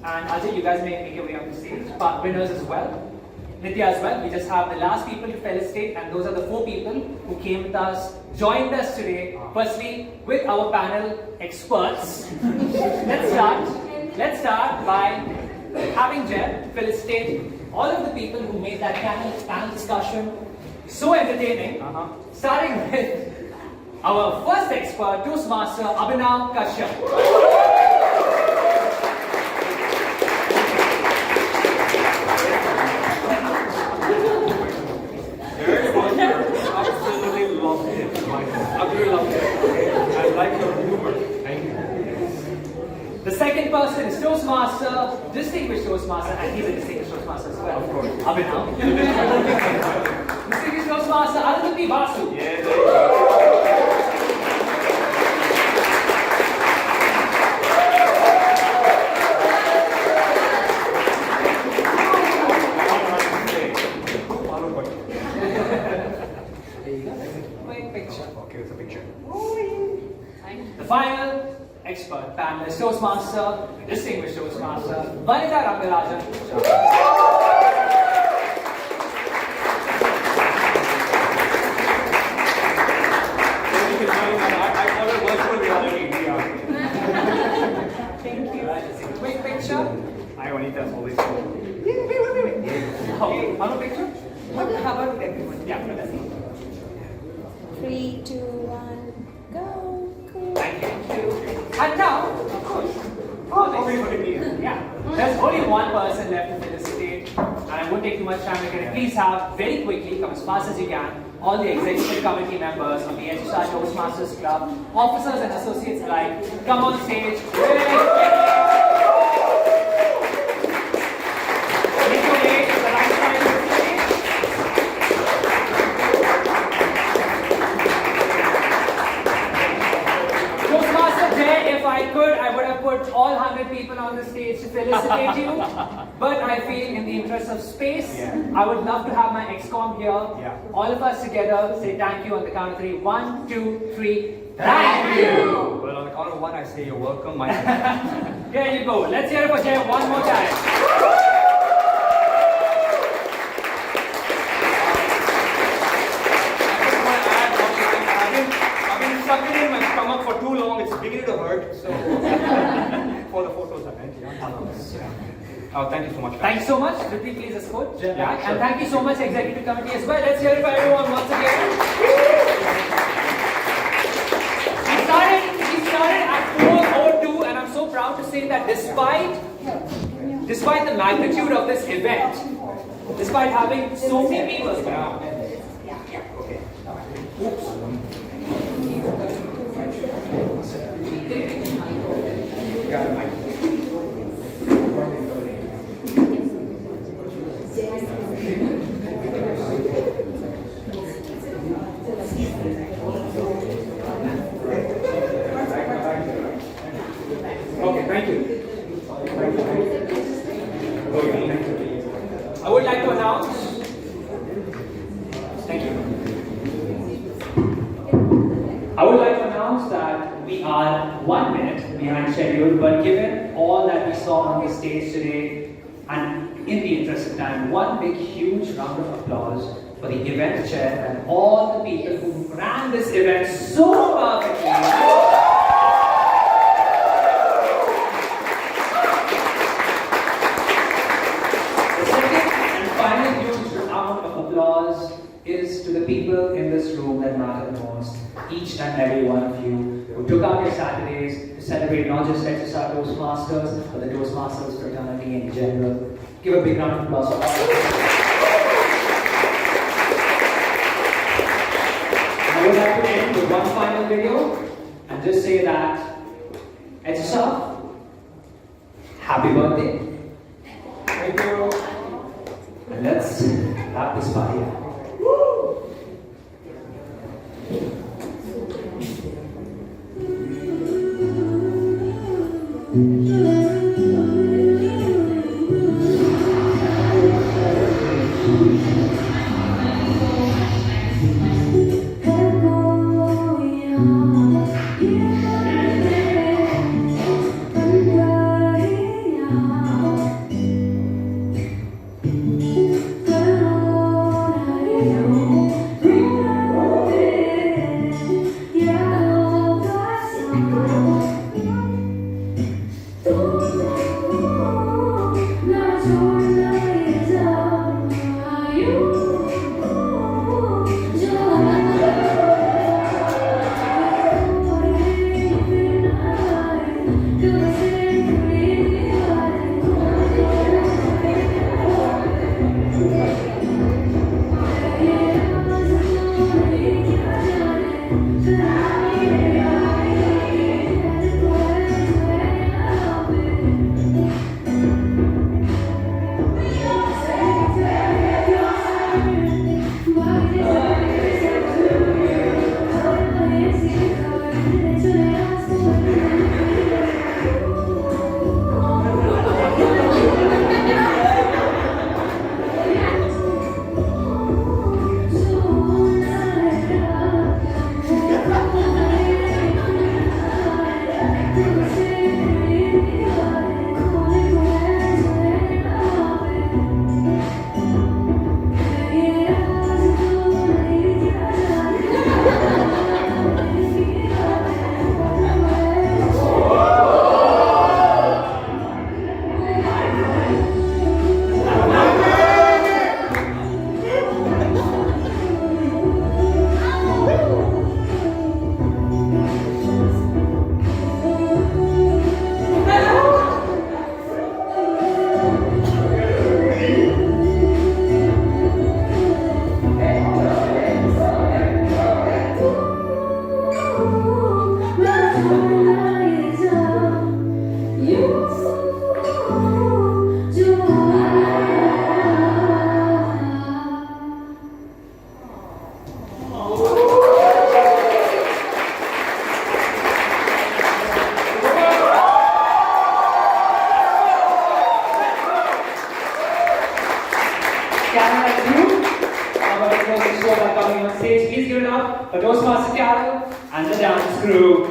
and Ajay, you guys may make your way on the stage. Part winners as well. Nithya as well. We just have the last people to felicitate, and those are the 4 people who came with us, joined us today. Firstly, with our panel experts. Let's start by having Jeb felicitate all of the people who made that panel discussion so entertaining. Starting with our first expert, Toastmaster Abhinav Kashyap. Absolutely loved it. Absolutely loved it. I like your humor. Thank you. The second person is Toastmaster, distinguished Toastmaster, and he's a distinguished Toastmaster as well. Of course. Abhinav. Distinguished Toastmaster Arundhuti Basu. Yeah, there you go. Okay, it's a picture. The final expert panelist, Toastmaster, distinguished Toastmaster, Vanitha. I call it virtual reality VR. Thank you. Quick picture. I Vanitha as always. One picture? How about everyone? Yeah, let's see. 3, 2, 1, go. Cool. Thank you. And now, of course, yeah, there's only one person left to felicitate, and I won't take too much time. Can please have very quickly, come as fast as you can, all the executive committee members of the HSR Toastmasters Club, officers and associates alike, come on stage. Very quickly. Make your way to the right side of the stage. Toastmaster Jay, if I could, I would have put all 100 people on the stage to felicitate you. But I feel in the interest of space, I would love to have my ex-com here. All of us together say thank you on the count of 3. 1, 2, 3. Thank you! Well, on the count of 1, I say you're welcome. Here you go. Let's hear it for Jay one more time. Stuck it in my stomach for too long, it's beginning to hurt. So, for the photos, I meant. Oh, thank you so much. Thanks so much. Tripti, please escort. Yeah, sure. And thank you so much, Executive Committee as well. Let's hear it for everyone once again. We started at 4:02, and I'm so proud to say that despite the magnitude of this event, despite having so many people around. Okay. Oops. Got it, Mike. Okay, thank you. I would like to announce. Thank you. I would like to announce that we are 1 minute behind schedule, but given all that we saw on the stage today, and in the interest of time, one big huge round of applause for the event chair and all the people who ran this event so perfectly. Is to the people in this room that matter the most, each and every one of you who took out your Saturdays to celebrate not just HSR Toastmasters, but the Toastmasters fraternity in general. Give a big round of applause for all. I would like to end with one final video and just say that HSR, happy birthday. Thank you. And let's wrap this party up. Please give it up for Toastmasters Club and the dance crew.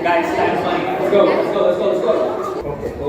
Guys, time is money. Let's go, let's go, let's go, let's go. Okay, go.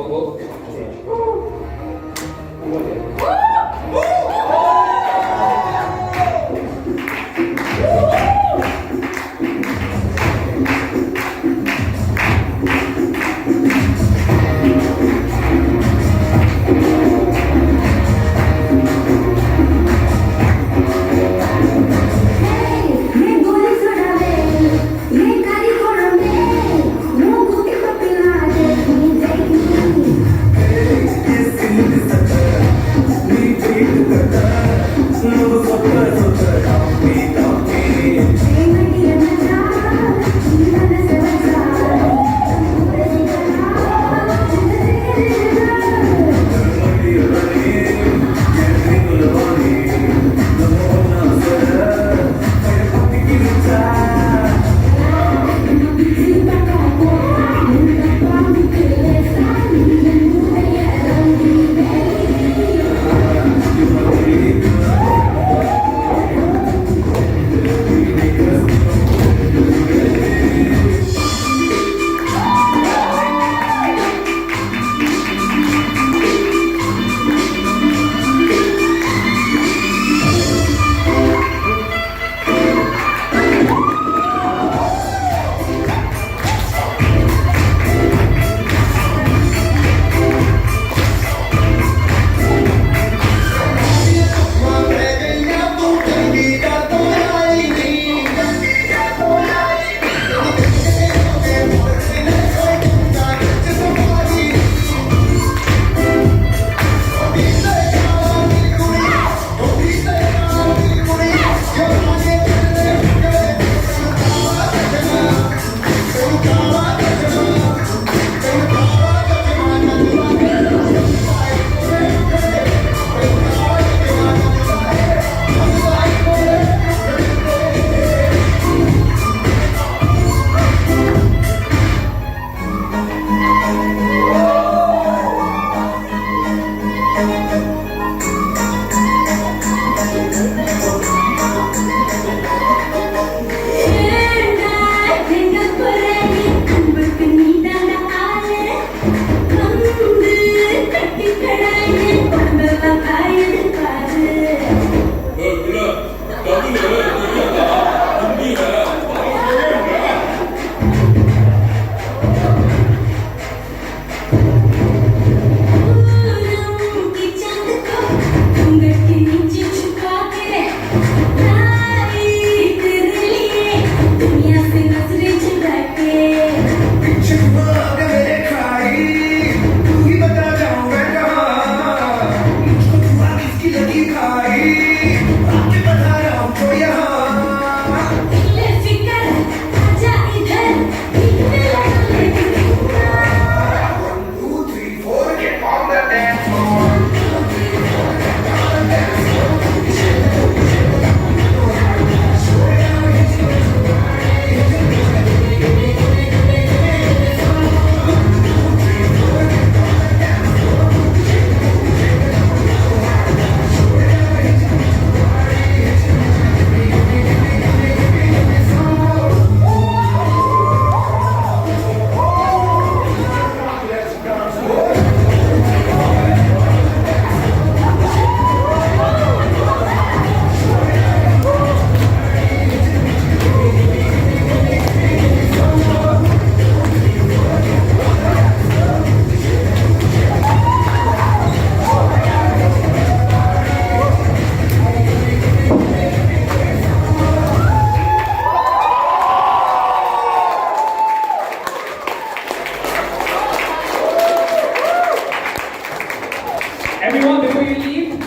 Everyone, before you leave,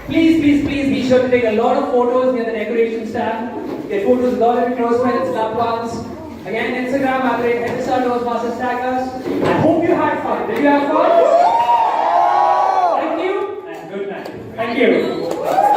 please be sure to take a lot of photos near the decoration stand. Get photos with all of your close friends, loved ones. Again, Instagram, @HSR Toastmasters, tag us. I hope you had fun. Did you have fun? Thank you, and good night. Thank you.